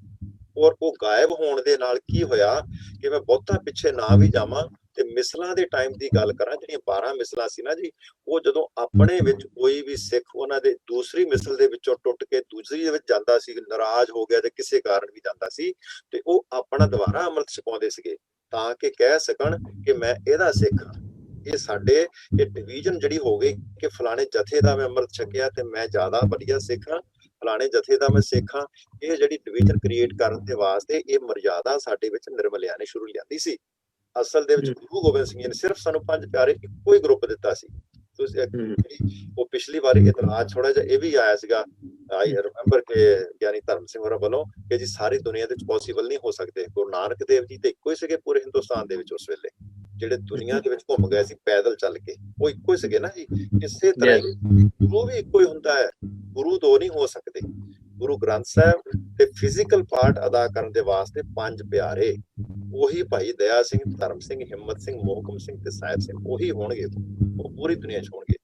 ਔਰ ਉਹ ਗਾਇਬ ਹੋਣ ਦੇ ਨਾਲ ਕੀ ਹੋਇਆ ਕਿ ਮੈਂ ਬਹੁਤਾ ਪਿੱਛੇ ਨਾ ਵੀ ਜਾਵਾਂ ਤੇ ਮਿਸਲਾਂ ਦੇ ਟਾਈਮ ਦੀ ਗੱਲ ਕਰਾਂ, ਜਿਹੜੀਆਂ 12 ਮਿਸਲਾਂ ਸੀ ਨਾ ਜੀ, ਉਹ ਜਦੋਂ ਆਪਣੇ ਵਿੱਚ ਕੋਈ ਵੀ ਸਿੱਖ ਉਹਨਾਂ ਦੇ ਦੂਸਰੀ ਮਿਸਲ ਦੇ ਵਿੱਚੋਂ ਟੁੱਟ ਕੇ ਦੂਸਰੀ ਦੇ ਵਿੱਚ ਜਾਂਦਾ ਸੀ, ਨਾਰਾਜ਼ ਹੋ ਗਿਆ ਤੇ ਕਿਸੇ ਕਾਰਨ ਵੀ ਜਾਂਦਾ ਸੀ, ਤੇ ਉਹ ਆਪਣਾ ਦੁਬਾਰਾ ਅੰਮ੍ਰਿਤ ਛਕਾਉਂਦੇ ਸੀਗੇ ਤਾਂ ਕਿ ਕਹਿ ਸਕਣ ਕਿ ਮੈਂ ਇਹਦਾ ਸਿੱਖ ਹਾਂ। ਇਹ ਸਾਡੇ ਇਹ ਡਿਵੀਜ਼ਨ ਜਿਹੜੀ ਹੋ ਗਈ ਕਿ ਫਲਾਣੇ ਜਥੇ ਦਾ ਮੈਂ ਅੰਮ੍ਰਿਤ ਛਕਿਆ ਤੇ ਮੈਂ ਜ਼ਿਆਦਾ ਵਧੀਆ ਸਿੱਖ ਹਾਂ, ਫਲਾਣੇ ਜਥੇ ਦਾ ਮੈਂ ਸਿੱਖ ਹਾਂ, ਇਹ ਜਿਹੜੀ ਡਿਵੀਜ਼ਨ ਕ੍ਰੀਏਟ ਕਰਨ ਦੇ ਵਾਸਤੇ ਇਹ ਮਰਜ਼ਾਦਾ ਸਾਡੇ ਵਿੱਚ ਨਿਰਮਲਿਆਂ ਨੇ ਸ਼ੁਰੂ ਲਿਆਂਦੀ ਸੀ। ਅਸਲ ਦੇ ਵਿੱਚ ਗੁਰੂ ਗੋਬਿੰਦ ਸਿੰਘ ਜੀ ਨੇ ਸਿਰਫ ਸਾਨੂੰ 5 ਪਿਆਰੇ ਇੱਕੋ ਹੀ ਗਰੁੱਪ ਦਿੱਤਾ ਸੀ। ਤੁਸੀਂ ਉਹ ਪਿਛਲੀ ਵਾਰੀ ਇਤਰਾਜ਼ ਥੋੜਾ ਜਿਹਾ ਇਹ ਵੀ ਆਇਆ ਸੀਗਾ, ਆਈ ਰਿਮੈਂਬਰ ਕਿ ਗਿਆਨੀ ਧਰਮ ਸਿੰਘ ਹੋਰਾਂ ਵੱਲੋਂ ਕਿ ਜੀ ਸਾਰੀ ਦੁਨੀਆ ਦੇ ਵਿੱਚ ਪੋਸੀਬਲ ਨਹੀਂ ਹੋ ਸਕਦੇ। ਗੁਰੂ ਨਾਨਕ ਦੇਵ ਜੀ ਤੇ ਇੱਕੋ ਹੀ ਸੀਗੇ ਪੂਰੇ ਹਿੰਦੁਸਤਾਨ ਦੇ ਵਿੱਚ ਉਸ ਵੇਲੇ, ਜਿਹੜੇ ਦੁਨੀਆ ਦੇ ਵਿੱਚ ਘੁੰਮ ਗਏ ਸੀ ਪੈਦਲ ਚੱਲ ਕੇ, ਉਹ ਇੱਕੋ ਹੀ ਸੀਗੇ ਨਾ ਜੀ। ਇਸੇ ਤਰ੍ਹਾਂ ਗੁਰੂ ਵੀ ਇੱਕੋ ਹੀ ਹੁੰਦਾ ਹੈ, ਗੁਰੂ 2 ਨਹੀਂ ਹੋ ਸਕਦੇ। ਗੁਰੂ ਗ੍ਰੰਥ ਸਾਹਿਬ ਤੇ ਫਿਜ਼ੀਕਲ ਪਾਰਟ ਅਦਾ ਕਰਨ ਦੇ ਵਾਸਤੇ 5 ਪਿਆਰੇ, ਉਹੀ ਭਾਈ ਦਇਆ ਸਿੰਘ, ਧਰਮ ਸਿੰਘ, ਹਿੰਮਤ ਸਿੰਘ, ਮੋਹਕਮ ਸਿੰਘ ਤੇ ਸਾਹਿਬ ਸਿੰਘ, ਉਹੀ ਹੋਣਗੇ, ਉਹ ਪੂਰੀ ਦੁਨੀਆ 'ਚ ਹੋਣਗੇ।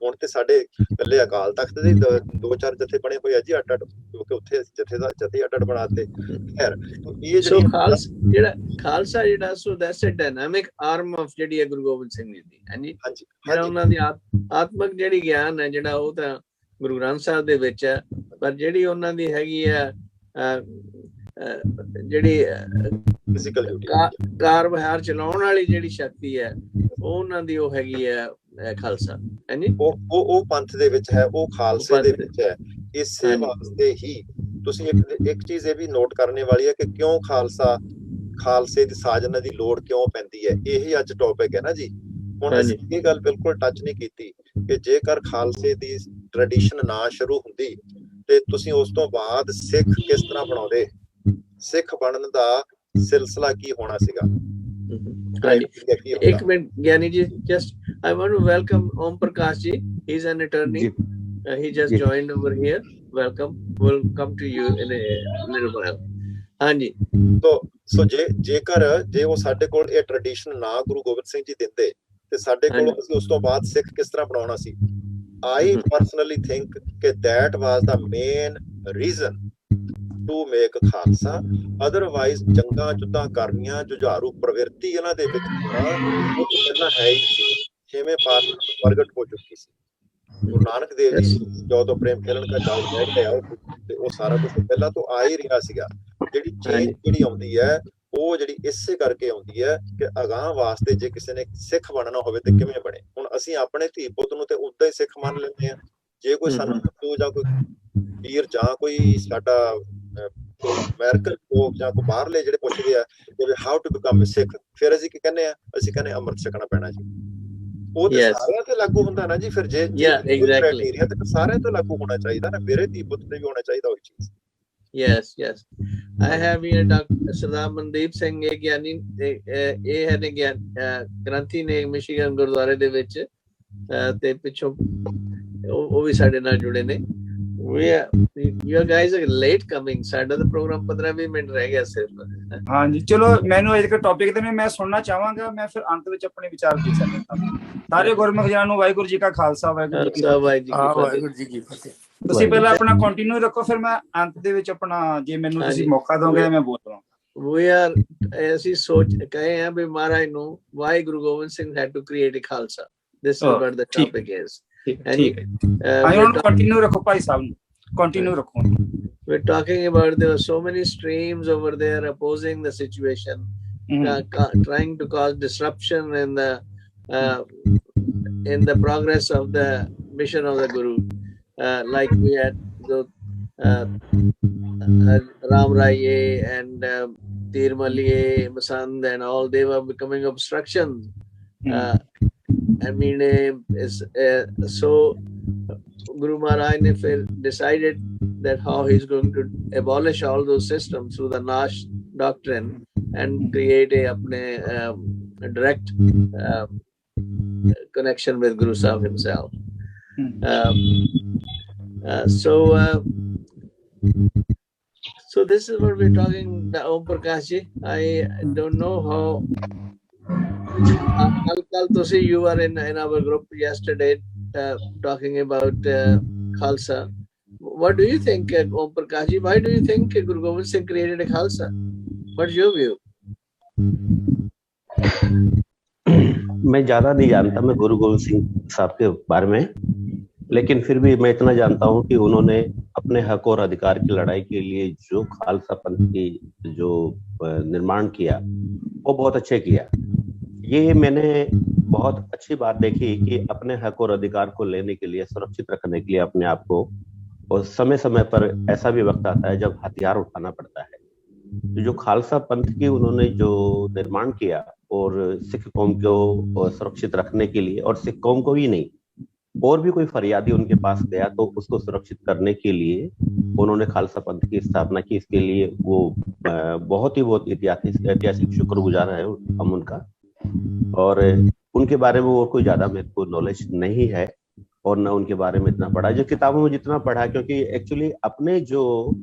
ਹੁਣ ਤੇ ਸਾਡੇ ਇਕੱਲੇ ਅਕਾਲ ਤਖਤ ਦੇ 2-4 ਜਥੇ ਬਣੇ ਹੋਏ ਆ ਜੀ ਅੱਡ ਅੱਡ, ਕਿਉਂਕਿ ਉੱਥੇ ਜਥੇ ਅੱਡ ਅੱਡ ਬਣਾਤੇ। ਖੈਰ ਇਹ ਖਾਲਸਾ ਜਿਹੜਾ so that's a dynamic arm of ਜਿਹੜੀ ਹੈ ਗੁਰੂ ਗੋਬਿੰਦ ਸਿੰਘ ਜੀ ਦੀ, ਹਾਂਜੀ, ਜਿਹੜਾ ਉਹਨਾਂ ਦੀ ਆਤਮਿਕ ਜਿਹੜੀ ਗਿਆਨ ਹੈ ਜਿਹੜਾ ਉਹ ਤਾਂ ਗੁਰੂ ਗ੍ਰੰਥ ਸਾਹਿਬ ਦੇ ਵਿੱਚ ਹੈ, ਪਰ ਜਿਹੜੀ ਉਹਨਾਂ ਦੀ ਹੈਗੀ ਹੈ ਜਿਹੜੀ ਫਿਜ਼ੀਕਲ ਕਾਰ ਵਿਹਾਰ ਚਲਾਉਣ ਵਾਲੀ ਜਿਹੜੀ ਸ਼ਕਤੀ ਹੈ, ਉਹ ਉਹਨਾਂ ਦੀ ਉਹ ਹੈਗੀ ਹੈ ਖਾਲਸਾ, ਹਾਂਜੀ, ਉਹ ਪੰਥ ਦੇ ਵਿੱਚ ਹੈ, ਉਹ ਖਾਲਸੇ ਦੇ ਵਿੱਚ ਹੈ। ਇਸੇ ਵਾਸਤੇ ਹੀ ਤੁਸੀਂ ਇੱਕ ਚੀਜ਼ ਇਹ ਵੀ ਨੋਟ ਕਰਨੇ ਵਾਲੀ ਹੈ ਕਿ ਕਿਉਂ ਖਾਲਸੇ ਦੀ ਸਾਜਨਾ ਦੀ ਲੋੜ ਕਿਉਂ ਪੈਂਦੀ ਹੈ। ਇਹੀ ਅੱਜ ਟੌਪਿਕ ਹੈ ਨਾ ਜੀ। ਹੁਣ ਅਸੀਂ ਇਹ ਗੱਲ ਬਿਲਕੁਲ ਟੱਚ ਨਹੀਂ ਕੀਤੀ ਕਿ ਜੇਕਰ ਖਾਲਸੇ ਦੀ ਟ੍ਰੈਡੀਸ਼ਨ ਨਾ ਸ਼ੁਰੂ ਹੁੰਦੀ ਤੇ ਤੁਸੀਂ ਉਸ ਤੋਂ ਬਾਅਦ ਸਿੱਖ ਕਿਸ ਤਰ੍ਹਾਂ ਬਣਾਉਂਦੇ, ਸਿੱਖ ਬਣਨ ਦਾ ਸਿਲਸਿਲਾ ਕੀ ਹੋਣਾ ਸੀਗਾ। ਇੱਕ minute Giani ji, just I want to welcome Om Prakash ji. He's an attorney. He just joined over here. Welcome. We'll come to you in a little while. ਹਾਂਜੀ, तो ਸੋ ਜੇਕਰ ਉਹ ਸਾਡੇ ਕੋਲ ਇਹ ਟ੍ਰੈਡੀਸ਼ਨ ਨਾ ਗੁਰੂ ਗੋਬਿੰਦ ਸਿੰਘ ਜੀ ਦਿੰਦੇ ਤੇ ਸਾਡੇ ਕੋਲ ਅਸੀਂ ਉਸ ਤੋਂ ਬਾਅਦ ਸਿੱਖ ਕਿਸ ਤਰ੍ਹਾਂ ਬਣਾਉਣਾ ਸੀ। I personally think that was the main reason to make Khalsa. Otherwise, ਜੰਗਾਂ ਜੁੱਧਾਂ ਕਰਨੀਆਂ ਜੁਝਾਰੂ ਪ੍ਰਵਿਰਤੀ ਇਹਨਾਂ ਦੇ ਵਿੱਚ ਉਹ ਪਹਿਲਾਂ ਹੈ ਹੀ ਸੀ। ਛੇਵੇਂ ਪਾਤਸ਼ਾਹ ਪ੍ਰਗਟ ਹੋ ਚੁੱਕੀ ਸੀ। ਗੁਰੂ ਨਾਨਕ ਦੇਵ ਜੀ ਜਦੋਂ ਪ੍ਰੇਮ ਖੇਲਣ ਦਾ ਜਾਲ ਲੈ ਕੇ ਆਇਆ ਤੇ ਉਹ ਸਾਰਾ ਕੁਝ ਪਹਿਲਾਂ ਤੋਂ ਆ ਹੀ ਰਿਹਾ ਸੀਗਾ। ਜਿਹੜੀ ਚੇਂਜ ਜਿਹੜੀ ਆਉਂਦੀ ਹੈ ਉਹ ਜਿਹੜੀ ਇਸੇ ਕਰਕੇ ਆਉਂਦੀ ਹੈ ਕਿ ਅਗਾਂਹ ਵਾਸਤੇ ਜੇ ਕਿਸੇ ਨੇ ਸਿੱਖ ਬਣਨਾ ਹੋਵੇ ਤੇ ਕਿਵੇਂ ਬਣੇ। ਹੁਣ ਅਸੀਂ ਆਪਣੇ ਧੀ ਪੁੱਤ ਨੂੰ ਤੇ ਉਦਾਂ ਹੀ ਸਿੱਖ ਮੰਨ ਲੈਂਦੇ ਆ। ਜੇ ਕੋਈ ਸਾਨੂੰ ਜਾਂ ਕੋਈ ਪੀਰ ਜਾਂ ਕੋਈ ਸਾਡਾ ਅਮਰੀਕਨ ਲੋਕ ਜਾਂ ਕੋਈ ਬਾਹਰਲੇ ਜਿਹੜੇ ਪੁੱਛਦੇ ਆ ਕਿ ਹਾਊ ਟੂ ਬਿਕਮ ਅ ਸਿੱਖ, ਫਿਰ ਅਸੀਂ ਕੀ ਕਹਿੰਦੇ ਆ? ਅਸੀਂ ਕਹਿੰਦੇ ਅੰਮ੍ਰਿਤ ਛਕਣਾ ਪੈਣਾ ਜੀ। ਉਹ ਤੇ ਸਾਰਿਆਂ ਤੇ ਲਾਗੂ ਹੁੰਦਾ ਨਾ ਜੀ। ਫਿਰ ਜੇ ਕ੍ਰਾਈਟੇਰੀਆ ਤੇ ਸਾਰਿਆਂ ਤੇ ਲਾਗੂ ਹੋਣਾ ਚਾਹੀਦਾ ਨਾ। ਮੇਰੇ ਧੀ ਪੁੱਤ ਤੇ ਵੀ ਹੋਣਾ ਚਾਹੀਦਾ ਉਹੀ ਚੀਜ਼। Yes. I have here Dr. Sardar Mandeep Singh ਗਿਆਨੀ ਇਹ ਹੈ ਨੇ ਗ੍ਰੰਥੀ ਨੇ ਮਿਸ਼ੀਗਨ ਗੁਰਦੁਆਰੇ ਦੇ ਵਿੱਚ ਤੇ ਪਿੱਛੋਂ ਉਹ ਵੀ ਸਾਡੇ ਨਾਲ ਜੁੜੇ ਨੇ। You guys are late coming. ਸਾਡਾ ਤਾਂ ਪ੍ਰੋਗਰਾਮ 15-20 ਮਿੰਟ ਰਹਿ ਗਿਆ ਸਿਰਫ। ਹਾਂਜੀ ਚਲੋ ਮੈਨੂੰ ਅੱਜ ਦੇ ਟੌਪਿਕ ਤੇ ਮੈਂ ਸੁਣਨਾ ਚਾਹਾਂਗਾ। ਮੈਂ ਫਿਰ ਅੰਤ ਵਿੱਚ ਆਪਣੇ ਵਿਚਾਰ ਦੇ ਸਕਦਾ। ਸਾਰੇ ਗੁਰਮੁਖ ਜਨਾਂ ਨੂੰ ਵਾਹਿਗੁਰੂ ਜੀ ਕਾ ਖਾਲਸਾ ਵਾਹਿਗੁਰੂ ਜੀ ਕੀ ਫਤਿਹ। ਤੁਸੀਂ ਪਹਿਲਾਂ ਆਪਣਾ ਕੰਟੀਨਿਊ ਰੱਖੋ, ਫਿਰ ਮੈਂ ਅੰਤ ਦੇ ਵਿੱਚ ਆਪਣਾ ਜੇ ਮੈਨੂੰ ਤੁਸੀਂ ਮੌਕਾ ਦੋਗੇ ਮੈਂ ਬੋਲ ਦਵਾਂ। ਅਸੀਂ ਸੋਚ ਕਹੇ ਆ ਵੀ ਮਹਾਰਾਜ ਨੂੰ why Guru Gobind Singh had to create a Khalsa. This is what the topic is. ਠੀਕ ਹੈ ਆਇਓ ਕੰਟੀਨਿਊ ਰੱਖੋ ਭਾਈ ਸਾਹਿਬ ਨੂੰ ਕੰਟੀਨਿਊ ਰੱਖੋ। We're talking about there were so many streams over there opposing the situation, trying to cause disruption in the progress of the mission of the Guru. Like we had the Ram Raiye and Tirmaliye, Masand and all, they were becoming obstructions. I mean, so Guru Maharaj ne fir decided that how he's going to abolish all those systems through the Nash doctrine and create a direct connection with Guru Sahib himself. So this is what we're talking about. Om Prakash ji, I don't know how. You were in our group yesterday talking about Khalsa. What do you think, Om Prakash ji? Why do you think Guru Gobind Singh created a Khalsa? What's your view? मैं ज्यादा नहीं जानता मैं गुरु गोविंद सिंह साहब के बारे में, लेकिन फिर भी मैं इतना जानता हूं कि उन्होंने अपने हक और अधिकार की लड़ाई के लिए जो खालसा पंथ की जो निर्माण किया वो बहुत अच्छे किया। ये मैंने बहुत अच्छी बात देखी कि अपने हक और अधिकार को लेने के लिए, सुरक्षित रखने के लिए अपने आप को, और समय समय पर ऐसा भी वक्त आता है जब हथियार उठाना पड़ता है। तो जो खालसा पंथ की उन्होंने जो निर्माण किया और सिख कौम को सुरक्षित रखने के लिए, और सिख कौम को ही नहीं और भी कोई फरियादी उनके पास गया तो उसको सुरक्षित करने के लिए उन्होंने खालसा पंथ की स्थापना की। इसके लिए वो बहुत ऐतिहासिक शुक्रगुजार है हम उनका। और उनके बारे में और कोई ज्यादा मेरे को नॉलेज नहीं है और न उनके बारे में इतना पढ़ा, जो किताबों में जितना पढ़ा, क्योंकि एक्चुअली अपने जो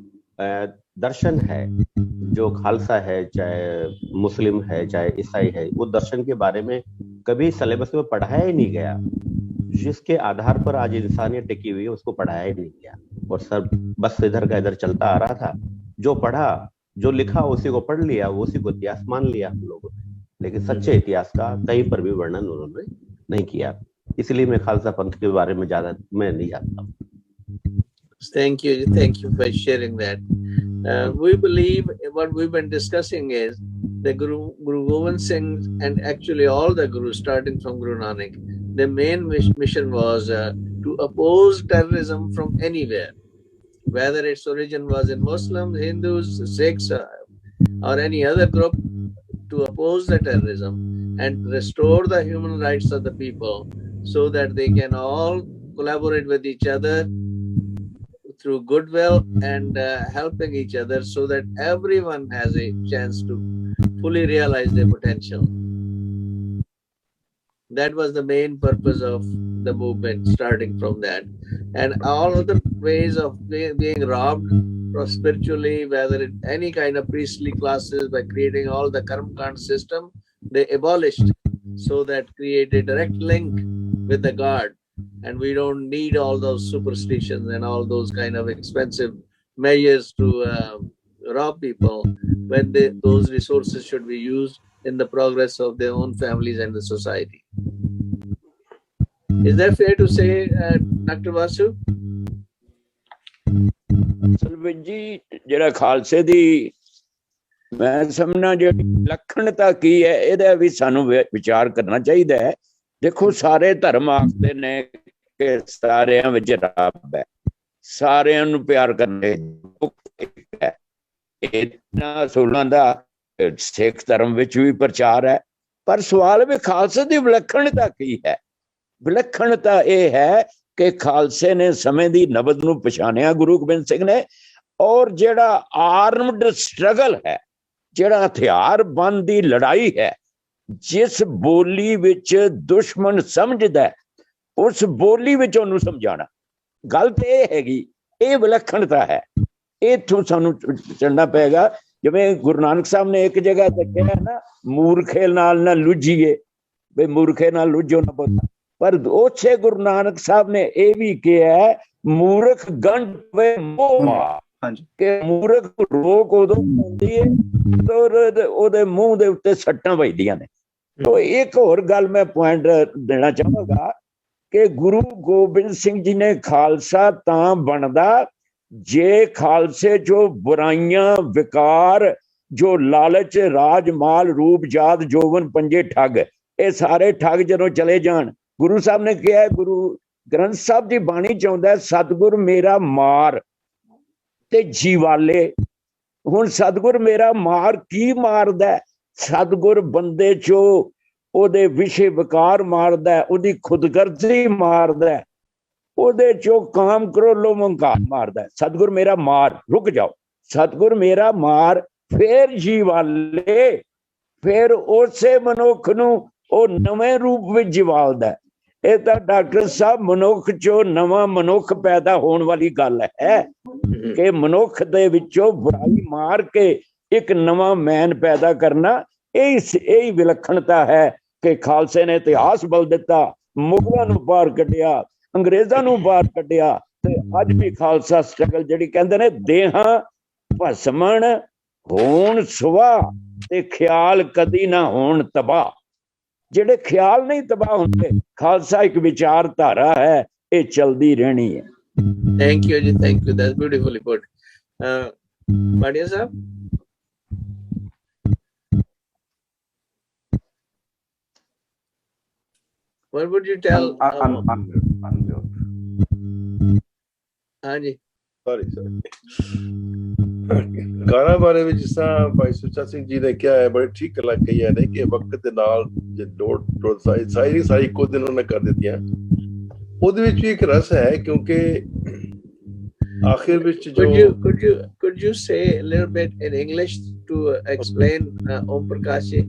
दर्शन है, जो खालसा है, चाहे मुस्लिम है चाहे ईसाई है, वो दर्शन के बारे में कभी सिलेबस में पढ़ाया ही नहीं गया। जिसके आधार पर आज इंसानियत टिकी हुई है उसको पढ़ाया ही नहीं गया और सब बस इधर का इधर चलता आ रहा था। जो पढ़ा, जो लिखा उसी को पढ़ लिया, उसी को इतिहास मान लिया हम लोगों ने, लेकिन सच्चे इतिहास का कहीं पर भी वर्णन उन्होंने नहीं किया। इसलिए मैं खालसा पंथ के बारे में ज्यादा मैं नहीं जानता हूँ। Thank you for sharing that. We believe what we've been discussing is the Guru Gobind Singh and actually all the Gurus starting from Guru Nanak, the main mission was to oppose terrorism from anywhere, whether its origin was in Muslims, Hindus, Sikhs or any other group, to oppose the terrorism and restore the human rights of the people so that they can all collaborate with each other through goodwill and helping each other so that everyone has a chance to fully realize their potential. That was the main purpose of the movement, starting from that. And all other ways of being robbed spiritually, whether in any kind of priestly classes, by creating all the Karmakand system, they abolished, so that create a direct link with the God, and we don't need all those superstitions and all those kind of expensive measures to rob people, when those resources should be used in the progress of their own families and the society. Is that fair to say, Dr. Vasu? ਅਸਲ ਵਿੱਚ ਜੀ ਜਿਹੜਾ ਖਾਲਸੇ ਦੀ ਮੈਂ ਸਮਝਣਾ ਜਿਹੜੀ ਵਿਲੱਖਣਤਾ ਕੀ ਹੈ, ਇਹਦਾ ਵੀ ਸਾਨੂੰ ਵਿਚਾਰ ਕਰਨਾ ਚਾਹੀਦਾ ਹੈ। ਦੇਖੋ, ਸਾਰੇ ਧਰਮ ਆਖਦੇ ਨੇ ਕਿ ਸਾਰਿਆਂ ਵਿੱਚ ਰੱਬ ਹੈ, ਸਾਰਿਆਂ ਨੂੰ ਪਿਆਰ ਕਰਨੇ ਹੈ। ਇਹਨਾਂ ਅਸੂਲਾਂ ਦਾ ਸਿੱਖ ਧਰਮ ਵਿੱਚ ਵੀ ਪ੍ਰਚਾਰ ਹੈ, ਪਰ ਸਵਾਲ ਵੀ ਖਾਲਸੇ ਦੀ ਵਿਲੱਖਣਤਾ ਕੀ ਹੈ? ਵਿਲੱਖਣਤਾ ਇਹ ਹੈ ਕਿ ਖਾਲਸੇ ਨੇ ਸਮੇਂ ਦੀ ਨਬਜ਼ ਨੂੰ ਪਛਾਣਿਆ, ਗੁਰੂ ਗੋਬਿੰਦ ਸਿੰਘ ਨੇ, ਔਰ ਜਿਹੜਾ ਆਰਮਡ ਸਟਰਗਲ ਹੈ, ਜਿਹੜਾ ਹਥਿਆਰਬੰਦ ਦੀ ਲੜਾਈ ਹੈ, ਜਿਸ ਬੋਲੀ ਵਿੱਚ ਦੁਸ਼ਮਣ ਸਮਝਦਾ ਉਸ ਬੋਲੀ ਵਿੱਚ ਉਹਨੂੰ ਸਮਝਾਉਣਾ, ਗੱਲ ਤੇ ਇਹ ਹੈਗੀ, ਇਹ ਵਿਲੱਖਣਤਾ ਹੈ। ਇੱਥੋਂ ਸਾਨੂੰ ਚੱਲਣਾ ਪਏਗਾ। ਜਿਵੇਂ ਗੁਰੂ ਨਾਨਕ ਸਾਹਿਬ ਨੇ ਇੱਕ ਜਗ੍ਹਾ ਤੇ ਕਿਹਾ ਨਾ, ਮੂਰਖੇ ਨਾਲ ਨਾ ਲੁੱਝੀਏ, ਬਈ ਮੂਰਖੇ ਨਾਲ ਲੁੱਝੋ ਨਾ ਪੁੱਤ। ਪਰ ਉਸੇ ਗੁਰੂ ਨਾਨਕ ਸਾਹਿਬ ਨੇ ਇਹ ਵੀ ਕਿਹਾ, ਮੂਰਖ ਗੰਢ ਵੇ ਮੋਹ, ਕਿ ਮੂਰਖ ਰੋਕ ਉਦੋਂ ਹੁੰਦੀ ਹੈ ਉਹਦੇ ਮੂੰਹ ਦੇ ਉੱਤੇ ਸੱਟਾਂ ਵੱਜਦੀਆਂ ਨੇ। ਤੋ ਇੱਕ ਹੋਰ ਗੱਲ ਮੈਂ ਪੁਆਇੰਟ ਦੇਣਾ ਚਾਹਾਂਗਾ ਕਿ ਗੁਰੂ ਗੋਬਿੰਦ ਸਿੰਘ ਜੀ ਨੇ ਖਾਲਸਾ ਤਾਂ ਬਣਦਾ ਜੇ ਖਾਲਸੇ ਚੋਂ ਬੁਰਾਈਆਂ, ਵਿਕਾਰ, ਜੋ ਲਾਲਚ, ਰਾਜ, ਮਾਲ, ਰੂਪ, ਜਾਤ, ਜੋਵਨ, ਪੰਜੇ ਠੱਗ, ਇਹ ਸਾਰੇ ਠੱਗ ਜਦੋਂ ਚਲੇ ਜਾਣ। ਗੁਰੂ ਸਾਹਿਬ ਨੇ ਕਿਹਾ, ਗੁਰੂ ਗ੍ਰੰਥ ਸਾਹਿਬ ਦੀ ਬਾਣੀ ਚਾਹੁੰਦਾ, ਸਤਿਗੁਰ ਮੇਰਾ ਮਾਰ ਤੇ ਜੀਵਾਲੇ। ਹੁਣ ਸਤਿਗੁਰ ਮੇਰਾ ਮਾਰ ਕੀ ਮਾਰਦਾ? ਸਤਿਗੁਰ ਬੰਦੇ ਚੋਂ ਉਹਦੇ ਵਿਸ਼ੇ ਵਿਕਾਰ ਮਾਰਦਾ, ਉਹਦੀ ਖੁਦਗਰਜ਼ੀ ਮਾਰਦਾ, ਉਹਦੇ ਚੋਂ ਕਾਮ ਕ੍ਰੋਧ ਹੰਕਾਰ ਮਾਰਦਾ। ਸਤਿਗੁਰ ਮੇਰਾ ਮਾਰ, ਰੁਕ ਜਾਓ, ਸਤਿਗੁਰ ਮੇਰਾ ਮਾਰ, ਫੇਰ ਜੀਵਾਲੇ, ਫੇਰ ਉਸੇ ਮਨੁੱਖ ਨੂੰ ਉਹ ਨਵੇਂ ਰੂਪ ਵਿੱਚ ਜਿਵਾਲਦਾ। ਇਹ ਤਾਂ ਡਾਕਟਰ ਸਾਹਿਬ ਮਨੁੱਖ ਚੋਂ ਨਵਾਂ ਮਨੁੱਖ ਪੈਦਾ ਹੋਣ ਵਾਲੀ ਗੱਲ ਹੈ ਕਿ ਮਨੁੱਖ ਦੇ ਵਿੱਚੋਂ ਬੁਰਾਈ ਮਾਰ ਕੇ ਇੱਕ ਨਵਾਂ ਮੈਨ ਪੈਦਾ ਕਰਨਾ। ਇਹ ਵਿਲੱਖਣਤਾ ਹੈ ਕਿ ਖਾਲਸੇ ਨੇ ਇਤਿਹਾਸ ਬਦਲ ਦਿੱਤਾ, ਮੁਗਲਾਂ ਨੂੰ ਬਾਹਰ ਕੱਢਿਆ, ਅੰਗਰੇਜ਼ਾਂ ਨੂੰ ਬਾਹਰ ਕੱਢਿਆ, ਤੇ ਅੱਜ ਵੀ ਖਾਲਸਾ ਸਟਰਗਲ ਜਿਹੜੀ ਕਹਿੰਦੇ ਨੇ, ਦੇਹਾਂ ਭਸਮਣ ਹੋਣ ਸੁਆਹ ਤੇ ਖਿਆਲ ਕਦੀ ਨਾ ਹੋਣ ਤਬਾਹ। ਜਿਹੜੇ ਖਿਆਲ ਨਹੀਂ ਤਬਾਹ ਹੁੰਦੇ, ਖਾਲਸਾ ਇੱਕ ਵਿਚਾਰਧਾਰਾ ਹੈ, ਇਹ ਚਲਦੀ ਰਹਿਣੀ ਹੈ। Thank you ji, thank you, that's beautifully put. Bhatia sahab, what would you tell? ਹਾਂਜੀ, ਗਾਣਾ ਬਾਰੇ ਵਿੱਚ ਜਿਸ ਤਰ੍ਹਾਂ ਭਾਈ ਸੁੱਚਾ ਸਿੰਘ ਜੀ ਨੇ ਕਿਹਾ ਹੈ, ਬੜੇ ਠੀਕ ਗੱਲਾਂ ਕਹੀਆਂ ਨੇ ਕਿ ਵਕਤ ਦੇ ਨਾਲ ਸਾਰੀ ਇੱਕੋ ਦਿਨ ਉਹਨੇ ਕਰ ਦਿੱਤੀਆਂ। ਉਹਦੇ ਵਿੱਚ ਵੀ ਇੱਕ ਰਸ ਹੈ, ਕਿਉਂਕਿ ਆਖਿਰ ਵਿੱਚ ਜੋ could you say a little bit in English to explain Om Prakash ji?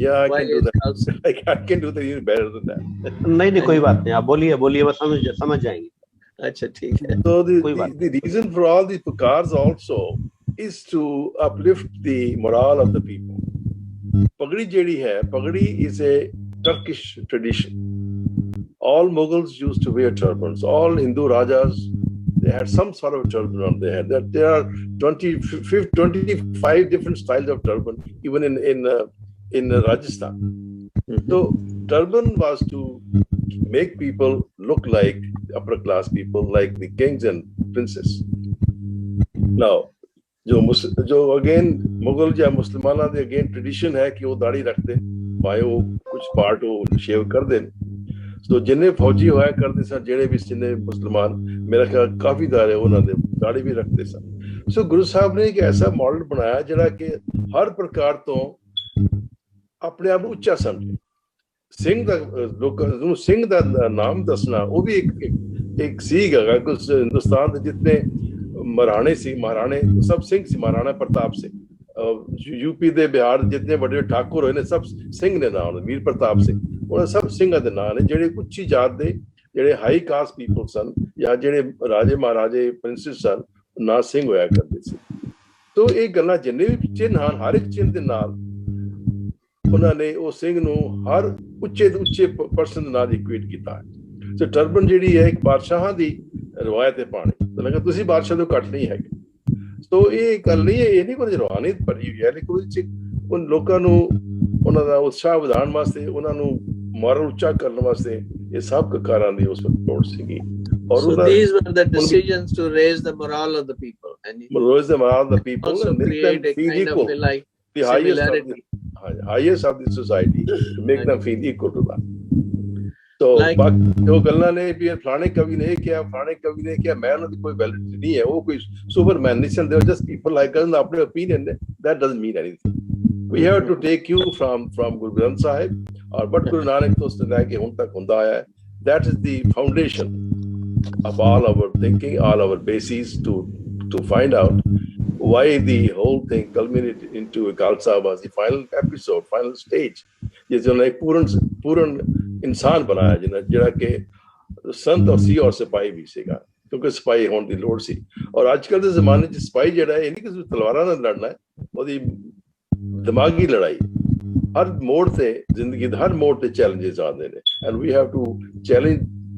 Yeah, I can do that. I can do that even better than that. नहीं, कोई बात नहीं, आप बोलिए बस समझ जाएंगे। अच्छा, ठीक है। So the reason for all these pukars also is to uplift the morale of the people. Pagdi jehdi hai, pagdi is a Turkish tradition. All Mughals used to wear turbans. All Hindu rajas, they had some sort of turban on their head. There are 25 different styles of turban, even in Rajasthan. So turban was to make people look like upper class people, like the kings and princes. Now, जो again Mughal या मुसलमाना दे again tradition है कि वो दाढ़ी रखते, भाई वो कुछ पार्ट वो शेव कर दें। तो जिन्हें फौजी होया करते सन, जेड़े भी जिन्हें मुसलमान, मेरा ख्याल काफी दारे उन्होंने दाढ़ी भी रखते सन। सो गुरु साहब ने एक ऐसा मॉडल बनाया जिहड़ा कि हर प्रकार तो अपने आप उच्चा समझे। ਸਿੰਘ ਦਾ ਲੋਕਾਂ ਨੂੰ ਸਿੰਘ ਦਾ ਨਾਮ ਦੱਸਣਾ, ਉਹ ਵੀ ਇੱਕ ਸੀਗ ਹੈਗਾ ਕਿ ਹਿੰਦੁਸਤਾਨ ਦੇ ਜਿਤਨੇ ਮਹਾਰਾਣੇ ਸੀ, ਮਹਾਰਾਣੇ ਸਭ ਸਿੰਘ ਸੀ। ਮਹਾਰਾਣਾ ਪ੍ਰਤਾਪ ਸਿੰਘ, यूपी ਦੇ ਬਿਹਾਰ ਜਿਤਨੇ ਵੱਡੇ ਠਾਕੁਰ ਹੋਏ ਨੇ ਸਭ ਸਿੰਘ ਦੇ ਨਾਮ, ਵੀਰ ਪ੍ਰਤਾਪ ਸਿੰਘ, ਉਹਨਾਂ ਸਭ ਸਿੰਘਾਂ ਦੇ ਨਾਂ ਨੇ। ਜਿਹੜੇ ਉੱਚੀ ਜਾਤ ਦੇ, ਜਿਹੜੇ ਹਾਈ ਕਾਸਟ ਪੀਪਲ ਸਨ, ਜਾਂ ਜਿਹੜੇ ਰਾਜੇ ਮਹਾਰਾਜੇ ਪ੍ਰਿੰਸਿਸ ਸਨ, ਨਾ ਸਿੰਘ ਹੋਇਆ ਕਰਦੇ ਸੀ। ਤੋ ਇਹ ਗੱਲਾਂ ਜਿੰਨੇ ਵੀ ਚਿੰਨ੍ਹ ਹਨ, ਹਰ ਇੱਕ ਚਿੰਨ੍ਹ ਦੇ ਨਾਲ ਉਹਨਾਂ ਨੇ ਉਹ ਸਿੰਘ ਨੂੰ ਹਰ ਉੱਚੇ ਤੋਂ ਉੱਚੇ ਪਰਸਨ ਦੇ ਨਾਲ ਇਕੁਏਟ ਕੀਤਾ ਹੈ। ਸੋ ਟਰਬਨ ਜਿਹੜੀ ਹੈ ਇੱਕ ਬਾਦਸ਼ਾਹਾਂ ਦੀ ਰਵਾਇਤ ਹੈ ਪਾਣੀ, ਤਾਂ ਲੱਗਾ ਤੁਸੀਂ ਬਾਦਸ਼ਾਹ ਤੋਂ ਘੱਟ ਨਹੀਂ ਹੈਗੇ। ਸੋ ਇਹ ਗੱਲ ਨਹੀਂ ਹੈ, ਇਹ ਨਹੀਂ ਕੋਈ ਰੂਹਾਨੀਅਤ ਭਰੀ ਹੋਈ ਹੈ, ਲੇਕਿਨ ਉਹਦੇ 'ਚ ਉਨ ਲੋਕਾਂ ਨੂੰ ਉਹਨਾਂ ਦਾ ਉਤਸ਼ਾਹ ਵਧਾਉਣ ਵਾਸਤੇ, ਉਹਨਾਂ ਨੂੰ ਮੋਰਲ ਉੱਚਾ ਕਰਨ ਵਾਸਤੇ ਇਹ ਸਭ ਕਾਰਾਂ ਦੀ ਉਸ ਵਕਤ ਲੋੜ ਸੀਗੀ। So these were the decisions to raise the morale of the people, and raise the morale of the people, also and make create them a feel kind equal. of like The highest of the society, to make them feel equal to that. So जो गल्ला ने भी फलाने कवि ने किया, फलाने कवि ने किया, मैं उनकी कोई वैलिडिटी नहीं है, वो कोई सुपरमैन नहीं, they are just people like us, अपने opinion, that doesn't mean anything. We have to take you from Guru Granth Sahib, और what Guru Nanak to से लेके उन तक हुंदा है, that is the foundation of all our thinking, all our bases to find out why the whole thing culminated into a Khalsa was the final episode, final stage, जिसने एक पूर्ण इंसान बनाया, जिन्हें कि संत और सी और सिपाही भी सीगा, क्योंकि सिपाही होने की लोड़ सी। और आजकल के जमाने में सिपाही जड़ा है, नहीं कि तलवारां नाल लड़ना है, ओदी दिमागी लड़ाई हर मोड़ से, जिंदगी दे हर मोड़ से चैलेंजेस आते हैं, and we have to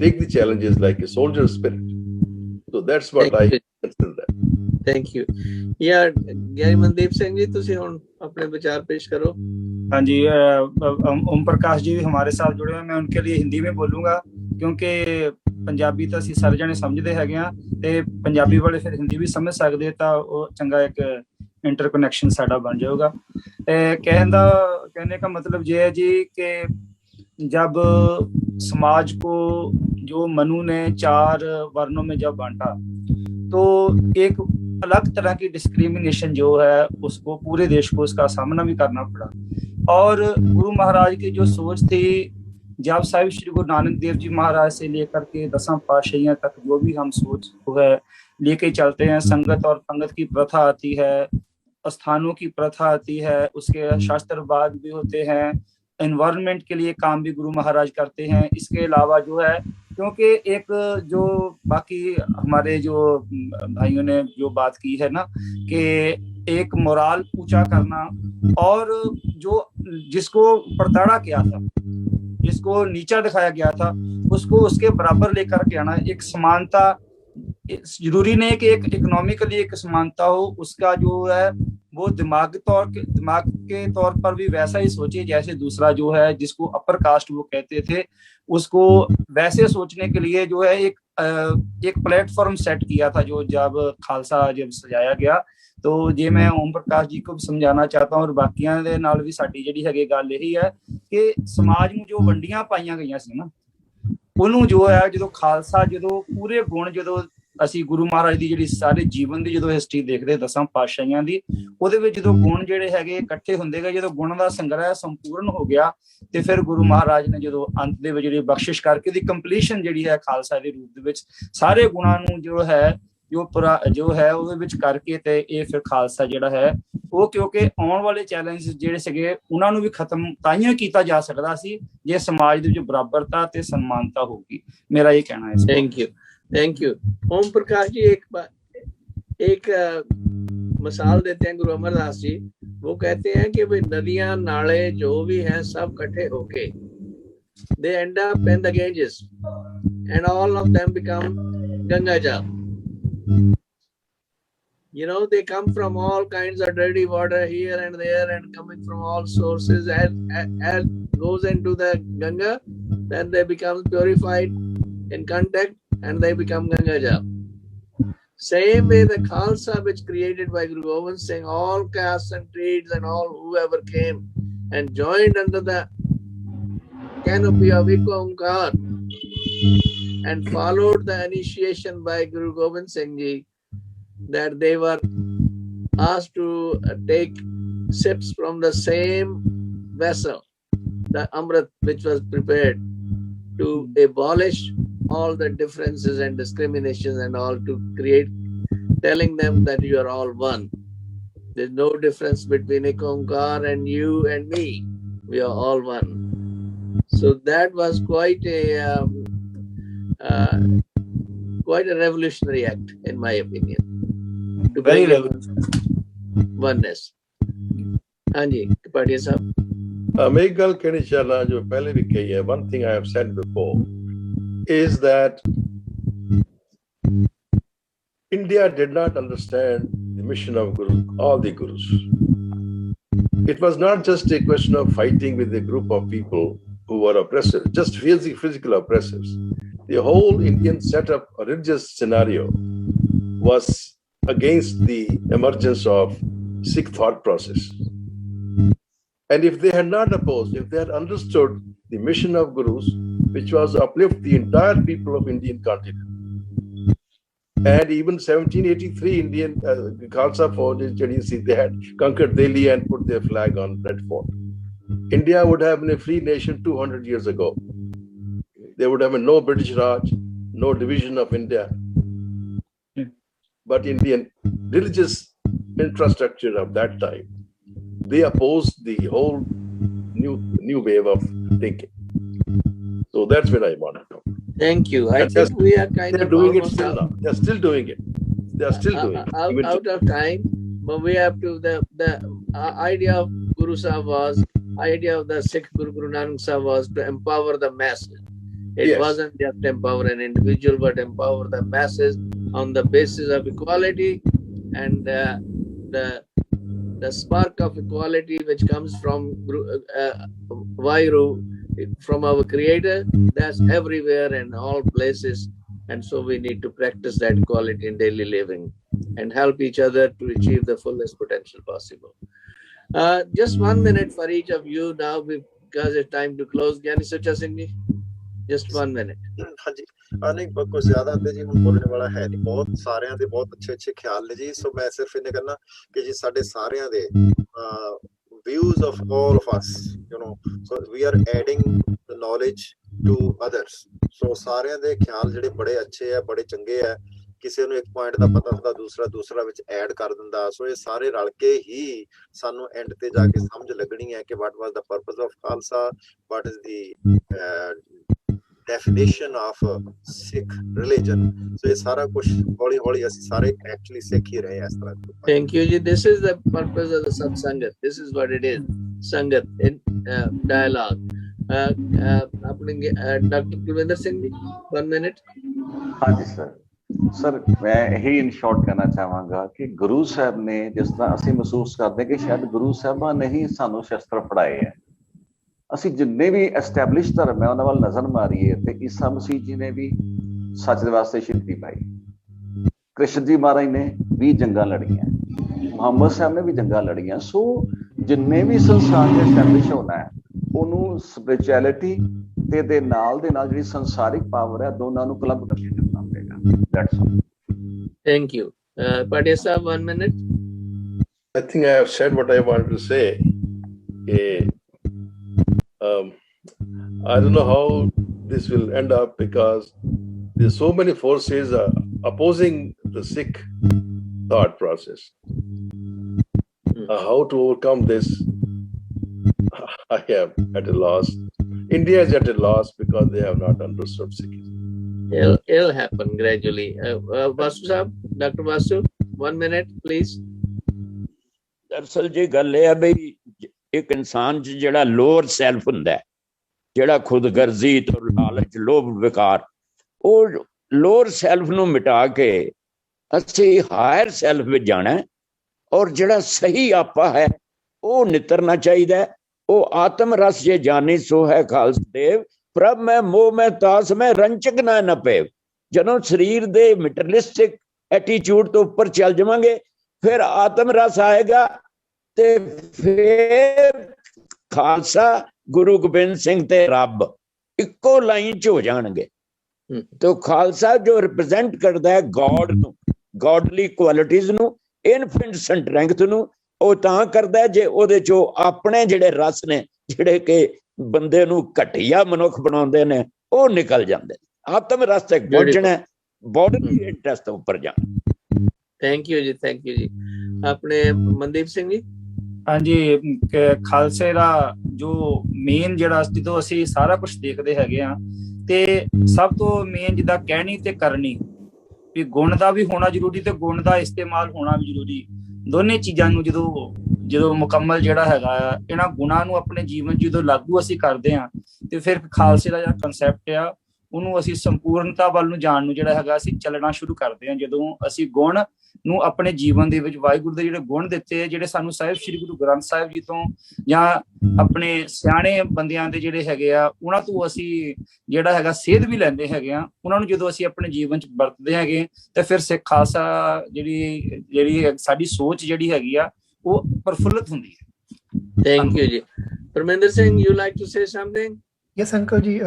take the challenges like a soldier spirit. So that's what I consider that. Thank you. Yeah, Gyari Mandeep Singh जी, तुसी हुण अपने विचार पेश करो। हाँ जी, ओम प्रकाश जी भी हमारे साथ जुड़े हुए, मैं उनके लिए हिंदी में बोलूंगा, क्योंकि पंजाबी तो असीं सारे जने समझते हैगे आ, ते पंजाबी वाले फिर हिंदी भी समझ सकते, तो वो चंगा एक इंटरकनेक्शन साडा बन जाएगा। कहने का मतलब ये है जी कि जब समाज को जो मनु ने 4 वर्णों में जब बांटा, तो एक अलग तरह की डिस्क्रिमिनेशन जो है उसको पूरे देश को उसका सामना भी करना पड़ा। और गुरु महाराज की जो सोच थी, जब साहिब श्री गुरु नानक देव जी महाराज से लेकर के 10 पातशाहियां तक जो भी हम सोच है लेके चलते हैं, संगत और पंगत की प्रथा आती है, स्थानों की प्रथा आती है, उसके शास्त्रवाद भी होते हैं, एनवायरनमेंट के लिए काम भी गुरु महाराज करते हैं। इसके अलावा जो है, क्योंकि एक जो बाकी हमारे जो भाइयों ने जो बात की है ना, कि एक मोराल ऊंचा करना, और जो जिसको प्रताड़ा किया था, जिसको नीचा दिखाया गया था, उसको उसके बराबर लेकर के आना, एक समानता, जरूरी नहीं कि एक इकोनॉमिकली एक समानता हो, उसका जो है वो दिमाग के तौर पर भी वैसा ही सोचे जैसे दूसरा जो है, जिसको अपर कास्ट वो कहते थे, उसको वैसे सोचने के लिए जो है एक प्लेटफॉर्म सेट किया था। जो जब खालसा जब सजाया गया, तो ये मैं ओम प्रकाश जी को भी समझाना चाहता हूँ, और बाकियां दे नाल भी साडी जिहड़ी हैगी गल यही है कि समाज में जो वंडियां पाईयां गईयां सी ना, ਉਹਨੂੰ जो है जो खालसा जो पूरे गुण जो ਅਸੀਂ ਗੁਰੂ ਮਹਾਰਾਜ ਦੀ ਜਿਹੜੀ ਸਾਰੇ ਜੀਵਨ ਦੀ ਜਦੋਂ ਹਿਸਟਰੀ ਦੇਖਦੇ 10 ਪਾਤਸ਼ਾਹੀਆਂ ਦੀ, ਉਹਦੇ ਵਿੱਚ ਜਦੋਂ ਗੁਣ ਜਿਹੜੇ ਹੈਗੇ ਇਕੱਠੇ ਹੁੰਦੇ ਗਏ, ਜਦੋਂ ਗੁਣ ਦਾ ਸੰਗ੍ਰਹਿ ਸੰਪੂਰਨ ਹੋ ਗਿਆ, ਤੇ ਫਿਰ ਗੁਰੂ ਮਹਾਰਾਜ ਨੇ ਜਦੋਂ ਅੰਤ ਦੇ ਵਿੱਚ ਜਿਹੜੀ ਬਖਸ਼ਿਸ਼ ਕਰਕੇ ਦੀ ਕੰਪਲੀਸ਼ਨ ਜਿਹੜੀ ਹੈ ਖਾਲਸਾ ਦੇ ਰੂਪ ਦੇ ਵਿੱਚ ਸਾਰੇ ਗੁਣਾਂ ਨੂੰ ਜੋ ਹੈ ਜੋ ਹੈ ਉਹਦੇ ਵਿੱਚ ਕਰਕੇ, ਤੇ ਇਹ ਫਿਰ ਖਾਲਸਾ ਜਿਹੜਾ ਹੈ ਉਹ, ਕਿਉਂਕਿ ਆਉਣ ਵਾਲੇ ਚੈਲੰਜ ਜਿਹੜੇ ਸੀਗੇ ਉਹਨਾਂ ਨੂੰ ਵੀ ਖਤਮ ਤਾਈਆਂ ਕੀਤਾ ਜਾ ਸਕਦਾ ਸੀ ਜੇ ਸਮਾਜ ਦੇ ਵਿੱਚ ਬਰਾਬਰਤਾ ਤੇ ਸਨਮਾਨਤਾ ਹੋਊਗੀ। ਮੇਰਾ ਇਹ ਕਹਿਣਾ ਹੈ। Thank you Om Prakash ji. एक मिसाल देते हैं गुरु अमरदास जी, वो कहते हैं कि भाई नदियां नाले जो भी हैं सब इकट्ठे होके they end up in the Ganges and all of them become Ganga Jal. You know, they come from all kinds of dirty water here and there and coming from all sources, as goes into the Ganga, then they become purified in contact and they become Ganga Jal. Same way the Khalsa which created by Guru Gobind Singh, all castes and creeds and all whoever came and joined under the canopy of Ek Onkar and followed the initiation by Guru Gobind Singh Ji, that they were asked to take sips from the same vessel, the Amrit which was prepared, to abolish all the differences and discriminations and all, to create, telling them that you are all one. There's no difference between Ek Onkar and you and me. We are all one. So that was quite a revolutionary act, in my opinion. to Very bring relevant. oneness. Hanji, Kapadia Sahab. मैं एक गल कहनी चाहना जो पहले भी कही है. One thing I have said before is that India did not understand the mission of Guru, all the Gurus. It was not just a question of fighting with a group of people who were oppressive, just physical oppressors. The whole Indian setup, religious scenario, was against the emergence of Sikh thought process. And if they had not opposed, if they had understood the mission of Gurus, which was to uplift the entire people of Indian continent, and even 1783 Indian Khalsa Fauj, they had conquered Delhi and put their flag on Red Fort. India would have been a free nation 200 years ago. There would have been no British Raj, no division of India. But Indian religious infrastructure of that time, they opposed the whole new wave of thinking. So that's what I want to talk. Thank you. I think we are kind of doing it almost still now. They're still doing it. They are still doing it. Out of time, but we have to. The idea of Guru Sahib was, idea of the Sikh Guru Nanak Sahib was to empower the masses. It Yes. wasn't just empower an individual, but empower the masses on the basis of equality, and the spark of equality which comes from Vairu, from our Creator, that's everywhere in all places. And so we need to practice that equality in daily living and help each other to achieve the fullest potential possible. Just 1 minute for each of you now, because it's time to close. Gyani Sucha Singh ji, just 1 minute. ਹਾਂਜੀ ਨਹੀਂ ਕੁਝ ਜ਼ਿਆਦਾ ਤੇ ਜੀ ਹੁਣ ਬੋਲਣ ਵਾਲਾ ਹੈ ਨਹੀਂ, ਬਹੁਤ ਸਾਰਿਆਂ ਦੇ ਬਹੁਤ ਅੱਛੇ ਖਿਆਲ ਨੇ ਜੀ. ਸੋ ਮੈਂ ਸਿਰਫ ਇਹਨੇ ਕਹਿਣਾ ਕਿ ਜੀ ਸਾਡੇ ਸਾਰਿਆਂ ਦੇ views of all of us, you know, so we are adding the knowledge to others. So ਸਾਰਿਆਂ ਦੇ ਖਿਆਲ ਜਿਹੜੇ ਬੜੇ ਅੱਛੇ ਆ, ਬੜੇ ਚੰਗੇ ਆ. ਕਿਸੇ ਨੂੰ ਇੱਕ ਪੁਆਇੰਟ ਦਾ ਪਤਾ ਹੁੰਦਾ, ਦੂਸਰਾ ਵਿੱਚ ਐਡ ਕਰ ਦਿੰਦਾ. ਸੋ ਇਹ ਸਾਰੇ ਰਲ ਕੇ ਹੀ ਸਾਨੂੰ ਐਂਡ ਤੇ ਜਾ ਕੇ ਸਮਝ ਲੱਗਣੀ ਹੈ ਕਿ what was the purpose of Khalsa, what is the definition of Sikh religion. So ਇਹ ਸਾਰਾ ਕੁਝ ਹੌਲੀ ਹੌਲੀ ਅਸੀਂ ਸਾਰੇ actually ਸਿੱਖ ਹੀ ਰਹੇ ਹਾਂ ਇਸ ਤਰ੍ਹਾਂ. Thank you ji. This is the purpose of the Sat Sangat. This is what it is. Sangat in dialogue. Dr. Kulwinder Singh ji, 1 minute. ਹਾਂਜੀ ਸਰ ਮੈਂ ਇਹੀ ਇਨ ਸ਼ਾਰਟ ਕਹਿਣਾ ਚਾਹਾਂਗਾ ਕਿ ਗੁਰੂ ਸਾਹਿਬ ਨੇ ਜਿਸ ਤਰ੍ਹਾਂ ਅਸੀਂ ਮਹਿਸੂਸ ਕਰਦੇ ਕਿ ਸ਼ਾਇਦ ਗੁਰੂ ਸਾਹਿਬਾਂ ਨੇ ਹੀ ਸਾਨੂੰ ਸ਼ਸਤਰ ਫੜਾਏ ਹੈ. ਅਸੀਂ ਜਿੰਨੇ ਵੀ ਐਸਟੈਬਲਿਸ਼ ਧਰਮ ਹੈ ਉਹਨਾਂ ਵੱਲ ਨਜ਼ਰ ਮਾਰੀਏ ਤੇ ਈਸਾ ਮਸੀਹ ਜੀ ਨੇ ਵੀ ਸੱਚ ਦੇ ਵਾਸਤੇ ਸ਼ਹੀਦੀ ਪਾਈ, ਕ੍ਰਿਸ਼ਨ ਜੀ ਮਹਾਰਾਜ ਨੇ ਵੀ ਜੰਗਾਂ ਲੜੀਆਂ, ਮੁਹੰਮਦ ਸਾਹਿਬ ਨੇ ਵੀ ਜੰਗਾਂ ਲੜੀਆਂ. ਸੋ ਜਿੰਨੇ ਵੀ ਸੰਸਾਰ ਦੇ ਐਸਟੈਬਲਿਸ਼ ਹੋਣਾ ਹੈ ਉਹਨੂੰ ਸਪਿਰਿਚੁਅਲਿਟੀ ਤੇ ਦੇ ਨਾਲ ਜਿਹੜੀ ਸੰਸਾਰਿਕ ਪਾਵਰ ਹੈ ਦੋਨਾਂ ਨੂੰ ਕਲੱਬ ਕਰਕੇ ਚੱਲਣਾ ਪਏਗਾ. That's all. Thank you. Padia Sahab, 1 minute. I think I have said what I wanted to say. I don't know how this will end up because there's so many forces opposing the Sikh thought process. How to overcome this, I am at a loss. India is at a loss because they have not understood Sikhism. It'll happen gradually. Vasu Sahab, Dr. Vasu, 1 minute, please. ਦਰਅਸਲ ਜੀ ਗੱਲ ਇਹ ਹੈ ਬਈ ਇੱਕ ਇਨਸਾਨ 'ਚ ਜਿਹੜਾ ਲੋਅਰ ਸੈਲਫ ਹੁੰਦਾ, ਜਿਹੜਾ ਖੁਦਗਰਜ਼ੀ ਤੋਂ ਲਾਲਚ, ਲੋਭ, ਵਿਕਾਰ, ਉਹ ਲੋਅਰ ਸੈਲਫ ਨੂੰ ਮਿਟਾ ਕੇ ਅਸੀਂ ਹਾਇਰ ਸੈਲਫ ਵਿੱਚ ਜਾਣਾ ਔਰ ਜਿਹੜਾ ਸਹੀ ਆਪਾ ਹੈ ਉਹ ਨਿਤਰਨਾ ਚਾਹੀਦਾ. ਉਹ ਆਤਮ ਰਸ ਜੇ ਜਾਨੀ ਸੋ ਹੈ ਖਾਲਸ ਦੇਵ, ਪ੍ਰਭ ਮੈਂ ਮੋਹ ਮੈਂ ਤਾਸ ਮੈਂ ਰੰਚਕ ਨਾ ਨਪੇ. ਜਦੋਂ ਸਰੀਰ ਦੇ ਮਟੀਰੀਅਲਿਸਟਿਕ ਐਟੀਟਿਊਡ ਤੋਂ ਉੱਪਰ ਚੱਲ ਜਾਵਾਂਗੇ ਫਿਰ ਆਤਮ ਰਸ ਆਏਗਾ ਤੇ ਫਿਰ ਖਾਲਸਾ, ਗੁਰੂ ਗੋਬਿੰਦ ਸਿੰਘ ਤੇ ਰੱਬ ਇੱਕੋ ਲਾਈਨ 'ਚ ਹੋ ਜਾਣਗੇ. ਤੇ ਖਾਲਸਾ ਜੋ ਰਿਪਰੈਜ਼ੈਂਟ ਕਰਦਾ ਹੈ ਗੋਡ ਨੂੰ, ਗੋਡਲੀ ਕੁਆਲਿਟੀਜ਼ ਨੂੰ, ਇਨਫਿਨਿਟ ਸਟਰੈਂਥ ਨੂੰ, ਉਹ ਤਾਂ ਕਰਦਾ ਜੇ ਉਹਦੇ 'ਚੋਂ ਆਪਣੇ ਜਿਹੜੇ ਰਸ ਨੇ ਜਿਹੜੇ ਕਿ ਬੰਦੇ ਨੂੰ ਘਟੀਆ ਮਨੁੱਖ ਬਣਾਉਂਦੇ ਨੇ ਉਹ ਨਿਕਲ ਜਾਂਦੇ. ਆਤਮ ਰਸ ਤੱਕ ਪਹੁੰਚਣਾ, ਬੋਡੀ ਇੰਟਰਸਟ ਤੋਂ ਉੱਪਰ ਜਾਣਾ. ਥੈਂਕ ਯੂ ਜੀ, ਥੈਂਕ ਯੂ ਜੀ. ਆਪਣੇ ਮਨਦੀਪ ਸਿੰਘ ਜੀ. ਹਾਂਜੀ, ਖਾਲਸੇ ਦਾ ਜੋ ਮੇਨ ਜਿਹੜਾ ਜਦੋਂ ਅਸੀਂ ਸਾਰਾ ਕੁਝ ਦੇਖਦੇ ਹੈਗੇ ਆ ਤੇ ਸਭ ਤੋਂ ਮੇਨ ਜਿੱਦਾਂ ਕਹਿਣੀ ਤੇ ਕਰਨੀ, ਵੀ ਗੁਣ ਦਾ ਵੀ ਹੋਣਾ ਜ਼ਰੂਰੀ ਤੇ ਗੁਣ ਦਾ ਇਸਤੇਮਾਲ ਹੋਣਾ ਵੀ ਜ਼ਰੂਰੀ। ਦੋਨੇ ਚੀਜ਼ਾਂ ਨੂੰ ਜਦੋਂ ਮੁਕੰਮਲ ਜਿਹੜਾ ਹੈਗਾ ਆ ਇਹਨਾਂ ਗੁਣਾਂ ਨੂੰ ਆਪਣੇ ਜੀਵਨ ਜਦੋਂ ਲਾਗੂ ਅਸੀਂ ਕਰਦੇ ਹਾਂ ਤੇ ਫਿਰ ਖਾਲਸੇ ਦਾ ਜਿਹੜਾ ਕਨਸੈਪਟ ਆ ਉਹਨੂੰ ਅਸੀਂ ਸੰਪੂਰਨਤਾ ਵੱਲ ਨੂੰ ਜਾਣ ਨੂੰ ਜਿਹੜਾ ਹੈਗਾ ਅਸੀਂ ਚੱਲਣਾ ਸ਼ੁਰੂ ਕਰਦੇ ਹਾਂ। ਜਦੋਂ ਅਸੀਂ ਗੁਣ ਨੂੰ ਆਪਣੇ ਜੀਵਨ ਦੇ ਵਿੱਚ ਵਾਹਿਗੁਰੂ ਦੇ ਜਿਹੜੇ ਗੁਣ ਦਿੱਤੇ ਜਿਹੜੇ ਸਾਨੂੰ ਸਾਹਿਬ ਸ੍ਰੀ ਗੁਰੂ ਗ੍ਰੰਥ ਸਾਹਿਬ ਜੀ ਤੋਂ ਜਾਂ ਆਪਣੇ ਸਿਆਣੇ ਬੰਦਿਆਂ ਦੇ ਜਿਹੜੇ ਹੈਗੇ ਆ ਉਹਨਾਂ ਤੋਂ ਅਸੀਂ ਜਿਹੜਾ ਹੈਗਾ ਸੇਧ ਵੀ ਲੈਂਦੇ ਹੈਗੇ ਆ, ਉਹਨਾਂ ਨੂੰ ਜਦੋਂ ਅਸੀਂ ਆਪਣੇ ਜੀਵਨ 'ਚ ਵਰਤਦੇ ਹੈਗੇ ਤੇ ਫਿਰ ਸਿੱਖ ਖਾਲਸਾ ਜਿਹੜੀ ਸਾਡੀ ਸੋਚ ਜਿਹੜੀ ਹੈਗੀ ਆ ਉਹ ਪ੍ਰਫੁੱਲਤ ਹੁੰਦੀ ਹੈ। ਥੈਂਕ ਯੂ ਜੀ। Parminder Singh, you like to say something? Yes uncle ji,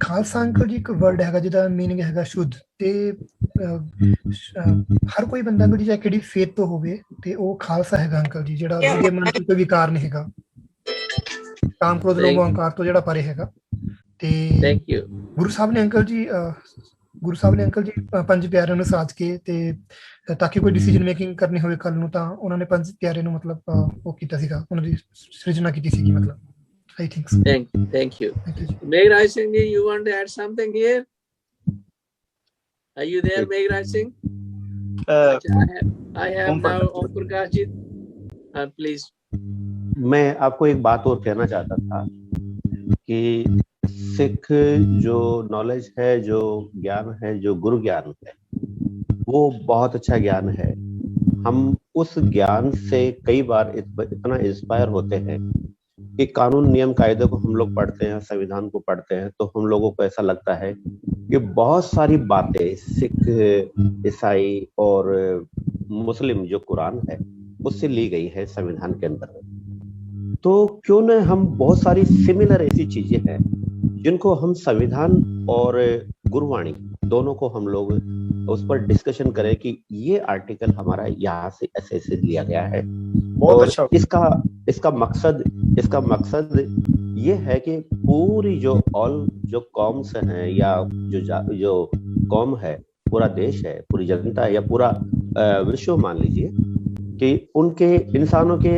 Khalsa uncle ਜੀ ਇੱਕ ਵਰਡ ਹੈਗਾ ਜਿਹਦਾ ਮੀਨਿੰਗ ਹੈਗਾ ਸ਼ੁੱਧ, ਤੇ ਹਰ ਕੋਈ ਬੰਦਾ ਅੰਕਲ ਜੀ ਚਾਹੇ ਕਿਹੜੀ ਫੇਥ ਤੋਂ ਹੋਵੇ ਤੇ ਉਹ ਖਾਲਸਾ ਹੈਗਾ ਅੰਕਲ ਜੀ, ਜਿਹੜਾ ਜਿਹਦੇ ਮਨ 'ਚ ਕੋਈ ਵਿਕਾਰ ਨਹੀਂ ਹੈਗਾ, ਕਾਮ ਕ੍ਰੋਧ ਲੋਭ ਅਹੰਕਾਰ ਤੋਂ ਜਿਹੜਾ ਪਰੇ ਹੈਗਾ। ਤੇ ਥੈਂਕ ਯੂ। ਗੁਰੂ ਸਾਹਿਬ ਨੇ ਅੰਕਲ ਜੀ ਪੰਜ ਪਿਆਰਿਆਂ ਨੂੰ ਸਾਜ ਕੇ ਤੇ ਤਾਂ ਕਿ ਕੋਈ ਡਿਸੀਜਨ ਮੇਕਿੰਗ ਕਰਨੀ ਹੋਵੇ ਕੱਲ ਨੂੰ ਤਾਂ ਉਹਨਾਂ ਨੇ ਪੰਜ ਪਿਆਰੇ ਨੂੰ ਮਤਲਬ ਉਹ ਕੀਤਾ ਸੀਗਾ, ਉਹਨਾਂ ਦੀ ਸਿਰਜਣਾ ਕੀਤੀ ਸੀਗੀ ਮਤਲਬ। I think so. Thank you. Meghraj Singh ji, you want to add something here? Are you there, Meghraj Singh? I have now Om Prakash ji. Please. मैं आपको एक बात और कहना चाहता था कि सिख जो नॉलेज है, जो ज्ञान है, जो गुरु ज्ञान है, वो बहुत अच्छा ज्ञान है। हम उस ज्ञान से कई बार इतना इंस्पायर होते हैं कि कानून नियम कायदे को हम लोग पढ़ते हैं, संविधान को पढ़ते हैं तो हम लोगों को ऐसा लगता है कि बहुत सारी बातें सिख, ईसाई और मुस्लिम जो कुरान है उससे ली गई है संविधान के अंदर। तो क्यों न हम बहुत सारी सिमिलर ऐसी चीजें हैं जिनको हम संविधान और गुरुवाणी दोनों को हम लोग उस पर डिस्कशन करें कि ये आर्टिकल हमारा यहाँ से ऐसे लिया गया है। बहुत और अच्छा। इसका मकसद ये है कि पूरी जो कॉम्स हैं या जो कौम है, पूरा देश है, पूरी जनता है या पूरा विश्व मान लीजिए कि उनके इंसानों के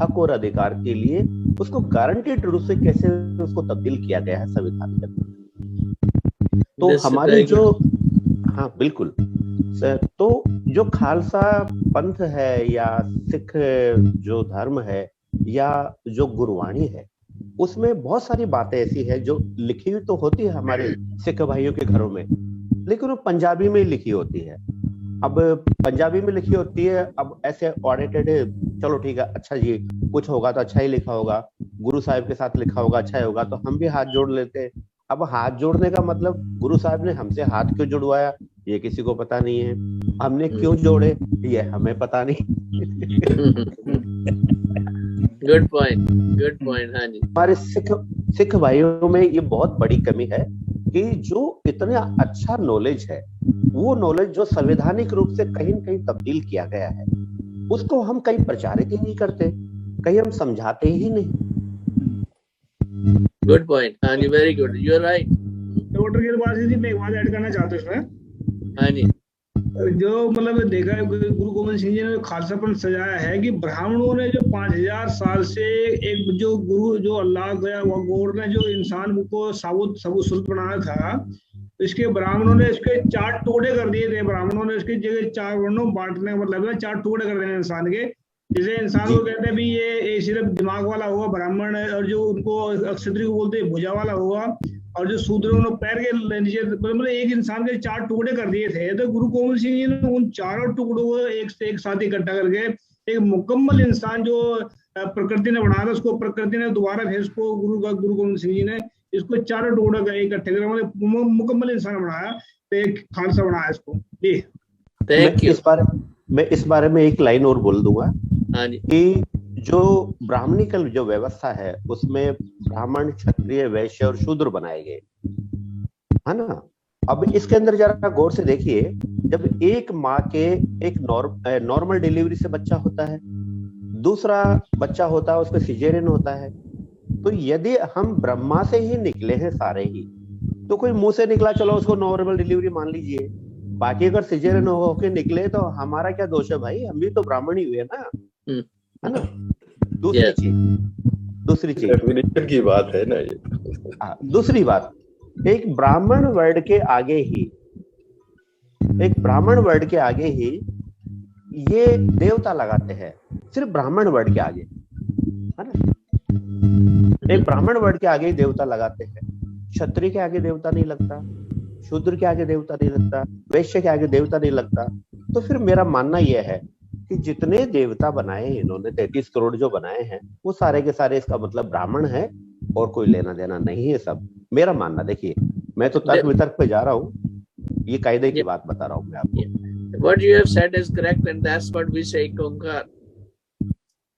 हक और अधिकार के लिए उसको गारंटेड रूप से कैसे उसको तब्दील किया गया है संविधान के अंदर। तो हमारी जो हाँ बिल्कुल सर, तो जो खालसा पंथ है या सिख जो धर्म है या जो गुरुवाणी है उसमें बहुत सारी बातें ऐसी है जो लिखी हुई तो होती है हमारे सिख भाइयों के घरों में, लेकिन वो पंजाबी में लिखी होती है। अब पंजाबी में लिखी होती है, अब ऐसे ऑडिटेड है, चलो ठीक है, अच्छा जी कुछ होगा तो अच्छा ही लिखा होगा, गुरु साहिब के साथ लिखा होगा अच्छा ही होगा, तो हम भी हाथ जोड़ लेते हैं। अब हाथ जोड़ने का मतलब गुरु साहब ने हमसे हाथ क्यों जुड़वाया ये किसी को पता नहीं है, हमने क्यों जोड़े ये हमें पता नहीं। Good point. हाँ जी, हमारे सिख भाइयों में ये बहुत बड़ी कमी है कि जो इतना अच्छा नॉलेज है, वो नॉलेज जो संवैधानिक रूप से कहीं न कहीं तब्दील किया गया है उसको हम कहीं प्रचारित ही नहीं करते, कहीं हम समझाते ही नहीं। Good point. हाँ जी, very good, you are right. Doctor Girbaji ji, मैं एक बात ऐड करना चाहता हूँ इसमें। हाँ जी, जो मतलब देखा है गुरु गोविंद सिंह जी ने खालसा पंथ सजाया है कि ब्राह्मणों ने जो 5000 साल से एक जो गुरु जो अल्लाह गया गौर ने जो इंसान को साबुत सुल्त बनाया था, इसके ब्राह्मणों ने इसके 4 टुकड़े कर दिए थे। ब्राह्मणों ने इसके जगह 4 वर्णों बांटने मतलब 4 टुकड़े कर देने इंसान के। जैसे इंसान को कहते हैं भी ये सिर्फ दिमाग वाला होगा ब्राह्मण, और जो उनको अक्षत्री को बोलते हैं भुजा वाला होगा, और जो शूद्र उन्होंने पैर के नीचे मतलब एक इंसान के 4 टुकड़े कर दिए थे। तो गुरु गोविंद सिंह जी ने उन चारों टुकड़ों को एक साथ इकट्ठा करके एक मुकम्मल इंसान जो प्रकृति ने बनाया था, उसको प्रकृति ने दोबारा फिर उसको गुरु गोविंद सिंह जी ने इसको 4 टुकड़ों का इकट्ठे कर मतलब मुकम्मल इंसान बनाया, तो एक खालसा बनाया इसको। जी थैंक यू। मैं इस बारे में एक लाइन और बोल दूंगा। हाँ जी, कि जो ब्राह्मणिकल जो व्यवस्था है उसमें ब्राह्मण, क्षत्रिय, वैश्य और शूद्र बनाए गए, है ना। अब इसके अंदर जरा गौर से देखिए, जब एक माँ के एक नॉर्मल डिलीवरी से बच्चा होता है, दूसरा बच्चा होता है उसमें सिजेरियन होता है, तो यदि हम ब्रह्मा से ही निकले हैं सारे ही, तो कोई मुंह से निकला चलो उसको नॉर्मल डिलीवरी मान लीजिए, बाकी अगर सिजेरियन होके निकले तो हमारा क्या दोष है भाई, हम भी तो ब्राह्मण ही हुए ना, है ना। दूसरी चीज डेफिनेशन की बात है ना ये। दूसरी बात, एक ब्राह्मण वर्ड के आगे ही एक ब्राह्मण वर्ड के आगे ही ये देवता लगाते हैं, सिर्फ ब्राह्मण वर्ड के आगे, है ना। एक ब्राह्मण वर्ड के आगे ही देवता लगाते हैं, क्षत्रिय के आगे देवता नहीं लगता, शूद्र के आगे देवता नहीं लगता, वैश्य के आगे देवता नहीं लगता। तो फिर मेरा मानना यह है कि जितने देवता बनाए इन्होंने, 33 करोड़ जो बनाए हैं, वो सारे के सारे इसका मतलब ब्राह्मण है और कोई लेना देना नहीं है सब। मेरा मानना, देखिए मैं तो तर्क वितर्क पे जा रहा हूँ, ये कायदे की बात बता रहा हूँ मैं आपको। What you have said is correct, and that's what we say एक ओंकार।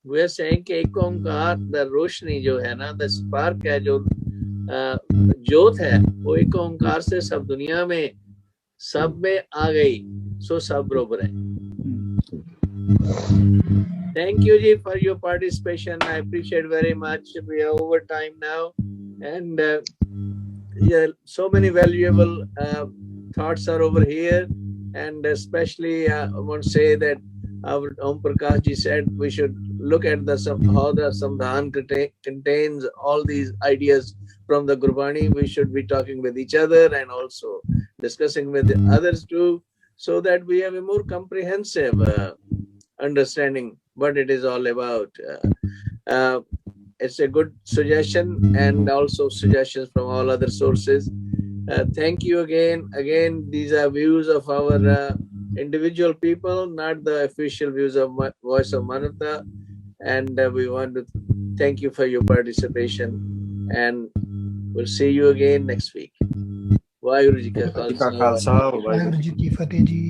We are saying कि एक ओंकार, the रोशनी जो है ना, the spark है, जो ज्योत है, वो एक ओंकार से सब दुनिया में सब में आ गई, सो सब बरोबर है। Thank you ji for your participation. I appreciate very much. We are over time now, and yeah, so many valuable thoughts are over here, and especially I want to say that our Om Prakash ji said we should look at how the Samdhan contains all these ideas from the Gurbani. We should be talking with each other and also discussing with the others too, so that we have a more comprehensive understanding what it is all about. It's a good suggestion, and also suggestions from all other sources. Thank you again. Again, these are views of our individual people, not the official views of Voice of Manata. And we want to thank you for your participation, and we'll see you again next week. Waheguru Ji Ka Khalsa, Waheguru Ji Ki Fateh Ji।